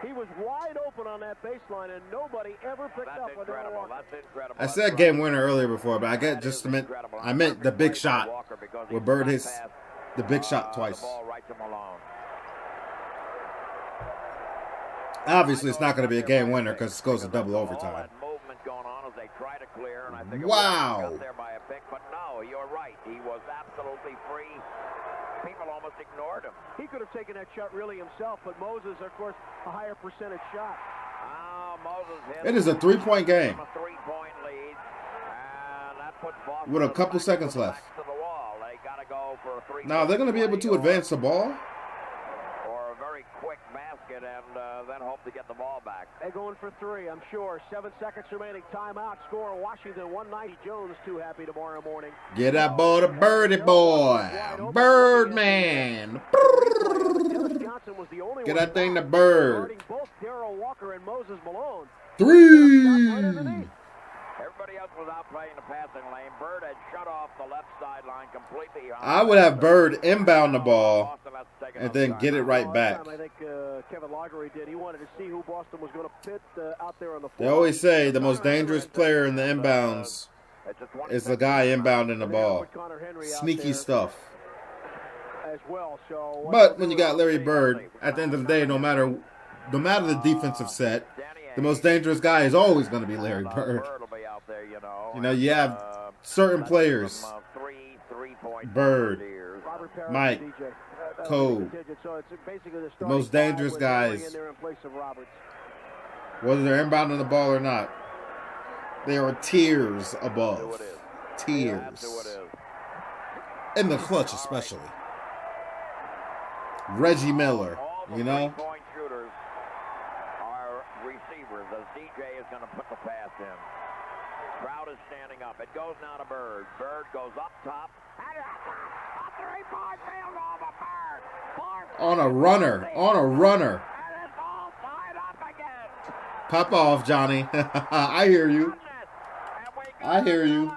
Speaker 3: He was wide open on that baseline, and nobody ever picked up on Darrell Walker.
Speaker 2: That's incredible.
Speaker 1: I said game winner earlier before, but I meant the big shot where Bird hits the big shot twice. Obviously, it's not going to be a game winner because it goes to double overtime. Wow.
Speaker 2: But no, you're right. He was absolutely free. People almost ignored him.
Speaker 3: He could have taken that shot really himself, but Moses, of course, a higher percentage shot.
Speaker 2: Moses hit.
Speaker 1: It is a 3-point game.
Speaker 2: A 3-point lead. And that puts Boston
Speaker 1: with a couple seconds left.
Speaker 2: To the wall. They got to go for a 3-point.
Speaker 1: Now, they're going to be able to advance the ball.
Speaker 2: Or a very quick basket and then hope to get the ball back.
Speaker 3: They're going for 3, I'm sure. 7 seconds remaining. Timeout. Score Washington 190. Jones too happy tomorrow morning.
Speaker 1: Get that ball to Birdie boy. Birdman. Get that thing to Bird.
Speaker 3: Both Darrell Walker and Moses Malone.
Speaker 1: 3.
Speaker 2: Everybody else was out playing the passing lane. Bird had shut off the left sideline completely.
Speaker 1: I would have Bird inbound the ball and then get it right back.
Speaker 3: I think Kevin Laughery did. He wanted to see who Boston was going to pit out there on the floor.
Speaker 1: They always say the most dangerous player in the inbounds is the guy inbounding the ball. Sneaky stuff.
Speaker 3: As well, so
Speaker 1: but when you got Larry Bird, at the end of the day, no matter the defensive set, the most dangerous guy is always going to be Larry Bird. You know, you have certain players, Bird, Mike, Cole, the most dangerous guys, whether they're inbounding the ball or not, they are tiers above. Tiers. In the clutch especially. Reggie Miller, you know?
Speaker 2: As DJ is going to put the pass in. Crowd is standing up. It goes now to Bird. Bird goes up top. Up 3-point field goal to Bird.
Speaker 1: On a runner. On a runner.
Speaker 2: And it's all tied up again.
Speaker 1: Pop off, Johnny. I hear you. I hear you.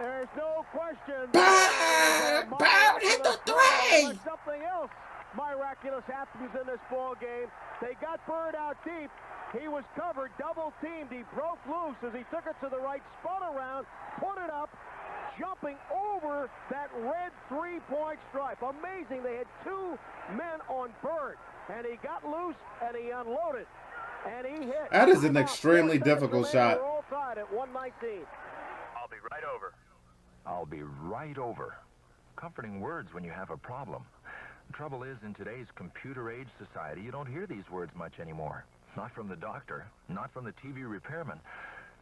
Speaker 3: There's no question.
Speaker 1: Bird hit the 3.
Speaker 3: Something else miraculous happens in this ball game. They got Bird out deep. He was covered, double teamed. He broke loose as he took it to the right, spun around, put it up, jumping over that red 3-point stripe. Amazing. They had 2 men on Bird, and he got loose and he unloaded, and he hit.
Speaker 1: That is an extremely difficult shot.
Speaker 3: We're all tied at 119.
Speaker 4: I'll be right over.
Speaker 5: I'll be right over. Comforting words when you have a problem. The trouble is, in today's computer-age society, you don't hear these words much anymore. Not from the doctor, not from the TV repairman.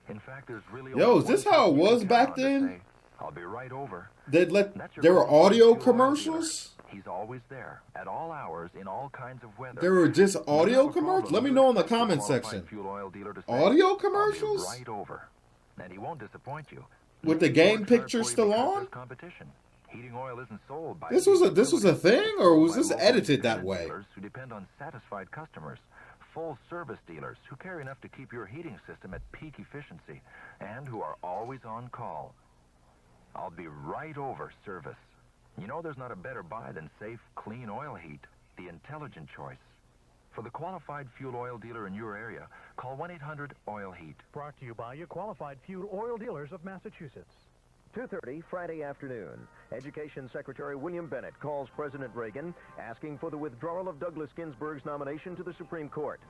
Speaker 5: In fact, there's really
Speaker 1: Yo, is this how it was back then?
Speaker 5: Say, I'll be right over.
Speaker 1: There were audio commercials?
Speaker 5: He's always there, at all hours, in all kinds of weather.
Speaker 1: There were just audio commercials? Let me know in the comment section. Audio commercials?
Speaker 5: Right over. And he won't disappoint you.
Speaker 1: With the game picture still on?
Speaker 5: Competition. Heating oil isn't sold by
Speaker 1: this was a thing, or was this edited that way?
Speaker 5: Who depend on satisfied customers. Full service dealers who care enough to keep your heating system at peak efficiency and who are always on call. I'll be right over service. You know there's not a better buy than safe, clean oil heat, the intelligent choice. For the qualified fuel oil dealer in your area, call 1-800-OIL-HEAT.
Speaker 6: Brought to you by your qualified fuel oil dealers of Massachusetts.
Speaker 7: 2:30 Friday afternoon. Education Secretary William Bennett calls President Reagan asking for the withdrawal of Douglas Ginsburg's nomination to the Supreme Court.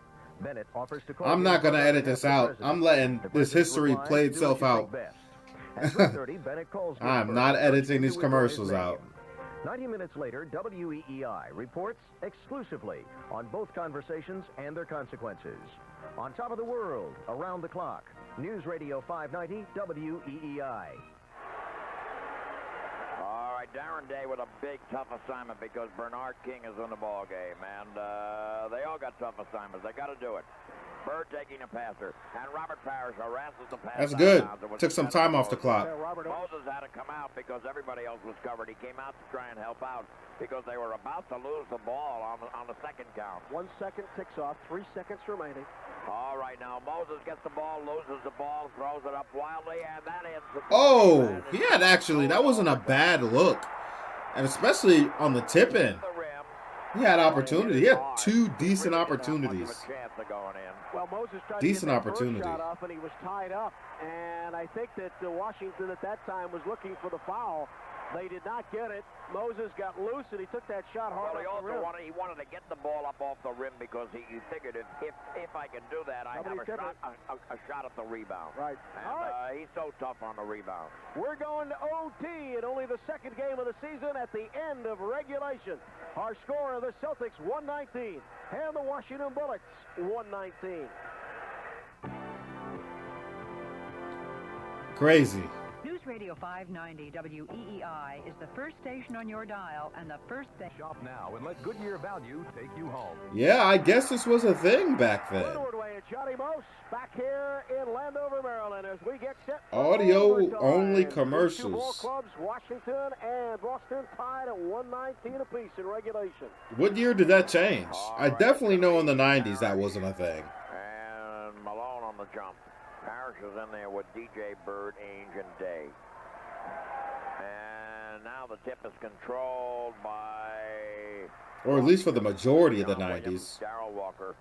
Speaker 7: Bennett offers to call.
Speaker 1: I'm not going to edit this out. I'm letting this history play itself out.
Speaker 7: At 3:30, Bennett calls.
Speaker 1: I'm not editing these commercials out.
Speaker 7: 90 minutes later, WEEI reports exclusively on both conversations and their consequences. On top of the world, around the clock. News Radio 590 WEEI.
Speaker 2: All right, Darren Day with a big, tough assignment because Bernard King is in the ball game, and they all got tough assignments. They got to do it. Bird taking a passer, and Robert Parrish harasses the passer.
Speaker 1: That's good. Took some time off the clock.
Speaker 2: Moses had to come out because everybody else was covered. He came out to try and help out because they were about to lose the ball on the second count.
Speaker 3: 1 second ticks off, 3 seconds remaining.
Speaker 2: All right, now Moses gets the ball, loses the ball, throws it up wildly, and that ends the
Speaker 1: Oh, he had actually, that wasn't a bad look. And especially on the tip end. He had opportunity. He had 2 decent opportunities.
Speaker 3: Well, Moses tried
Speaker 1: decent
Speaker 3: to get
Speaker 1: opportunity.
Speaker 3: Shot off, and he was tied up. And I think that Washington at that time was looking for the foul. They did not get it. Moses got loose, and he took that shot hard.
Speaker 2: Well, he wanted to get the ball up off the rim because he figured if I can do that, I have a shot at the rebound.
Speaker 3: Right.
Speaker 2: And
Speaker 3: all right.
Speaker 2: He's so tough on the rebound.
Speaker 3: We're going to OT in only the second game of the season at the end of regulation. Our score of the Celtics, 119, and the Washington Bullets, 119.
Speaker 1: Crazy.
Speaker 8: New News Radio 590 WEEI is the first station on your dial and the first thing.
Speaker 9: Shop now and let Goodyear value take you home.
Speaker 1: Yeah, I guess this was a thing back then.
Speaker 3: Woodward and Johnny Most back here in Landover, Maryland, as we get set.
Speaker 1: Audio only
Speaker 3: Two ball
Speaker 1: commercials.
Speaker 3: clubs, Washington and Boston, tied at 119 apiece in regulation.
Speaker 1: What year did that change? I definitely know in the 90s that wasn't a thing.
Speaker 2: And Malone on the jump. Parrish is in there with DJ, Bird, Ainge, and Day. And now the tip is controlled by...
Speaker 1: Or at least for the majority of the
Speaker 2: John Williams,
Speaker 1: 90s.
Speaker 2: Darrell Walker,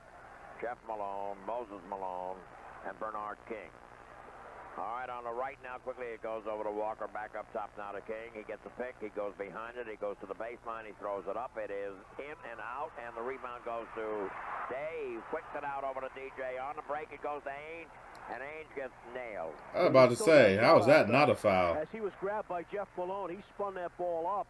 Speaker 2: Jeff Malone, Moses Malone, and Bernard King. All right, on the right now, quickly it goes over to Walker, back up top now to King. He gets a pick, he goes behind it, he goes to the baseline, he throws it up. It is in and out, and the rebound goes to Dave. Quicks it out over to DJ. On the break, it goes to Ainge, and Ainge gets nailed.
Speaker 1: I was about to say, how is that not a foul?
Speaker 3: As he was grabbed by Jeff Malone, he spun that ball up.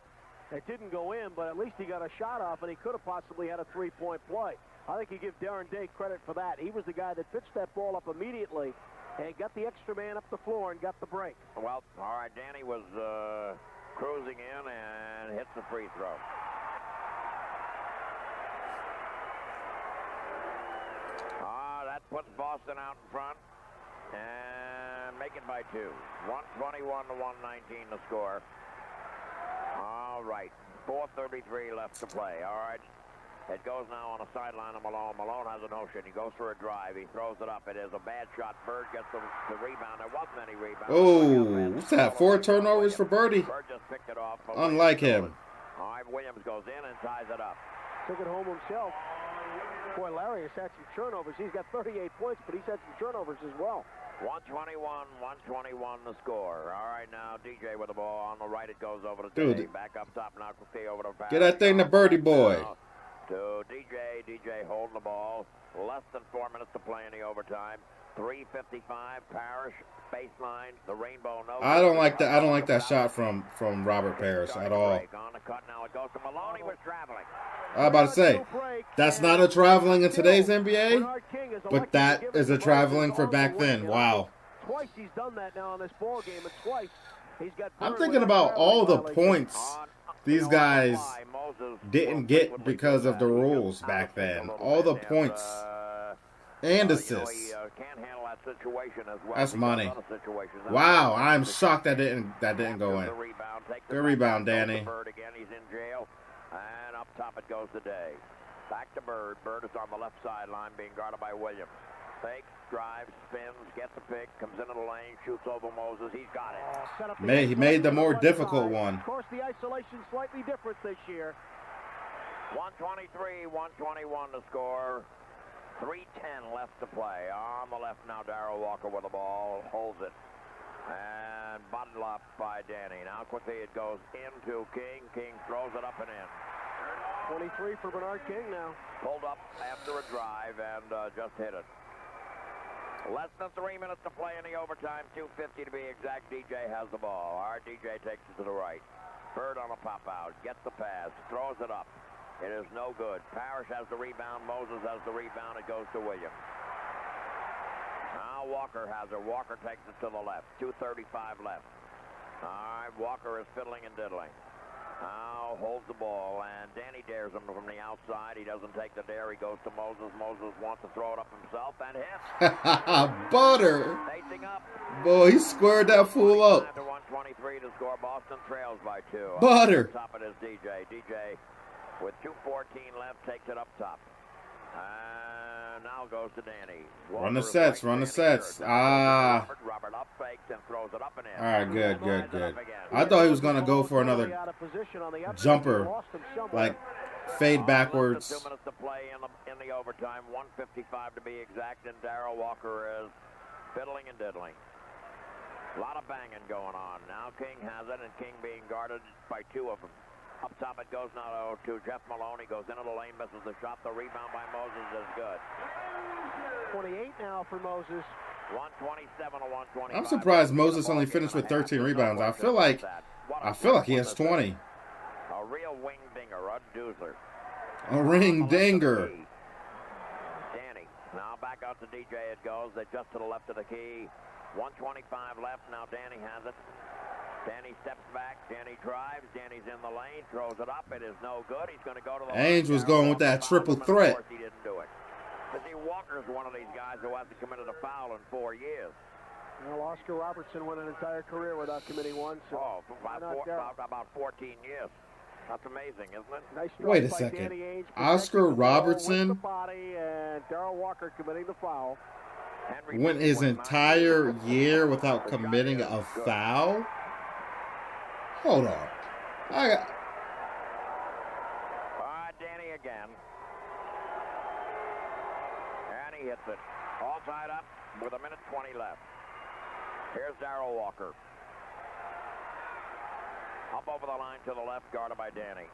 Speaker 3: It didn't go in, but at least he got a shot off, and he could have possibly had a three-point play. I think you give Darren Day credit for that. He was the guy that pitched that ball up immediately and got the extra man up the floor and got the break.
Speaker 2: Well, all right, Danny was cruising in and hits the free throw. That puts Boston out in front and make it by 2. 121 to 119 to score. All right, 4:33 left to play. All right. It goes now on a sideline of Malone. Malone has a notion. He goes for a drive. He throws it up. It is a bad shot. Bird gets the rebound. There wasn't any rebound.
Speaker 1: Oh, what's that? 4 turnovers for Birdie?
Speaker 2: Bird just picked it off.
Speaker 1: Unlike him.
Speaker 2: All right, Williams goes in and ties it up.
Speaker 3: Took it home himself. Boy, Larry has had some turnovers. He's got 38 points, but he's had some turnovers as well.
Speaker 2: 121 the score. All right, now DJ with the ball. On the right, it goes over to Day. Back up top now. Quickly over to Parrish.
Speaker 1: Get that thing to Birdie boy.
Speaker 2: To DJ. DJ holding the ball. Less than 4 minutes to play in the overtime. 3:55. Parrish baseline. The rainbow. No.
Speaker 1: I don't like that. I don't like that shot from Robert Parrish at all.
Speaker 2: On the cut now. It goes to Malone. He was traveling.
Speaker 1: I was about to say, that's not a traveling in today's NBA, but that is a traveling for back then. Wow.
Speaker 3: Twice he's done that now in this ball game, and twice he's got.
Speaker 1: I'm thinking about all the points these guys didn't get because of the rules back then. All the points and assists. That's money. Wow, I'm shocked that didn't go in. Good rebound, Danny.
Speaker 2: And up top it goes to Day. Back to Bird. Bird is on the left sideline being guarded by Williams. Fakes, drives, spins, gets a pick, comes into the lane, shoots over Moses. He's got it.
Speaker 1: He made the more difficult one.
Speaker 3: Of course, the isolation's slightly different this year.
Speaker 2: 123, 121 to score. 3:10 left to play. On the left now, Darrell Walker with the ball. Holds it. And bottled up by Danny. Now quickly it goes into King. King throws it up and in.
Speaker 3: 23 for Bernard King now.
Speaker 2: Pulled up after a drive and just hit it. Less than 3 minutes to play in the overtime. 2:50 to be exact. DJ has the ball. Our DJ takes it to the right. Bird on a pop out. Gets the pass. Throws it up. It is no good. Parrish has the rebound. Moses has the rebound. It goes to Williams. Now Walker has it. Walker takes it to the left. 2:35 left. All right, Walker is fiddling and diddling. Now holds the ball, and Danny dares him from the outside. He doesn't take the dare. He goes to Moses. Moses wants to throw it up himself and hits.
Speaker 1: Butter.
Speaker 2: Facing up.
Speaker 1: Boy, he squared that fool up.
Speaker 2: To 123 to score. Boston trails by 2.
Speaker 1: Butter.
Speaker 2: Top it is DJ. DJ with 2:14 left takes it up top. And now goes to Danny.
Speaker 1: Run the sets, run the sets.
Speaker 2: Robert up fakes and throws it up and in.
Speaker 1: All right, good. I thought he was going to go for another jumper, like fade backwards.
Speaker 2: 2 minutes to play in the overtime. 1:55 to be exact, and Darrell Walker is fiddling and diddling. A lot of banging going on. Now King has it, and King being guarded by 2 of them. Up top it goes now to Jeff Malone. He goes into the lane, misses the shot. The rebound by Moses is good.
Speaker 3: 28 now for Moses.
Speaker 2: 127 to 125.
Speaker 1: I'm surprised Moses only finished with 13 rebounds. I feel like he has 20.
Speaker 2: A real wing dinger, a doozer.
Speaker 1: A ring dinger.
Speaker 2: Danny. Now back out to DJ it goes. They just to the left of the key. 125 left. Now Danny has it. Danny steps back. Danny drives. Danny's in the lane. Throws it up. It is no good. He's going to go to the
Speaker 1: Ainge was going with that triple threat.
Speaker 2: Of course, he didn't do it. But see, Walker's one of these guys who hasn't committed a foul in 4 years.
Speaker 3: Well, Oscar Robertson went an entire career without committing one. So
Speaker 2: about 14 years. That's amazing, isn't it?
Speaker 3: Nice
Speaker 1: Wait a second. Oscar Robertson
Speaker 3: body and Darrell Walker committing the foul.
Speaker 1: went his entire year without committing a foul? Hold on.
Speaker 2: All right, Danny again. And he hits it. All tied up with 1:20 left. Here's Darrell Walker. Up over the line to the left, guarded by Danny.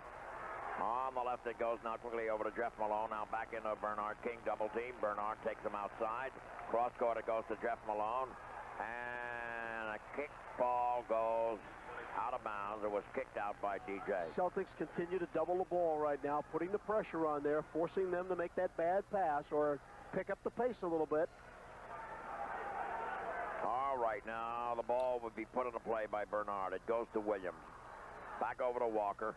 Speaker 2: On the left it goes now quickly over to Jeff Malone. Now back into Bernard King, double team. Bernard takes him outside. Cross court it goes to Jeff Malone. And a kick ball goes out of bounds. It was kicked out by DJ.
Speaker 3: Celtics continue to double the ball right now, putting the pressure on there, forcing them to make that bad pass or pick up the pace a little bit.
Speaker 2: All right, now the ball would be put into play by Bernard. It goes to Williams. Back over to Walker.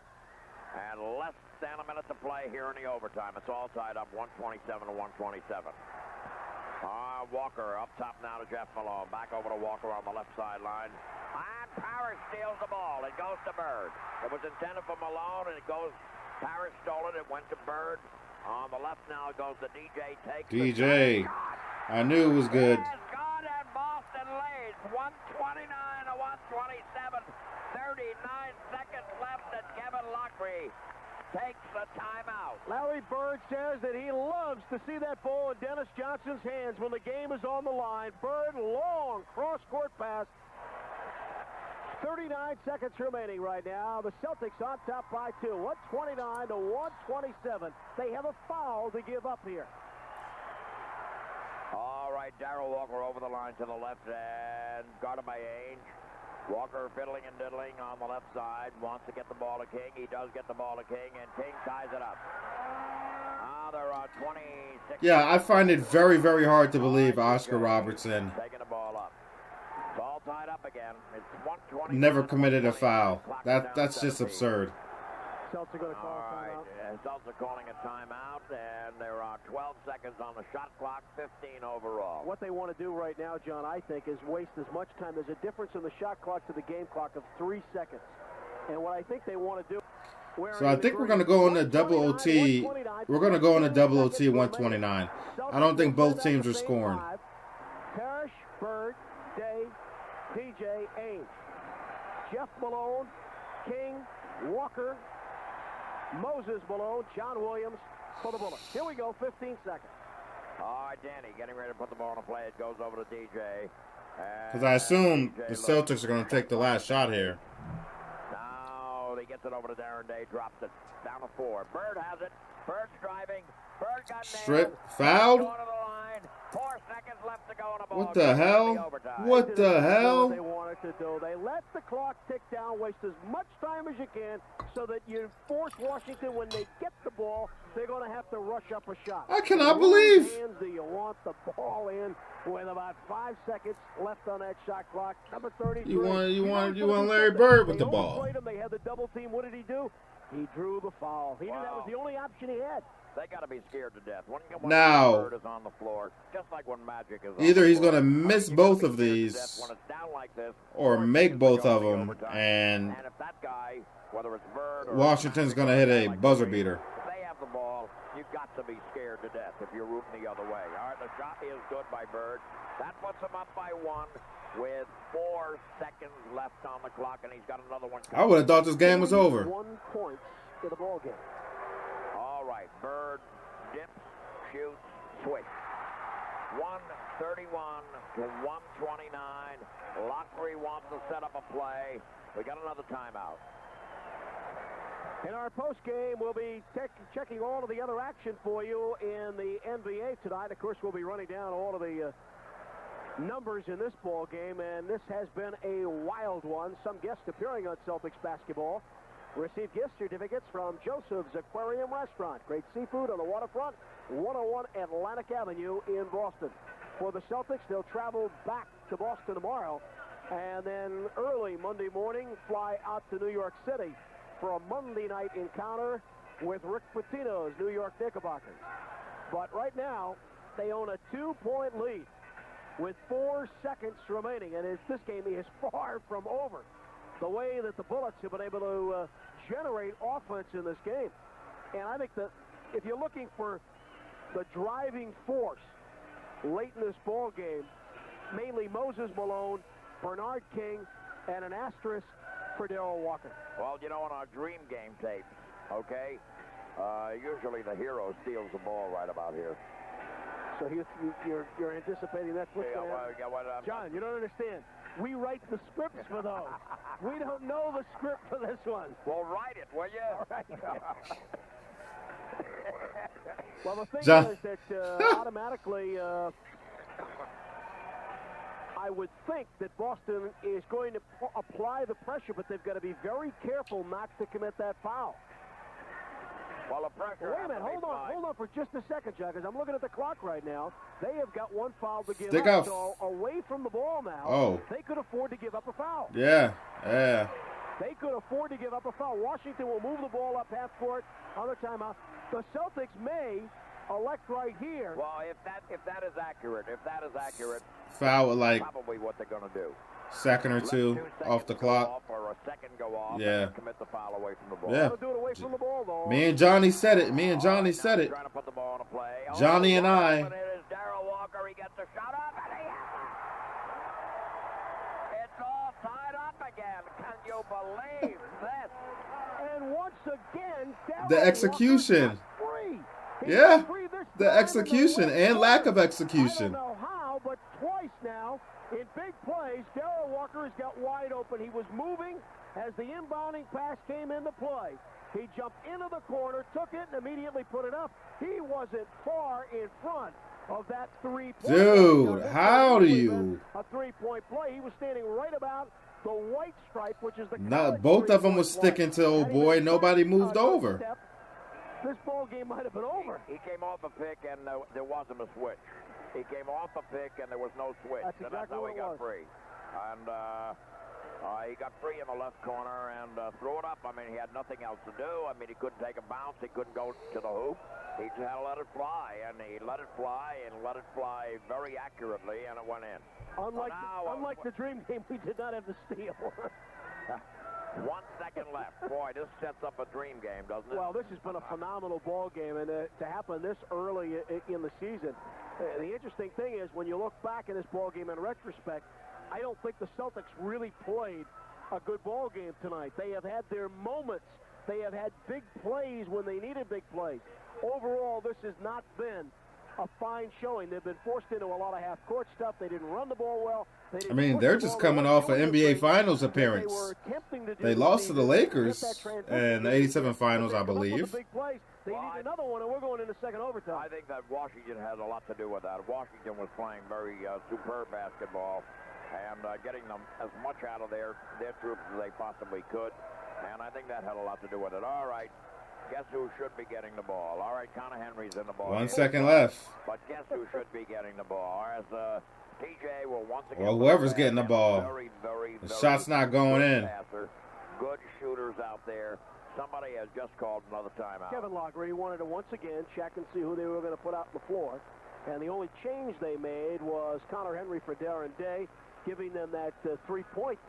Speaker 2: And less than a minute to play here in the overtime. It's all tied up 127 to 127. Walker up top now to Jeff Malone. Back over to Walker on the left sideline. And Parrish steals the ball. It goes to Bird. It was intended for Malone, and it goes. Parrish stole it. It went to Bird. On the left now it goes to DJ. Takes
Speaker 1: DJ. I knew it was good.
Speaker 2: Yes, God, and Boston leads 129 to 127. 39 seconds left, and Kevin Lockery takes the timeout.
Speaker 3: Larry Bird says that he loves to see that ball in Dennis Johnson's hands when the game is on the line. Bird, long cross-court pass. 39 seconds remaining right now. The Celtics on top by 2. 129 to 127. They have a foul to give up here.
Speaker 2: All right, Darrell Walker over the line to the left and guarded by Ainge. Walker fiddling and diddling on the left side. Wants to get the ball to King. He does get the ball to King, and King ties it up. They're on 26.
Speaker 1: Yeah, I find it very, very hard to believe Oscar Robertson
Speaker 2: taking the ball up. It's all tied up again. It's 120.
Speaker 1: Never committed a foul. That's just absurd.
Speaker 3: Celtics are going to call a timeout.
Speaker 2: Celtics are calling a timeout, and there are 12 seconds on the shot clock, 15 overall.
Speaker 3: What they want to do right now, John, I think, is waste as much time. There's a difference in the shot clock to the game clock of 3 seconds. And what I think they want to do...
Speaker 1: So I think we're going to go on a double OT. We're going to go on a double OT 129. I don't think both teams are scoring.
Speaker 3: Parrish, Bird, Day, DJ, Ainge. Jeff Malone, King, Walker, Moses Malone, John Williams for the Bullets. Here we go, 15 seconds.
Speaker 2: All right, Danny getting ready to put the ball in play. It goes over to DJ.
Speaker 1: Because I assume the Celtics are going to take the last shot here.
Speaker 2: Now he gets it over to Darren Day, drops it down to 4. Bird has it. Bird's driving. Bird got
Speaker 1: strip fouled.
Speaker 2: 4 seconds left to go in the ball.
Speaker 1: What the hell? What the hell?
Speaker 3: They wanted to do. They let the clock tick down, waste as much time as you can, so that you force Washington when they get the ball, they're going to have to rush up a shot.
Speaker 1: I cannot believe.
Speaker 3: Hands do you want the ball in with about 5 seconds left on that shot clock? Number 33.
Speaker 1: You want Larry Bird with the ball?
Speaker 3: They had the double team. What did he do? He drew the foul. He knew that was the only option he had.
Speaker 2: They got to be scared to death.
Speaker 1: Now,
Speaker 2: Bird is on the floor, just like when Magic is
Speaker 1: either he's going to miss both of these, or make both of them, and
Speaker 2: if that guy, whether it's Bird or
Speaker 1: Washington's going to hit a buzzer beater.
Speaker 2: If they have the ball, you've got to be scared to death if you're rooting the other way. All right, the shot is good by Bird. That puts him up by 1 with 4 seconds left on the clock, and he's got another one.
Speaker 1: I would have thought this game was over.
Speaker 3: 1 point to the ball game.
Speaker 2: All right, Bird dips, shoots, switch. 131 to 129. Lockery wants to set up a play. We got another timeout.
Speaker 3: In our postgame, we'll be checking all of the other action for you in the NBA tonight. Of course, we'll be running down all of the numbers in this ball game, and this has been a wild one. Some guests appearing on Celtics basketball. Receive gift certificates from Joseph's Aquarium Restaurant. Great seafood on the waterfront, 101 Atlantic Avenue in Boston. For the Celtics, they'll travel back to Boston tomorrow and then early Monday morning fly out to New York City for a Monday night encounter with Rick Pitino's New York Knickerbockers. But right now, they own a 2-point lead with 4 seconds remaining, and this game is far from over. The way that the Bullets have been able to generate offense in this game. And I think that if you're looking for the driving force late in this ball game, mainly Moses Malone, Bernard King, and an asterisk for Darrell Walker.
Speaker 2: Well, you know, on our dream game tapes, okay, usually the hero steals the ball right about here.
Speaker 3: So you're anticipating that's what's going to happen? John, you don't understand. We write the scripts for those. We don't know the script for this one.
Speaker 2: Well, write it, will you?
Speaker 3: All right. Well, the thing
Speaker 1: John.
Speaker 3: is that automatically, I would think that Boston is going to apply the pressure, but they've got to be very careful not to commit that foul.
Speaker 2: Well, the pressure.
Speaker 3: Wait a minute, hold on for just a second, John, because I'm looking at the clock right now. They have got one foul to give up, so away from the ball now, they could afford to give up a foul.
Speaker 1: Yeah.
Speaker 3: They could afford to give up a foul. Washington will move the ball up half court on the timeout. The Celtics may elect right here.
Speaker 2: Well, if that is accurate,
Speaker 1: foul like
Speaker 2: probably what they're going to do.
Speaker 1: Second or two off the clock.
Speaker 2: Or a second go off.
Speaker 1: Yeah.
Speaker 2: And commit the foul away from the ball.
Speaker 1: Yeah.
Speaker 3: Do it away from the ball, though.
Speaker 1: Me and Johnny said it.
Speaker 2: Trying to put the ball in a play.
Speaker 1: Johnny and I.
Speaker 2: It is Darrell Walker. He gets the shot up, and he has it. It's all tied up again. Can you believe this?
Speaker 3: And once again,
Speaker 1: The execution. Yeah. The execution and lack of execution.
Speaker 3: I don't know how, but twice now, in big plays, Darrell Walker has got wide open. He was moving as the inbounding pass came into play. He jumped into the corner, took it, and immediately put it up. He wasn't far in front of that three-point.
Speaker 1: Dude, how do you?
Speaker 3: A three-point play. He was standing right about the white stripe, which is the
Speaker 1: both of them was sticking to old boy. Nobody moved over.
Speaker 3: This ball game might have been over.
Speaker 2: He came off a pick, and there wasn't a switch. He came off a pick, and there was no switch.
Speaker 3: That's exactly
Speaker 2: how
Speaker 3: what
Speaker 2: he got free. And he got free in the left corner and threw it up. I mean, he had nothing else to do. I mean, he couldn't take a bounce. He couldn't go to the hoop. He just had to let it fly, and he let it fly and let it fly very accurately, and it went in.
Speaker 3: Unlike the dream game, we did not have the steal.
Speaker 2: 1 second left. Boy, this sets up a dream game, doesn't it?
Speaker 3: Well, this has been a phenomenal ball game, and to happen this early in the season. The interesting thing is, when you look back at this ball game in retrospect, I don't think the Celtics really played a good ball game tonight. They have had their moments. They have had big plays when they needed big plays. Overall, this has not been a fine showing. They've been forced into a lot of half-court stuff. They didn't run the ball well.
Speaker 1: I mean, they're just coming off an NBA Finals appearance. They lost to the Lakers in the 87 Finals, I believe.
Speaker 3: They need another one, and we're going into second overtime.
Speaker 2: I think that Washington had a lot to do with that. Washington was playing very superb basketball and getting them as much out of their troops as they possibly could. And I think that had a lot to do with it. All right. Guess who should be getting the ball? All right, Conor Henry's in the ball.
Speaker 1: 1 second left.
Speaker 2: But guess who should be getting the ball? As TJ will once again.
Speaker 1: Well, whoever's getting the ball.
Speaker 2: Very,
Speaker 1: the shot's not going in.
Speaker 2: Passer. Good shooters out there. Somebody has just called another timeout.
Speaker 3: Kevin Lockery wanted to once again check and see who they were going to put out on the floor. And the only change they made was Conor Henry for Darren Day, giving them that three-point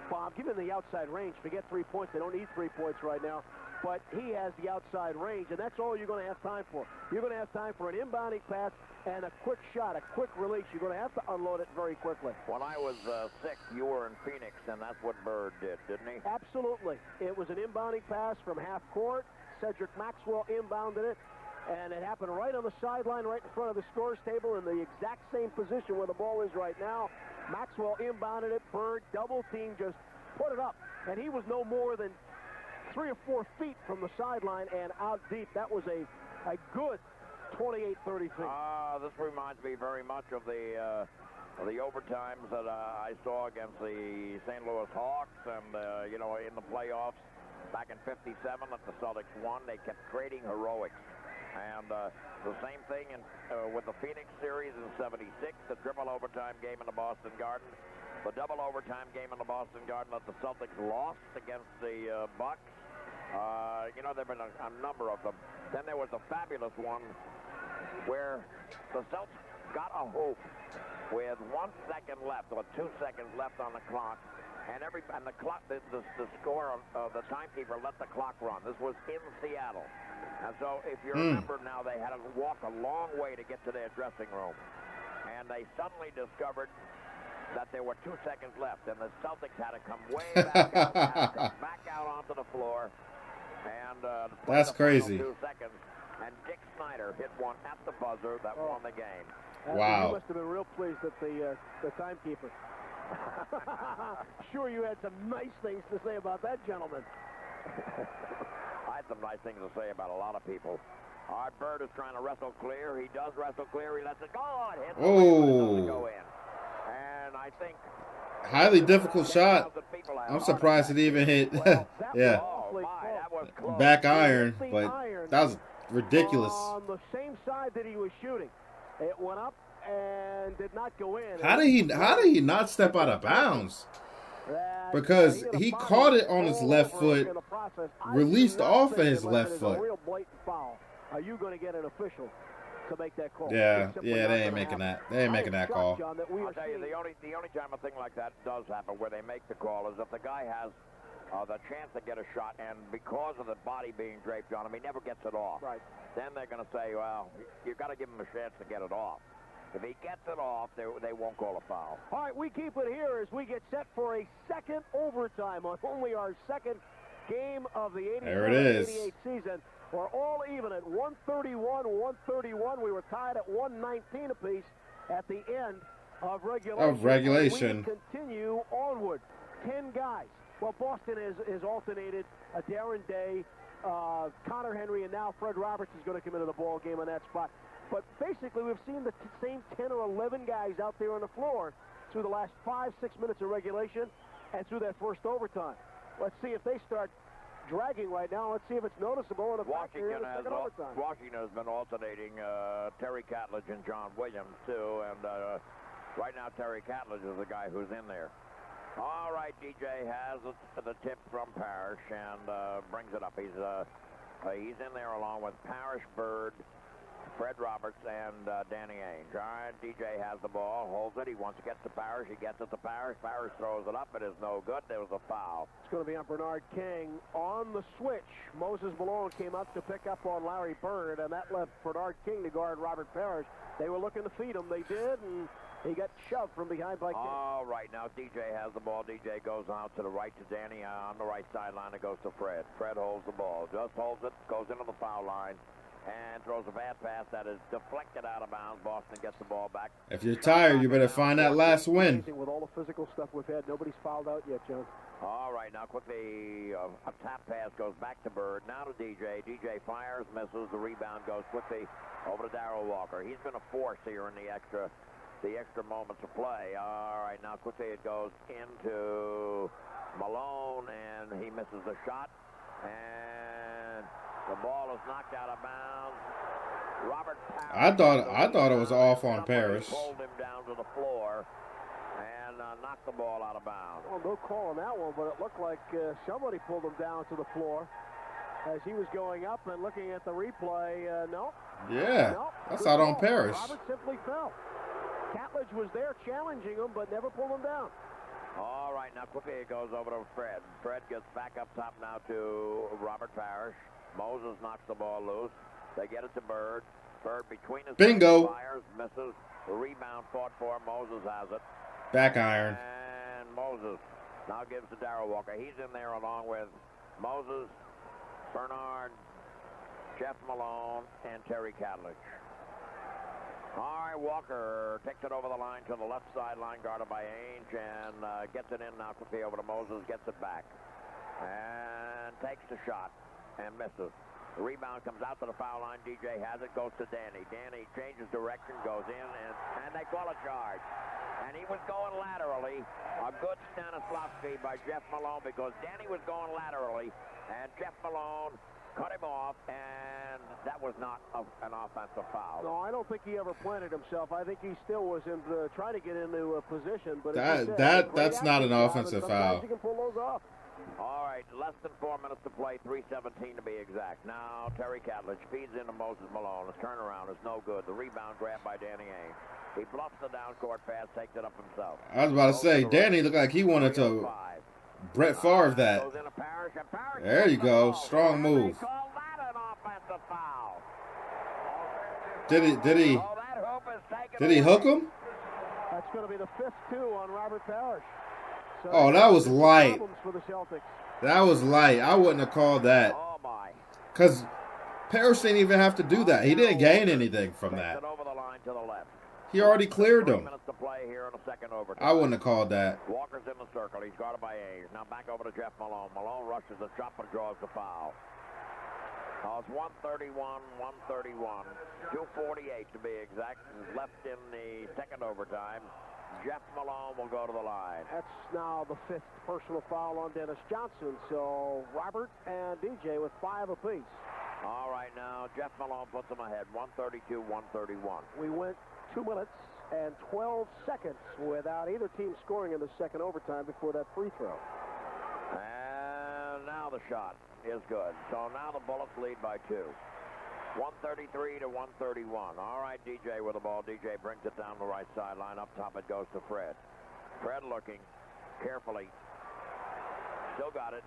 Speaker 3: bomb, giving them the outside range. Forget 3 points. They don't need 3 points right now. But he has the outside range, and that's all you're going to have time for. You're going to have time for an inbounding pass and a quick shot, a quick release. You're going to have to unload it very quickly.
Speaker 2: When I was sick, you were in Phoenix, and that's what Bird did, didn't he?
Speaker 3: Absolutely. It was an inbounding pass from half court. Cedric Maxwell inbounded it, and it happened right on the sideline, right in front of the scorer's table, in the exact same position where the ball is right now. Maxwell inbounded it. Bird double team, just put it up, and he was no more than 3 or 4 feet from the sideline and out deep. That was a good 28-30 feet.
Speaker 2: This reminds me very much of the overtimes that I saw against the St. Louis Hawks and, in the playoffs back in '57 that the Celtics won. They kept creating heroics. And the same thing with the Phoenix series in '76, the triple overtime game in the Boston Garden. the double overtime game in the Boston Garden that the Celtics lost against the Bucks. You know, there have been a number of them. Then there was a fabulous one where the Celtics got a hoop with 1 second left, or 2 seconds left on the clock, and the clock, the score of the timekeeper let the clock run. This was in Seattle, and so if you remember now, they had to walk a long way to get to their dressing room, and they suddenly discovered that there were 2 seconds left, and the Celtics had to come way back out onto the floor, and
Speaker 1: that's crazy.
Speaker 2: 2 seconds, and Dick Snyder hit one at the buzzer that won the game.
Speaker 1: Wow.
Speaker 3: You must have been real pleased at the timekeeper. Sure, you had some nice things to say about that gentleman.
Speaker 2: I had some nice things to say about a lot of people. All right, Bird is trying to wrestle clear. He does wrestle clear. He lets it go. It hits.
Speaker 1: Oh.
Speaker 2: Go in. And I think
Speaker 1: highly difficult shot. I'm surprised it even hit. Yeah.
Speaker 2: That was close.
Speaker 1: Back iron, but that was ridiculous.
Speaker 3: On the same side that he was shooting, it went up and did not go in.
Speaker 1: How did he not step out of bounds? Because he caught it on his left foot, released off of his left foot.
Speaker 3: Are you going to get an official to make that call?
Speaker 1: Yeah, they ain't making that. They ain't making that call.
Speaker 2: I'll tell you, the only time a thing like that does happen, where they make the call, is if the guy has the chance to get a shot, and because of the body being draped on him, he never gets it off.
Speaker 3: Right.
Speaker 2: Then they're going to say, well, you've got to give him a chance to get it off. If he gets it off, they won't call a foul.
Speaker 3: All right, we keep it here as we get set for a second overtime on only our second game of the 87-88 season. We're all even at 131-131. We were tied at 119 apiece at the end of regulation. We continue onward. 10 guys. Well, Boston is alternated. Darren Day, Connor Henry, and now Fred Roberts is going to come into the ball game on that spot. But basically, we've seen the same 10 or 11 guys out there on the floor through the last 5-6 minutes of regulation and through that first overtime. Let's see if they start dragging right now. Let's see if it's noticeable. And
Speaker 2: Washington has been alternating Terry Catledge and John Williams, too. And right now, Terry Catledge is the guy who's in there. All right, DJ has the tip from Parrish and brings it up. He's in there along with Parrish, Bird, Fred Roberts, and Danny Ainge. All right, DJ has the ball, holds it. He wants to get to Parrish. He gets it to Parrish. Parrish throws it up. It is no good. There was a foul.
Speaker 3: It's going to be on Bernard King on the switch. Moses Malone came up to pick up on Larry Bird, and that left Bernard King to guard Robert Parrish. They were looking to feed him. They did, and he got shoved from behind by King.
Speaker 2: All right, now DJ has the ball. DJ goes out to the right to Danny. On the right sideline, it goes to Fred. Fred holds the ball. Just holds it. Goes into the foul line. And throws a bad pass that is deflected out of bounds. Boston gets the ball back.
Speaker 1: If you're tired, you better find that last win.
Speaker 3: With all the physical stuff we've had, nobody's fouled out yet, John.
Speaker 2: All right, now quickly, a tap pass goes back to Bird. Now to DJ. DJ fires, misses. The rebound goes quickly over to Darrell Walker. He's been a force here in the extra moments of play. All right, now quickly it goes into Malone, and he misses the shot. And the ball is knocked out of bounds. Robert Parrish.
Speaker 1: I thought it was off on Parrish.
Speaker 2: Pulled him down to the floor and knocked the ball out of bounds.
Speaker 3: Well, no call on that one, but it looked like somebody pulled him down to the floor as he was going up and looking at the replay. No.
Speaker 1: Yeah,
Speaker 3: no,
Speaker 1: that's out on Parrish.
Speaker 3: Robert simply fell. Catledge was there challenging him, but never pulled him down.
Speaker 2: All right, now quickly it goes over to Fred. Fred gets back up top now to Robert Parrish. Moses knocks the ball loose. They get it to Bird. Bird between his
Speaker 1: bingo.
Speaker 2: Fires, misses. The rebound fought for. Moses has it.
Speaker 1: Back iron.
Speaker 2: And Moses now gives to Darrell Walker. He's in there along with Moses, Bernard, Jeff Malone, and Terry Catledge. All right, Walker takes it over the line to the left sideline, guarded by Ainge, and gets it in now quickly over to Moses, gets it back, and takes the shot and misses. The rebound comes out to the foul line. DJ has it, goes to Danny. Danny changes direction, goes in, and they call a charge. And he was going laterally. A good Stanislavski by Jeff Malone, because Danny was going laterally, and Jeff Malone cut him off, and that was not an offensive foul.
Speaker 3: No, I don't think he ever planted himself. I think he still was in trying to get into a position. But
Speaker 1: that's not an offensive foul.
Speaker 3: You can pull those off.
Speaker 2: All right, less than 4 minutes to play, 3:17 to be exact. Now, Terry Catledge feeds into Moses Malone. His turnaround is no good. The rebound grabbed by Danny Ainge. He bluffs the down-court pass, takes it up himself.
Speaker 1: I was about to say, Danny looked like he wanted to Brett Favre that. There you go. Strong move.
Speaker 2: They call that an offensive foul.
Speaker 1: Did he hook him?
Speaker 3: That's going to be the 5th, too, on Robert Parrish. So
Speaker 1: oh, that was light.
Speaker 3: For the Celtics.
Speaker 1: That was light. I wouldn't have called that.
Speaker 2: Oh, my.
Speaker 1: Because Parrish didn't even have to do that. He didn't gain anything from that.
Speaker 2: Over the line to the left.
Speaker 1: He already cleared him.
Speaker 2: 3 minutes to play here in the second overtime.
Speaker 1: I wouldn't have called that.
Speaker 2: Walker's in the circle. He's guarded by Ainge. Now back over to Jeff Malone. Malone rushes the shot but draws the foul. It's 131, 131. 2:48 to be exact. Left in the second overtime. Jeff Malone will go to the line. That's
Speaker 3: now the 5th personal foul on Dennis Johnson. So Robert and DJ with 5 apiece.
Speaker 2: All right, now Jeff Malone puts them ahead. 132, 131.
Speaker 3: We went 2 minutes and 12 seconds without either team scoring in the second overtime before that free throw.
Speaker 2: And now the shot is good. So now the Bullets lead by 2. 133 to 131. All right, DJ with the ball. DJ brings it down the right sideline. Up top it goes to Fred. Fred looking carefully. Still got it.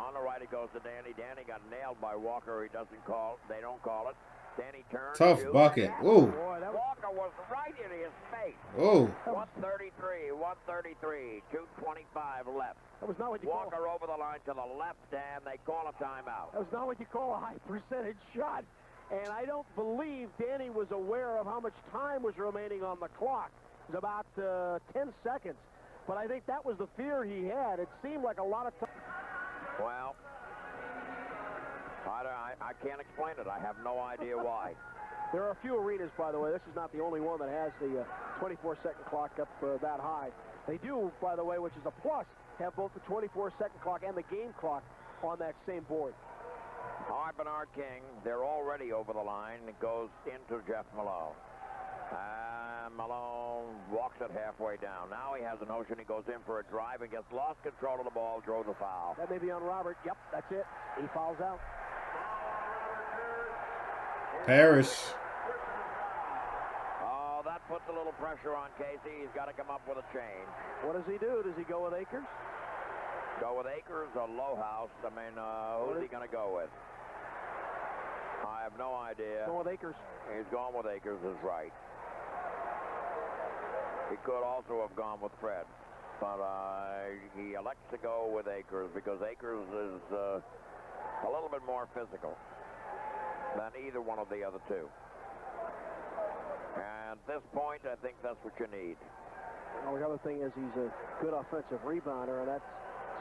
Speaker 2: On the right it goes to Danny. Danny got nailed by Walker. He doesn't call. They don't call it. Danny turns.
Speaker 1: Tough bucket. Ooh.
Speaker 2: Walker was right in his face.
Speaker 1: Ooh.
Speaker 2: 133, 133, 2:25 left.
Speaker 3: That was not what you
Speaker 2: Walker over the line to the left, and they call a timeout.
Speaker 3: That was not what you call a high percentage shot. And I don't believe Danny was aware of how much time was remaining on the clock. It was about 10 seconds. But I think that was the fear he had. It seemed like a lot of time.
Speaker 2: Well, I can't explain it. I have no idea why.
Speaker 3: There are a few arenas, by the way. This is not the only one that has the 24-second clock up that high. They do, by the way, which is a plus, have both the 24-second clock and the game clock on that same board.
Speaker 2: All right, Bernard King, they're already over the line. It goes into Jeff Malone. Malone walks it halfway down. Now he has a notion. He goes in for a drive and gets lost control of the ball, throws a foul.
Speaker 3: That may be on Robert. Yep, that's it. He fouls out.
Speaker 1: Parrish.
Speaker 2: Oh, that puts a little pressure on Casey. He's got to come up with a change.
Speaker 3: What does he do? Does he go with Akers?
Speaker 2: Go with Akers or Lowhouse? I mean, who's he going to go with? I have no idea.
Speaker 3: Going with Akers.
Speaker 2: He's going with Akers is right. He could also have gone with Fred, but he elects to go with Akers because Akers is a little bit more physical than either one of the other two. And at this point, I think that's what you need.
Speaker 3: Well, the other thing is he's a good offensive rebounder, and that's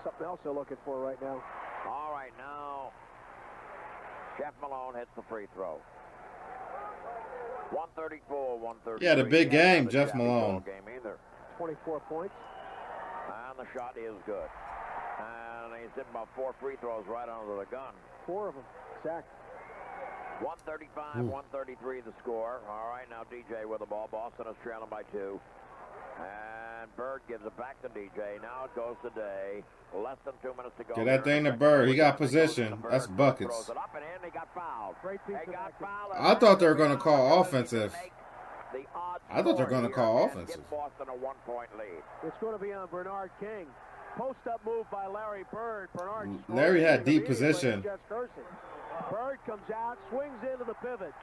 Speaker 3: something else they're looking for right now.
Speaker 2: All right, now Jeff Malone hits the free throw. 134, 133.
Speaker 1: Yeah, the big game, Jeff Malone.
Speaker 2: Game either.
Speaker 3: 24 points.
Speaker 2: And the shot is good. And he's hit about 4 free throws right under the gun.
Speaker 3: 4 of them. Exact.
Speaker 2: 135, 133 the score. All right, now DJ with the ball. Boston is trailing by 2. And Bird gives it back to DJ. Now it goes to Day. Less than 2 minutes to go.
Speaker 1: Get that thing to Bird. He got position. That's buckets.
Speaker 2: Throws it up and in. He got fouled. They got fouled.
Speaker 1: I thought they were going to call offensive. I thought they were going to call offensive.
Speaker 2: Give Boston a 1-point lead.
Speaker 3: It's going to be on Bernard King. Post-up move by Larry Bird.
Speaker 1: Larry had deep position.
Speaker 3: Bird comes out, swings into the pivot,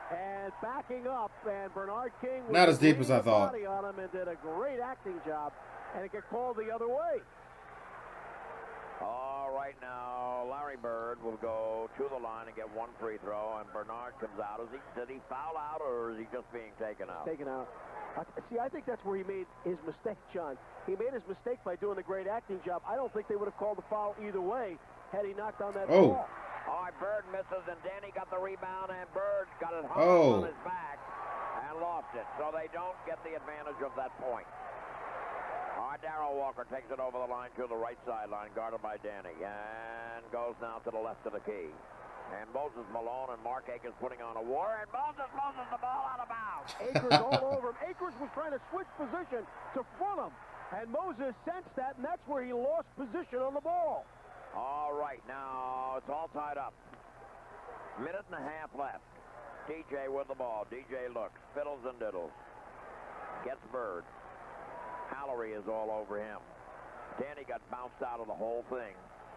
Speaker 3: and backing up, and Bernard King
Speaker 1: not as deep as I thought.
Speaker 3: Body on him and did a great acting job, and it got called the other way.
Speaker 2: All right, now Larry Bird will go to the line and get 1 free throw, and Bernard comes out. Did he foul out, or is he just being taken out?
Speaker 3: Taken out. See, I think that's where he made his mistake, John. He made his mistake by doing the great acting job. I don't think they would have called the foul either way had he knocked on that ball.
Speaker 2: All right, Bird misses, and Danny got the rebound, and Bird got it hung on his back and lost it. So they don't get the advantage of that point. All right, Darrell Walker takes it over the line to the right sideline, guarded by Danny, and goes now to the left of the key. And Moses Malone and Mark Akers putting on a war, and Moses loses the ball out of bounds.
Speaker 3: Akers all over him. Akers was trying to switch position to front him, and Moses sensed that, and that's where he lost position on the ball.
Speaker 2: All right, now it's all tied up. Minute and a half left. DJ with the ball. DJ looks, fiddles and diddles. Gets Bird. Hallery is all over him. Danny got bounced out of the whole thing.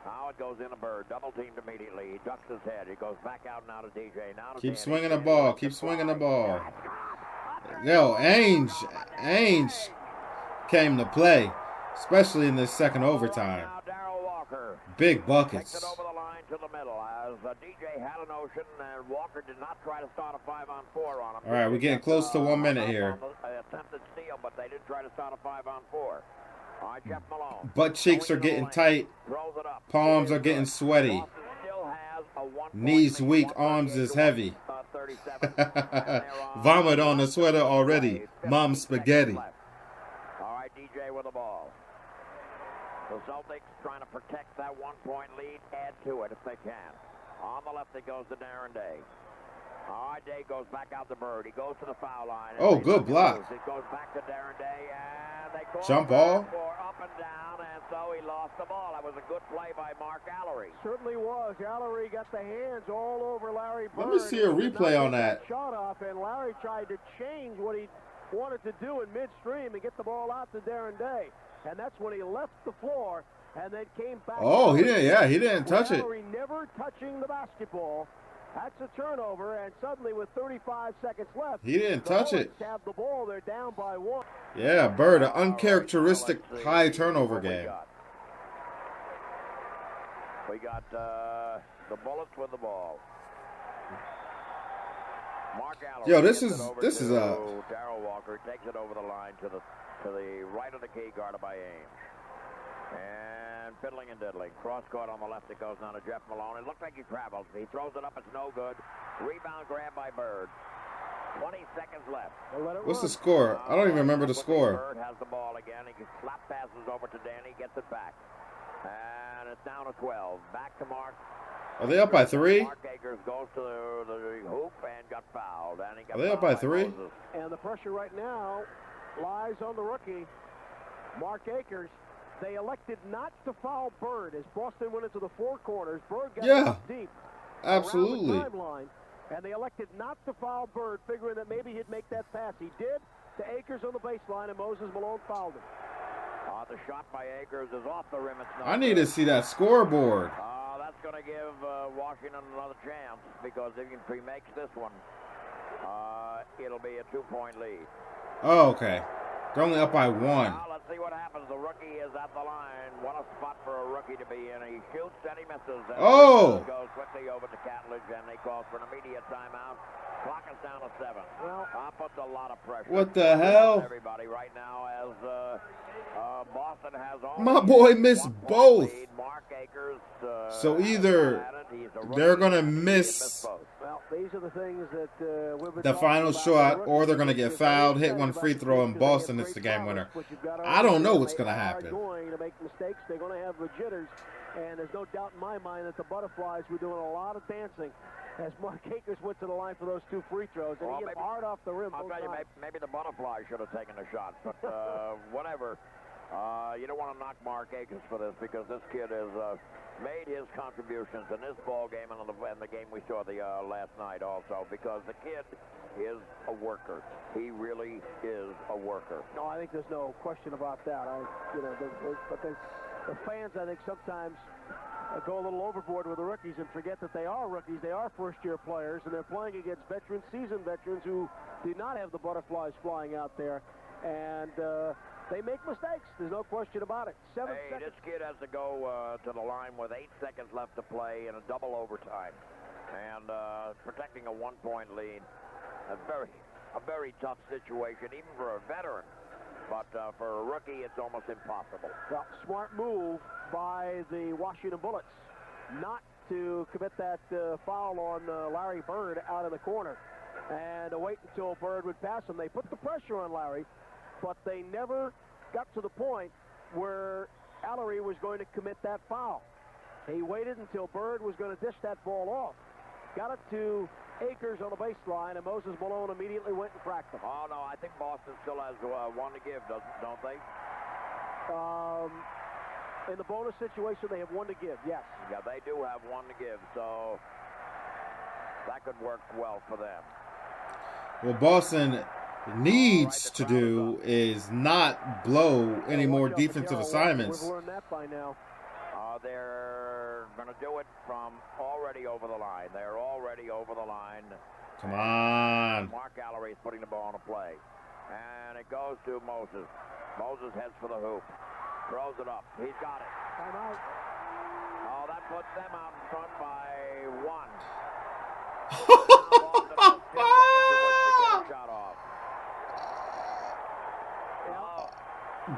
Speaker 2: Now it goes in a Bird, double teamed immediately. He ducks his head. It goes back out now to DJ. Now to
Speaker 1: Keep
Speaker 2: Danny.
Speaker 1: swinging the ball. Keep swinging the ball. Yo, Ainge came to play, especially in this second overtime.
Speaker 2: Now Darrell Walker
Speaker 1: Big
Speaker 2: takes
Speaker 1: buckets.
Speaker 2: it over the line to the middle as DJ had a notion, and Walker did not try to start a 5-on-4 on him.
Speaker 1: All right, we're getting close to 1 minute here.
Speaker 2: Attempted steal, but they did try to start a 5-on-4. All right, Jeff Malone.
Speaker 1: Butt cheeks are getting tight.
Speaker 2: Throws it up.
Speaker 1: Palms are getting sweaty.
Speaker 2: Boston still has a 1-point
Speaker 1: Knees
Speaker 2: lead.
Speaker 1: weak,
Speaker 2: Walker
Speaker 1: arms is
Speaker 2: 38
Speaker 1: heavy.
Speaker 2: 37. And they're on
Speaker 1: Vomit on the sweater already.
Speaker 2: 50
Speaker 1: Mom
Speaker 2: seconds
Speaker 1: spaghetti.
Speaker 2: left. All right, DJ with the ball. The Celtics trying to protect that 1-point lead, add to it if they can. On the left, it goes to Darren Day. All right, Day goes back out to Bird. He goes to the foul line.
Speaker 1: Oh, good block.
Speaker 2: It goes back to Darren Day, and they call
Speaker 1: Jump ball.
Speaker 2: for up and down, and so he lost the ball. That was a good play by Mark Allery.
Speaker 3: Certainly was. Allery got the hands all over Larry Bird.
Speaker 1: Let me see a replay on that.
Speaker 3: Shot off, and Larry tried to change what he wanted to do in midstream and get the ball out to Darren Day. And that's when he left the floor and then came back.
Speaker 1: Oh, he didn't. Yeah, he didn't touch it.
Speaker 3: Allery never touching the basketball. That's a turnover, and suddenly with 35 seconds left,
Speaker 1: He didn't touch it.
Speaker 3: the Bullets have the ball. They're down by 1.
Speaker 1: Yeah, Bird, an uncharacteristic high turnover game.
Speaker 2: We got the Bullets with the ball. Mark Allery.
Speaker 1: Yo, this
Speaker 2: gets
Speaker 1: is-
Speaker 2: it over
Speaker 1: this
Speaker 2: to
Speaker 1: is a-
Speaker 2: Darrell Walker takes it over the line to the right of the key, guarded by Ames. And fiddling and diddling. Cross court on the left. It goes down to Jeff Malone. It looked like he traveled. He throws it up. It's no good. Rebound grab by Bird. 20 seconds left.
Speaker 1: What's the score? I don't even remember the score.
Speaker 2: Bird has the ball again. He slap passes over to Danny. Gets it back. And it's down to 12. Back to Mark.
Speaker 1: Are they up by 3?
Speaker 2: Mark Akers goes to the hoop and got fouled. And he got
Speaker 1: Are they up by
Speaker 2: fouled
Speaker 1: 3?
Speaker 2: Moses.
Speaker 3: And the pressure right now lies on the rookie, Mark Akers. They elected not to foul Bird as Boston went into the four corners. Bird got deep
Speaker 1: Absolutely.
Speaker 3: around the timeline, and they elected not to foul Bird, figuring that maybe he'd make that pass. He did to Akers on the baseline, and Moses Malone fouled him.
Speaker 2: The shot by Akers is off the rim. It's not
Speaker 1: I need to see that scoreboard.
Speaker 2: That's going to give Washington another chance, because if he makes this one, it'll be a 2-point lead.
Speaker 1: Oh, okay. They're only up by 1.
Speaker 2: Now let's see what happens. The rookie is at the line. What a spot for a rookie to be in. He shoots and he misses. And
Speaker 1: Oh!
Speaker 2: Goes quickly over to Catledge, and they call for an immediate timeout. Clock is down to 7. Well, that puts a lot of pressure.
Speaker 1: What the hell?
Speaker 2: Everybody right now, as Boston has all.
Speaker 1: My boy missed both.
Speaker 2: Lead. Mark Akers.
Speaker 1: So either they're going to miss
Speaker 3: Well, these are the things that we've been
Speaker 1: the
Speaker 3: talking
Speaker 1: final
Speaker 3: about.
Speaker 1: shot, or they're going to get fouled, hit one free throw, and Boston is the game winner. I don't know what's going to happen.
Speaker 3: They're going to make mistakes. They're going to have the jitters. And there's no doubt in my mind that the Butterflies were doing a lot of dancing as Mark Akers went to the line for those 2 free throws. And he hit hard off the rim.
Speaker 2: I'll tell you, maybe the Butterflies should have taken a shot. But whatever. You don't want to knock Mark Akers for this, because this kid has made his contributions in this ball game and the game we saw the last night also, because the kid is a worker. He really is a worker.
Speaker 3: No, I think there's no question about that. But the fans, I think, sometimes go a little overboard with the rookies and forget that they are rookies. They are first-year players, and they're playing against veterans, seasoned veterans who do not have the Butterflies flying out there. And they make mistakes. There's no question about it. 7 seconds.
Speaker 2: This kid has to go to the line with 8 seconds left to play in a double overtime, and protecting a 1-point lead. A very tough situation, even for a veteran. But for a rookie, it's almost impossible.
Speaker 3: Well, smart move by the Washington Bullets not to commit that foul on Larry Bird out in the corner and wait until Bird would pass him. They put the pressure on Larry, but they never got to the point where Allery was going to commit that foul. He waited until Bird was going to dish that ball off. got it to Akers on the baseline, and Moses Malone immediately went and cracked them.
Speaker 2: Oh, no, I think Boston still has one to give, don't they?
Speaker 3: In the bonus situation, they have one to give, yes.
Speaker 2: Yeah, they do have one to give, so that could work well for them.
Speaker 1: What Boston needs to do is not blow any more defensive assignments.
Speaker 3: We've learned that by now.
Speaker 2: They're going to do it from already over the line. They're already over the line.
Speaker 1: Come on.
Speaker 2: Mark Allery is putting the ball into play. And it goes to Moses. Moses heads for the hoop. Throws it up. He's got it.
Speaker 3: Timeout.
Speaker 2: Oh, that puts them out in front by one. Shot off.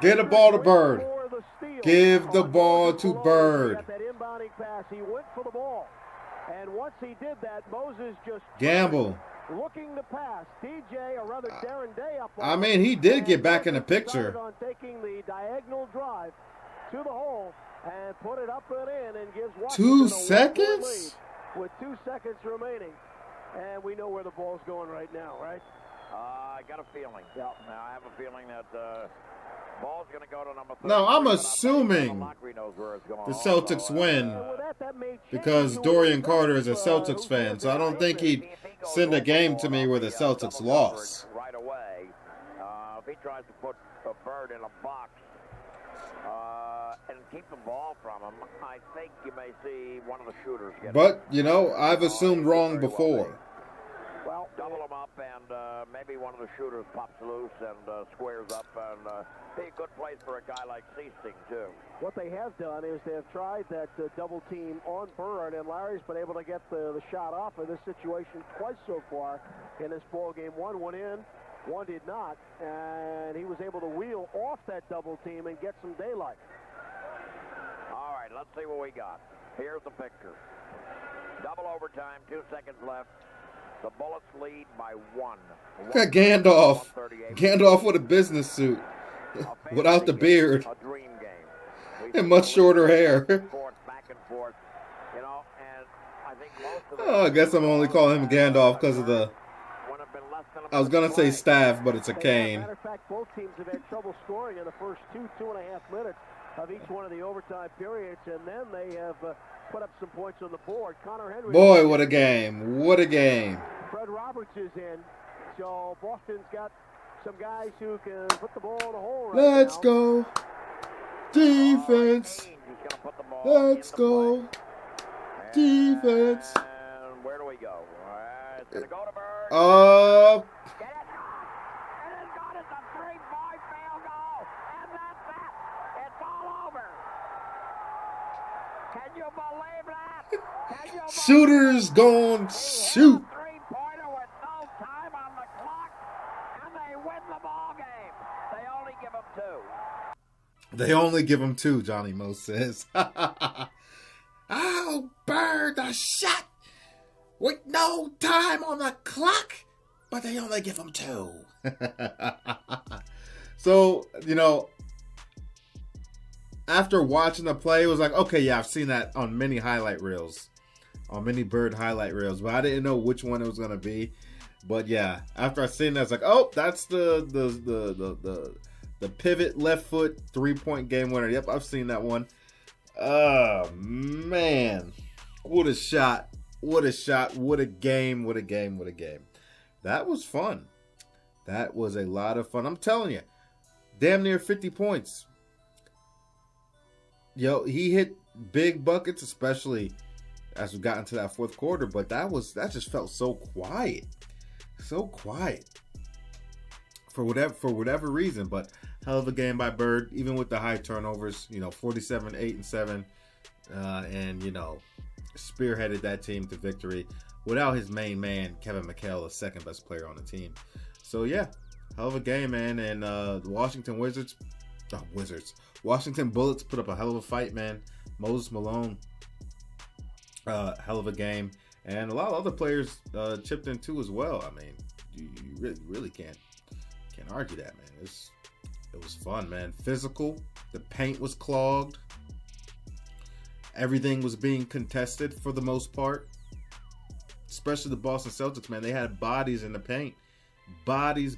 Speaker 1: Get a ball to Bird. Give the ball to Bird.
Speaker 3: That inbounding pass. He went for the ball. And once he did that, Moses just
Speaker 1: gamble.
Speaker 3: Looking to pass. DJ, or rather Darren Day up.
Speaker 1: I mean, he did get back in the picture.
Speaker 3: On taking the diagonal drive to the hole and put it up and in and gives Washington
Speaker 1: 2 seconds?
Speaker 3: With 2 seconds remaining. And we know where the ball's going right now, right?
Speaker 2: I got a feeling. Yeah. Now, I have a feeling that ball's going to go to number 3.
Speaker 1: No, I'm assuming the Celtics win because Dorian Carter is a Celtics fan, so I don't think he'd send a game to me where the Celtics lost.
Speaker 2: Right away, if he tries to put a Bird in a box and keep the ball from him, I think you may see one of the shooters get
Speaker 1: But, you know, I've assumed wrong before.
Speaker 2: Well, double them up, and maybe one of the shooters pops loose and squares up, and be a good place for a guy like Seasting, too.
Speaker 3: What they have done is they have tried that double team on Bird, and Larry's been able to get the shot off of this situation twice so far in this ball game. One went in, one did not, and he was able to wheel off that double team and get some daylight.
Speaker 2: All right, let's see what we got. Here's the picture. Double overtime, 2 seconds left. The Bullets lead by 1.
Speaker 1: Gandalf. Gandalf with a business suit. Without the beard.
Speaker 2: A dream game.
Speaker 1: And much shorter hair.
Speaker 2: Back and forth. You know, and I think most of
Speaker 1: I guess I'm only calling him Gandalf because of the... I was going to say staff, but it's a cane.
Speaker 3: Matter of fact, both teams have had trouble scoring in the first 2.5 minutes of each one of the overtime periods, and then they have put up some points on the board. Connor Henry.
Speaker 1: Boy, what a game. What a game.
Speaker 3: Fred Roberts is in, so Boston's got some guys who can put the ball in the hole right
Speaker 1: Let's
Speaker 3: now.
Speaker 1: go. Defense. Let's go. Defense.
Speaker 2: And where do we go? It's going to go to Bird.
Speaker 1: Up.
Speaker 2: Get it. And it's got it. A 3-point field goal. And that's it. It's all over. Can you believe that? Can you believe
Speaker 1: Shooters gone shoot.
Speaker 2: Three-pointer with no time on the clock. And they win the ball game. They only give them 2.
Speaker 1: They only give him 2, Johnny Mo says. Oh, Bird, the shot with no time on the clock, but they only give him 2. So, you know, after watching the play, it was like, okay, yeah, I've seen that on many highlight reels, on many Bird highlight reels, but I didn't know which one it was going to be. But yeah, after I seen that, it's like, oh, that's the pivot left foot 3-point game winner. Yep, I've seen that one. Oh, man. What a shot. What a shot. What a game. What a game. What a game. That was fun. That was a lot of fun. I'm telling you, damn near 50 points. Yo, he hit big buckets, especially as we got into that fourth quarter, but that just felt so quiet. So quiet. For whatever reason, but hell of a game by Bird, even with the high turnovers, 47, 8, and 7, and, spearheaded that team to victory without his main man, Kevin McHale, the second best player on the team. So, yeah, hell of a game, man, and the Washington Bullets put up a hell of a fight, man. Moses Malone, hell of a game, and a lot of other players chipped in too as well. I mean, you really can't argue that, man. It was fun, man. Physical. The paint was clogged. Everything was being contested for the most part. especially the Boston Celtics, man, they had bodies in the paint. Bodies.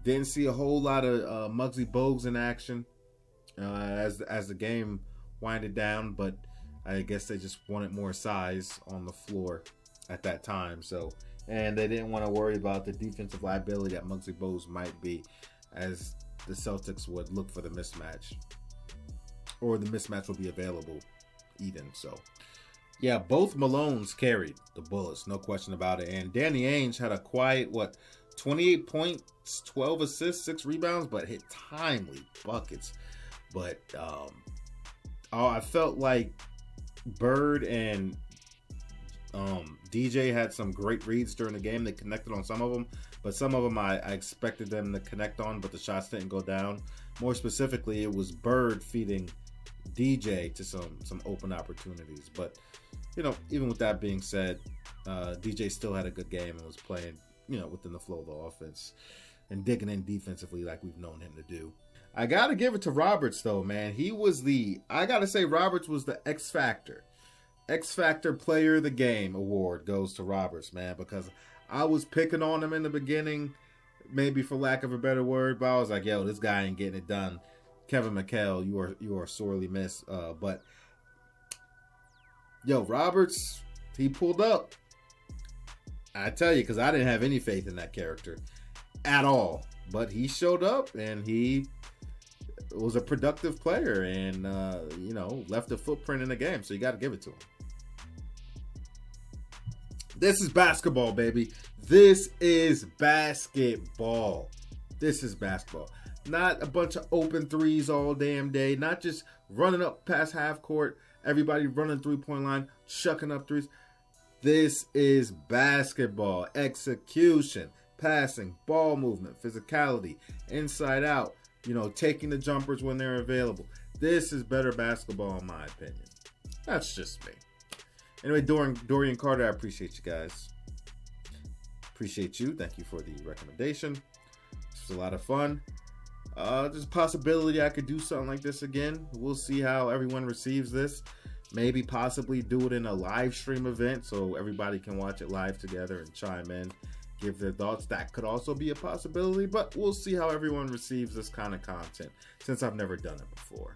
Speaker 1: Didn't see a whole lot of Muggsy Bogues in action as the game winded down, but I guess they just wanted more size on the floor at that time. So, and they didn't want to worry about the defensive liability that Muggsy Bogues might be, as the Celtics would look for the mismatch, or the mismatch will be available even. So, yeah, both Malones carried the Bullets, no question about it. And Danny Ainge had a quiet, 28 points, 12 assists, 6 rebounds, but hit timely buckets. But I felt like Bird and DJ had some great reads during the game. They connected on some of them, but some of them I expected them to connect on, but the shots didn't go down. More specifically, it was Bird feeding DJ to some open opportunities. But, even with that being said, DJ still had a good game and was playing, within the flow of the offense and digging in defensively like we've known him to do. I got to give it to Roberts, though, man. I got to say Roberts was the X Factor. X Factor Player of the Game award goes to Roberts, man, because I was picking on him in the beginning, maybe for lack of a better word, but I was like, yo, this guy ain't getting it done. Kevin McHale, you are sorely missed. But, yo, Roberts, he pulled up. I tell you, because I didn't have any faith in that character at all. But he showed up, and he was a productive player and, left a footprint in the game. So you got to give it to him. This is basketball, baby. This is basketball. Not a bunch of open threes all damn day. Not just running up past half court. Everybody running 3-point line, chucking up threes. This is basketball. Execution, passing, ball movement, physicality, inside out. Taking the jumpers when they're available. This is better basketball in my opinion. That's just me. Anyway, Dorian Carter, I appreciate you guys. Appreciate you. Thank you for the recommendation. This was a lot of fun. There's a possibility I could do something like this again. We'll see how everyone receives this. Maybe possibly do it in a live stream event so everybody can watch it live together and chime in, give their thoughts. That could also be a possibility, but we'll see how everyone receives this kind of content since I've never done it before.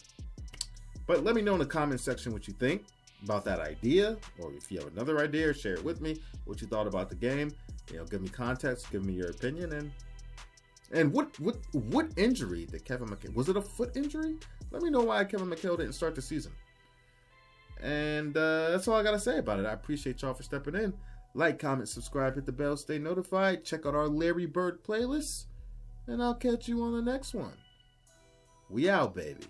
Speaker 1: But let me know in the comment section what you think about that idea, or if you have another idea, share it with me, what you thought about the game. Give me context, give me your opinion, and what injury did Kevin McHale? Was it a foot injury? Let me know why Kevin McHale didn't start the season. And that's all I gotta say about it. I appreciate y'all for stepping in. Like, comment, subscribe, hit the bell, stay notified. Check out our Larry Bird playlist, and I'll catch you on the next one. We out, baby.